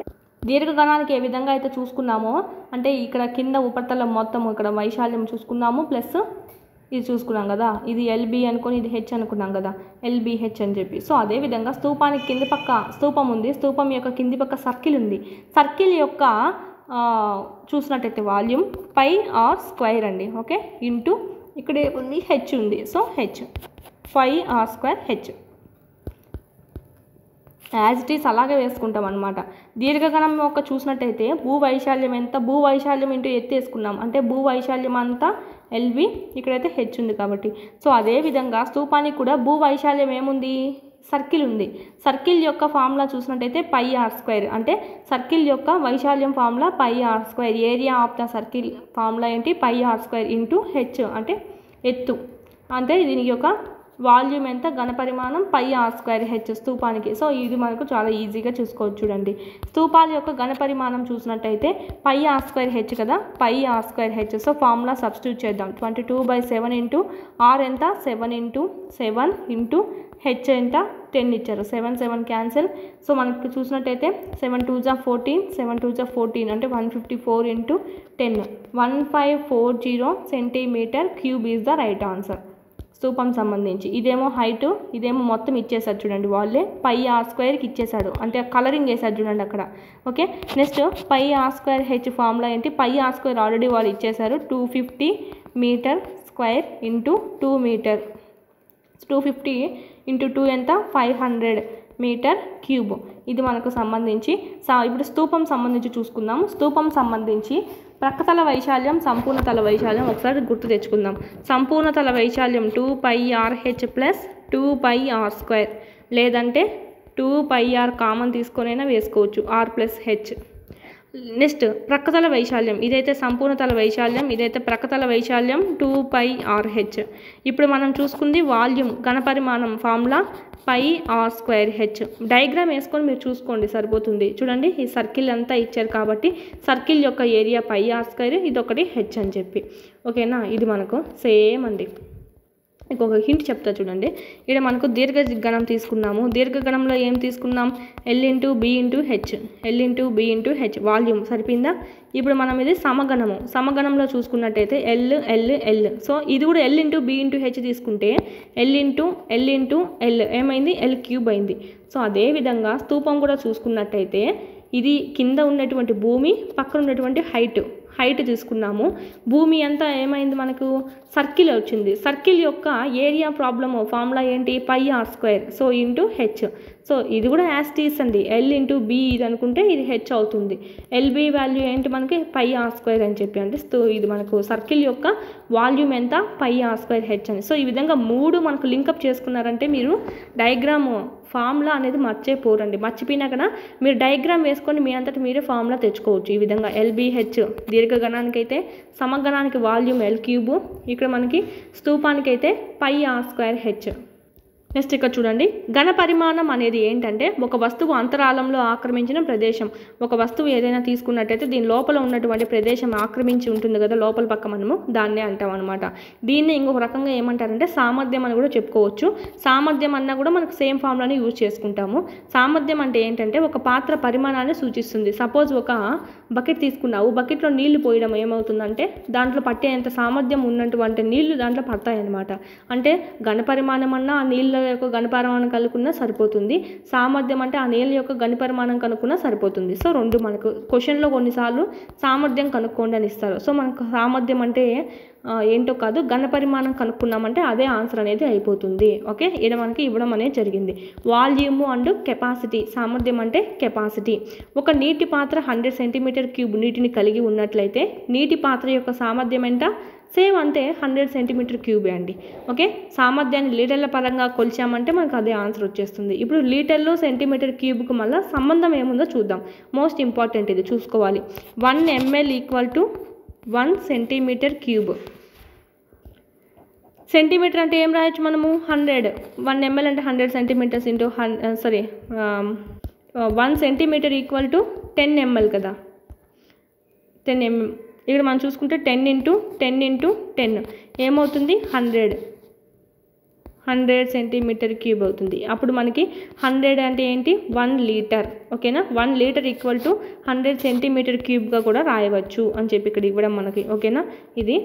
దీర్ఘగణానికి ఏ విధంగా అయితే చూసుకున్నామో, అంటే ఇక్కడ కింద ఉపరితలం మొత్తం ఇక్కడ వైశాల్యం చూసుకున్నాము, ప్లస్ ఇది చూసుకున్నాం కదా, ఇది LB అనుకొని ఇది H అనుకున్నాం కదా, LBH అని చెప్పి. సో అదేవిధంగా స్తూపానికి కింది పక్క స్తూపం ఉంది, స్తూపం యొక్క కింది పక్క సర్కిల్ ఉంది. సర్కిల్ యొక్క చూసినట్టయితే వాల్యూమ్ πr² అండి. ఓకే, ఇంటూ ఇక్కడ ఉంది H ఉంది, so H πr²H as it is అలాగే వేసుకుంటాం అనమాట. దీర్ఘగణం యొక్క చూసినట్టయితే భూవైశాల్యం ఎంత, భూవైశాల్యం ఇంటూ ఎత్తు వేసుకున్నాం అంటే భూవైశాల్యం అంతా LB, ఇక్కడైతే H ఉంది కాబట్టి. సో అదేవిధంగా స్తూపానికి కూడా భూవైశాల్యం ఏముంది, సర్కిల్ ఉంది. సర్కిల్ యొక్క ఫార్ములా చూసినట్టయితే πr², అంటే సర్కిల్ యొక్క వైశాల్యం formula πr². Area of the circle formula ఏంటి πr² ఇంటూ H అంటే ఎత్తు, అంటే దీని యొక్క వాల్యూమ్ ఎంత ఘన పరిమాణం πr²H స్తూపానికి. సో ఇది మనకు చాలా ఈజీగా చూసుకోవచ్చు. చూడండి, స్తూపాల యొక్క ఘన పరిమాణం చూసినట్టయితే πr²H కదా, πr²H. సో ఫార్ములా సబ్స్టిట్యూట్ చేద్దాం. 22/7 ఇంటూ R ఎంత 7 × 7 ఇంటూ H ఎంత 10 ఇచ్చారు, 7 7 క్యాన్సిల్. సో మనకి చూసినట్టయితే 7 2 జా 14 7 2 జా 14 అంటే 154 into 10 1540 centimetre cube is the right answer స్తూపం సంబంధించి. ఇదేమో హైటు, ఇదేమో మొత్తం ఇచ్చేసాడు చూడండి, వాళ్ళే πr²కి ఇచ్చేసాడు, అంటే కలరింగ్ వేసాడు చూడండి అక్కడ. ఓకే, నెక్స్ట్ πr²H ఫార్ములా ఏంటి, πr² ఆల్రెడీ వాళ్ళు ఇచ్చేసారు 250 metre square into 2 metre. 250 into 2 ఎంత 500 మీటర్ క్యూబ్. ఇది మనకు సంబంధించి ఇప్పుడు స్తూపం సంబంధించి చూసుకుందాము. స్తూపం సంబంధించి ప్రక్కతల వైశాల్యం, సంపూర్ణతల వైశాల్యం ఒకసారి గుర్తు తెచ్చుకుందాం. సంపూర్ణతల వైశాల్యం 2πrH ప్లస్ 2πr², లేదంటే 2πr కామన్ తీసుకొనైనా వేసుకోవచ్చు, r+h. నెక్స్ట్ ప్రక్కతల వైశాల్యం, ఇదైతే సంపూర్ణతల వైశాల్యం, ఇదైతే ప్రక్కతల వైశాల్యం 2πrh. ఇప్పుడు మనం చూసుకుంది వాల్యూమ్ ఘనపరిమాణం ఫార్ములా πr²h. డయాగ్రామ్ వేసుకొని మీరు చూసుకోండి సరిపోతుంది. చూడండి ఈ సర్కిల్ అంతా ఇచ్చారు కాబట్టి సర్కిల్ యొక్క ఏరియా πr², ఇదొకటి h అని చెప్పి. ఓకేనా, ఇది మనకు సేమ్ అండి. ఇంకొక హింట్ చెప్తా చూడండి. ఇక్కడ మనకు దీర్ఘగణం తీసుకున్నాము. దీర్ఘగణంలో ఏం తీసుకున్నాం? L×B×H వాల్యూమ్ సరిపోయిందా? ఇప్పుడు మనం ఇది సమగణము. సమగణంలో చూసుకున్నట్టయితే L. సో ఇది కూడా L×B×H తీసుకుంటే L ఏమైంది? L³ అయింది. సో అదేవిధంగా స్తూపం కూడా చూసుకున్నట్టయితే ఇది కింద ఉన్నటువంటి భూమి, పక్కన ఉన్నటువంటి హైట్ తీసుకున్నాము. భూమి అంతా ఏమైంది? మనకు సర్కిల్ వచ్చింది. సర్కిల్ యొక్క ఏరియా ప్రాబ్లము ఫార్ములా ఏంటి? πr². So h. సో ఇది కూడా యాస్టీస్ అండి. L×B ఇది అనుకుంటే ఇది h అవుతుంది. LB వాల్యూ ఏంటి మనకి? πr² అని చెప్పి. అంటే ఇది మనకు సర్కిల్ యొక్క వాల్యూమ్ ఎంత? πr²h అని. సో ఈ విధంగా 3 మనకు లింకప్ చేసుకున్నారంటే మీరు డయాగ్రామ్ ఫార్ములా అనేది మర్చిపోరండి. మర్చిపోయినా కదా మీరు డయాగ్రామ్ వేసుకొని మీ అంతటి మీరే ఫార్ములా తెచ్చుకోవచ్చు. ఈ విధంగా LBH దీర్ఘగణానికి అయితే, సమగణానికి వాల్యూమ్ L³, ఇక్కడ మనకి స్తూపానికి అయితే πr²h. నెక్స్ట్ ఇక్కడ చూడండి, ఘన పరిమాణం అనేది ఏంటంటే ఒక వస్తువు అంతరాళంలో ఆక్రమించిన ప్రదేశం. ఒక వస్తువు ఏదైనా తీసుకున్నట్టయితే దీని లోపల ఉన్నటువంటి ప్రదేశం ఆక్రమించి ఉంటుంది కదా, లోపల పక్క మనము దాన్నే అంటాం అనమాట. దీన్ని ఇంకొక రకంగా ఏమంటారంటే సామర్థ్యం అని కూడా చెప్పుకోవచ్చు. సామర్థ్యం అన్నా కూడా మనకు సేమ్ ఫార్ములాని యూజ్ చేసుకుంటాము. సామర్థ్యం అంటే ఏంటంటే ఒక పాత్ర పరిమాణాన్ని సూచిస్తుంది. సపోజ్ ఒక బకెట్ తీసుకున్నావు, బకెట్లో నీళ్లు పోయడం ఏమవుతుందంటే దాంట్లో పట్టేంత సామర్థ్యం ఉన్నటువంటి నీళ్లు దాంట్లో పడతాయి అన్నమాట. అంటే ఘన పరిమాణం అన్నా ఆ నీళ్ళ యొక్క ఘనపరిమాణం కనుక్కున్నా సరిపోతుంది. సామర్థ్యం అంటే ఆ నీళ్ళ యొక్క ఘనపరిమాణం కనుక్కున్నా సరిపోతుంది. సో రెండు మనకు క్వశ్చన్లో కొన్నిసార్లు సామర్థ్యం కనుక్కోండి అని ఇస్తారు. సో మనకు సామర్థ్యం అంటే ఏంటో కాదు, ఘనపరిమాణం కనుక్కున్నామంటే అదే ఆన్సర్ అనేది అయిపోతుంది. ఓకే, ఇక్కడ మనకి ఇవ్వడం అనేది జరిగింది. Volume and capacity. సామర్థ్యం అంటే కెపాసిటీ. ఒక నీటి పాత్ర 100 cm³ నీటిని కలిగి ఉన్నట్లయితే నీటి పాత్ర యొక్క సామర్థ్యం ఎంత? సేమ్ అంతే 100 cm³ అండి. ఓకే, సామర్థ్యాన్ని లీటర్ల పరంగా కొలిచామంటే మనకు అదే ఆన్సర్ వచ్చేస్తుంది. ఇప్పుడు లీటర్లు సెంటీమీటర్ క్యూబ్కు మళ్ళీ సంబంధం ఏముందో చూద్దాం. మోస్ట్ ఇంపార్టెంట్ ఇది చూసుకోవాలి. 1 ml = 1 cm³. సెంటీమీటర్ అంటే ఏం రాయొచ్చు మనము? 100. 1 ml అంటే 100 centimeters into 1 centimeter = 10 ml కదా, 10 mm. ఇక్కడ మనం చూసుకుంటే 10 × 10 ఏమవుతుంది? 100 cm³ అవుతుంది. అప్పుడు మనకి 100 అంటే ఏంటి? 1 లీటర్. ఓకేనా, 1 లీటర్ = 100 cm³ కూడా రాయవచ్చు అని చెప్పి ఇక్కడ ఇవ్వడం మనకి. ఓకేనా, ఇది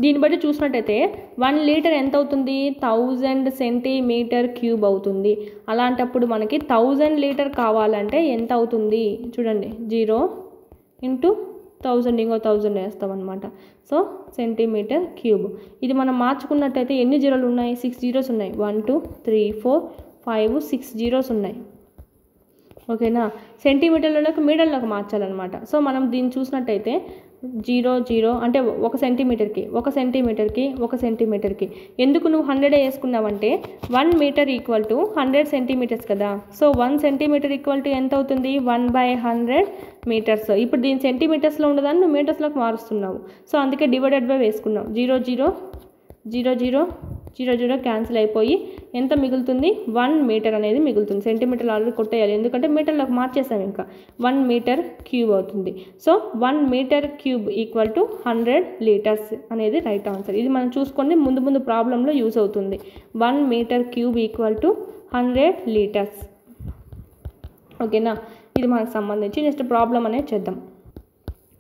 దీన్ని బట్టి చూసినట్టయితే 1 లీటర్ ఎంత అవుతుంది? 1000 cm³ అవుతుంది. అలాంటప్పుడు మనకి 1000 లీటర్ కావాలంటే ఎంత అవుతుంది? చూడండి, 0 × 1000 ఇంకో 1000 వేస్తాం అనమాట. So cm³. ఇది మనం మార్చుకున్నట్టయితే ఎన్ని జీరోలు ఉన్నాయి? 6 జీరోస్ ఉన్నాయి. 1 2 3 4 5 6 జీరోస్ ఉన్నాయి. ఓకేనా, సెంటీమీటర్లలోకి మీటర్లోకి మార్చాలన్నమాట. సో మనం దీన్ని చూసినట్టయితే 0 0 అంటే 1 సెంటీమీటర్కి 1 సెంటీమీటర్కి 1 సెంటీమీటర్కి. ఎందుకు నువ్వు 100 వేసుకున్నావంటే 1 మీటర్ = 100 సెంటీమీటర్స్ కదా. సో 1 సెంటీమీటర్ = ఎంత అవుతుంది? 1/100 మీటర్స్. ఇప్పుడు దీని సెంటీమీటర్స్లో ఉండదని నువ్వు మీటర్స్లోకి మారుస్తున్నావు. సో అందుకే డివైడెడ్ బై వేసుకున్నావు. 0 0 0 0 0 0 క్యాన్సిల్ అయిపోయి ఎంత మిగులుతుంది? 1 మీటర్ అనేది మిగులుతుంది. సెంటీమీటర్లు ఆల్రెడీ కొట్టేయాలి, ఎందుకంటే మీటర్లోకి మార్చేసాం. ఇంకా 1 మీటర్³ అవుతుంది. సో 1 మీటర్³ = 100 లీటర్స్ అనేది రైట్ ఆన్సర్. ఇది మనం చూసుకొని ముందు ప్రాబ్లంలో యూజ్ అవుతుంది. 1 మీటర్³ = 100 లీటర్స్. ఓకేనా, ఇది మనకు సంబంధించి నెక్స్ట్ ప్రాబ్లం అనేది చేద్దాం.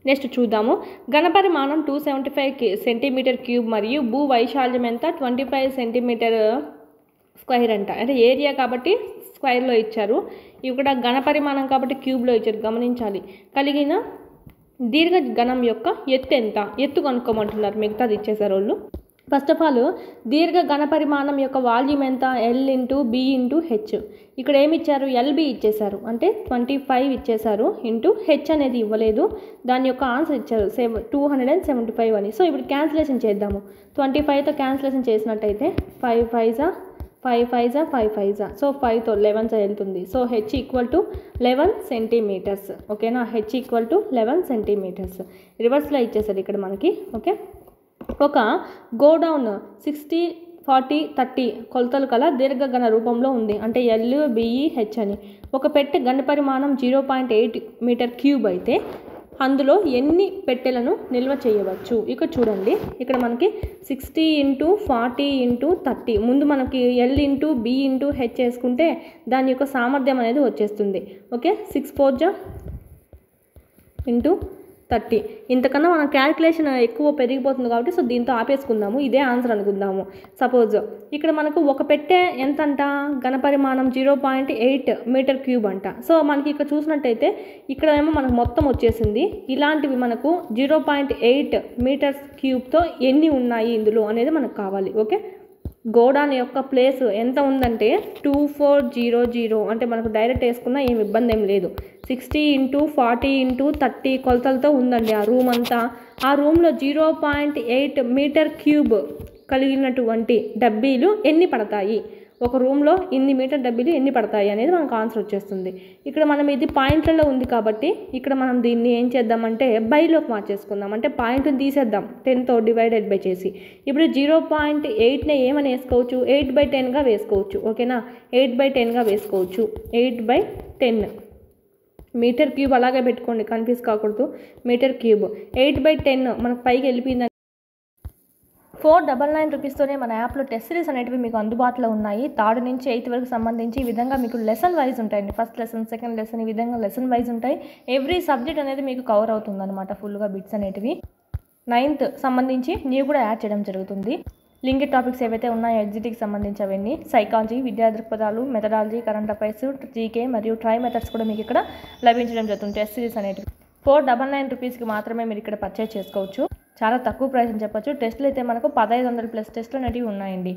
నెక్స్ట్ చూద్దాము. ఘనపరిమాణం 275 cm³ మరియు భూ వైశాల్యం ఎంత? 25 cm² అంట. అంటే ఏరియా కాబట్టి స్క్వేర్లో ఇచ్చారు, ఇక్కడ ఘనపరిమాణం కాబట్టి క్యూబ్లో ఇచ్చారు. గమనించాలి. కలిగిన దీర్ఘ గణం యొక్క ఎత్తు ఎంత? ఎత్తు కనుక్కోమంటున్నారు. మిగతాది ఇచ్చేసారు వాళ్ళు. ఫస్ట్ ఆఫ్ ఆల్ దీర్ఘ ఘనపరిమాణం యొక్క వాల్యూమ్ ఎంత? L×B×H. ఇక్కడ ఏమి ఇచ్చారు? LB ఇచ్చేశారు, అంటే 25 ఇచ్చేశారు. H అనేది ఇవ్వలేదు. దాని యొక్క ఆన్సర్ ఇచ్చారు 275 అని. సో ఇప్పుడు క్యాన్సిలేషన్ చేద్దాము. 25తో క్యాన్సిలేషన్ చేసినట్టయితే 5 5 × 5 5 5 5 సో 5తో 11 వెళ్తుంది. So H equal to 11 centimetres. ఓకేనా, హెచ్ ఈక్వల్ టు 11 సెంటీమీటర్స్ రివర్స్లో ఇచ్చేసారు ఇక్కడ మనకి. ఓకే, ఒక గోడౌన్ 60 40 30 కొలతలు కల దీర్ఘఘన రూపంలో ఉంది. అంటే LBEH అని. ఒక పెట్టె ఘన పరిమాణం 0.8 మీటర్ క్యూబ్ అయితే అందులో ఎన్ని పెట్టెలను నిల్వ చేయవచ్చు? ఇక్కడ చూడండి, ఇక్కడ మనకి 60 × 40 × 30 ముందు మనకి L × B × H వేసుకుంటే దాని యొక్క సామర్థ్యం అనేది వచ్చేస్తుంది. ఓకే, 6 4 × 30. ఇంతకన్నా మన క్యాల్కులేషన్ ఎక్కువ పెరిగిపోతుంది కాబట్టి సో దీంతో ఆపేసుకుందాము. ఇదే ఆన్సర్ అనుకుందాము. సపోజ్ ఇక్కడ మనకు ఒక పెట్టె ఎంత అంట, ఘనపరిమాణం 0.8 మీటర్ క్యూబ్ అంట. సో మనకి ఇక్కడ చూసినట్టయితే ఇక్కడ ఏమో మనకు మొత్తం వచ్చేసింది. ఇలాంటివి మనకు 0.8 మీటర్స్ క్యూబ్తో ఎన్ని ఉన్నాయి ఇందులో అనేది మనకు కావాలి. ఓకే, గోడౌన్ యొక్క ప్లేస్ ఎంత ఉందంటే 2400, అంటే మనకు డైరెక్ట్ వేసుకున్నా ఏం ఇబ్బంది ఏం లేదు. 60 × 40 × 30 కొలతలతో ఉందండి ఆ రూమ్ అంతా. ఆ రూమ్లో 0.8 మీటర్ క్యూబ్ కలిగినటువంటి డబ్బీలు ఎన్ని పడతాయి, ఒక రూమ్లో ఇన్ని మీటర్ డబ్బీలు ఎన్ని పడతాయి అనేది మనకు ఆన్సర్ వచ్చేస్తుంది. ఇక్కడ మనం ఇది పాయింట్లలో ఉంది కాబట్టి ఇక్కడ మనం దీన్ని ఏం చేద్దామంటే బైలోకి మార్చేసుకుందాం. అంటే పాయింట్ని తీసేద్దాం 10తో డివైడెడ్ బై చేసి. ఇప్పుడు 0.8నే ఏమని వేసుకోవచ్చు, 8/10గా వేసుకోవచ్చు. ఓకేనా, 8/10గా వేసుకోవచ్చు. 8/10 మీటర్ క్యూబ్ అలాగే పెట్టుకోండి, కన్ఫ్యూజ్ కాకూడదు. మీటర్ క్యూబ్ 8/10 మనకు పైకి వెళ్ళిపోయింది. 499 రూపీస్తోనే మన యాప్లో టెస్ట్ సిరీస్ అనేటివి మీకు అందుబాటులో ఉన్నాయి. 3rd నుంచి 8th వరకు సంబంధించి ఈ విధంగా మీకు లెసన్ వైజ్ ఉంటాయండి. ఫస్ట్ లెసన్, సెకండ్ లెసన్, ఈ విధంగా లెసన్ వైజ్ ఉంటాయి. ఎవ్రీ సబ్జెక్ట్ అనేది మీకు కవర్ అవుతుంది అనమాట ఫుల్గా బిట్స్ అనేటివి. 9th సంబంధించి న్యూ కూడా యాడ్ చేయడం జరుగుతుంది. లింక్ టాపిక్స్ ఏవైతే ఉన్నాయో ఎగ్జిట్కి సంబంధించి అవన్నీ, సైకాలజీ, విద్యా దృక్పథాలు, మెథడాలజీ, కరెంట్ అఫైర్స్, జీకే మరియు ట్రై మెథడ్స్ కూడా మీకు ఇక్కడ లభించడం జరుగుతుంది. టెస్ట్ సిరీస్ అనేటివి 499 రూపీస్కి మాత్రమే మీరు ఇక్కడ పర్చేజ్ చేసుకోవచ్చు. చాలా తక్కువ ప్రైస్ అని చెప్పొచ్చు. టెస్టులు అయితే మనకు 1500+ టెస్టులు అనేవి ఉన్నాయండి.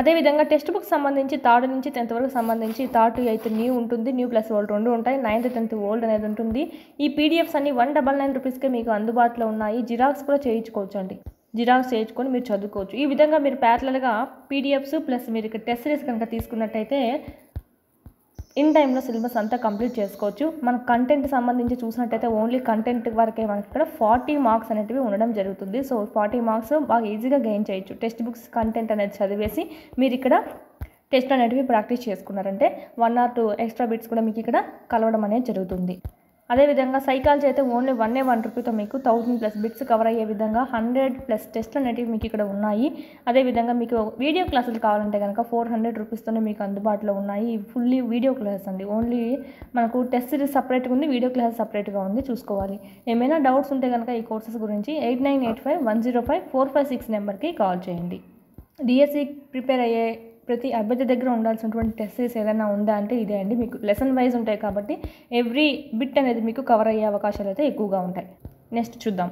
అదేవిధంగా టెక్స్ట్ బుక్ సంబంధించి 3rd నుంచి 10th వరకు సంబంధించి 3rd to 8th న్యూ ఉంటుంది, న్యూ ప్లస్ ఓల్డ్ రెండు ఉంటాయి. 9th 10th ఓల్డ్ అనేది ఉంటుంది. ఈ పీడిఎఫ్స్ అన్ని 199 రూపీస్కే మీకు అందుబాటులో ఉన్నాయి. జిరాక్స్ కూడా చేయించుకోవచ్చు అండి. జిరాక్స్ చేయించుకొని మీరు చదువుకోవచ్చు. ఈ విధంగా మీరు ప్యారలల్గా పీడిఎఫ్స్ ప్లస్ మీరు ఇక్కడ టెస్ట్ సిరీస్ కనుక తీసుకున్నట్టయితే ఇన్ టైంలో సిలబస్ అంతా కంప్లీట్ చేసుకోవచ్చు. మన కంటెంట్ సంబంధించి చూసినట్టయితే ఓన్లీ కంటెంట్ వరకే మనకి ఇక్కడ 40 మార్క్స్ అనేటివి ఉండడం జరుగుతుంది. సో 40 మార్క్స్ బాగా ఈజీగా గెయిన్ చేయొచ్చు. టెక్స్ట్ బుక్స్ కంటెంట్ అనేది చదివేసి మీరు ఇక్కడ టెస్ట్ అనేటివి ప్రాక్టీస్ చేసుకున్నారంటే 1 or 2 ఎక్స్ట్రా బిట్స్ కూడా మీకు ఇక్కడ కలవడం అనేది జరుగుతుంది. అదేవిధంగా సైకాలజీ అయితే ఓన్లీ 1 రూపీతో మీకు 1000+ బిట్స్ కవర్ అయ్యే విధంగా 100+ టెస్ట్లు అనేటివి మీకు ఇక్కడ ఉన్నాయి. అదేవిధంగా మీకు వీడియో క్లాసులు కావాలంటే కనుక 400 రూపీస్తోనే మీకు అందుబాటులో ఉన్నాయి. ఫుల్లీ వీడియో క్లాసెస్ అండి. ఓన్లీ మనకు టెస్ట్ సిరీస్ సపరేట్గా ఉంది, వీడియో క్లాస్ సపరేట్గా ఉంది, చూసుకోవాలి. ఏమైనా డౌట్స్ ఉంటే కనుక ఈ కోర్సెస్ గురించి 8985105456 నెంబర్కి కాల్ చేయండి. డిఎస్సి ప్రిపేర్ అయ్యే ప్రతి అభ్యర్థి దగ్గర ఉండాల్సినటువంటి టెస్ట్ సిరీస్ ఏదైనా ఉందా అంటే ఇదే అండి. మీకు లెసన్ వైజ్ ఉంటాయి కాబట్టి ఎవ్రీ బిట్ అనేది మీకు కవర్ అయ్యే అవకాశాలు అయితే ఎక్కువగా ఉంటాయి. నెక్స్ట్ చూద్దాం.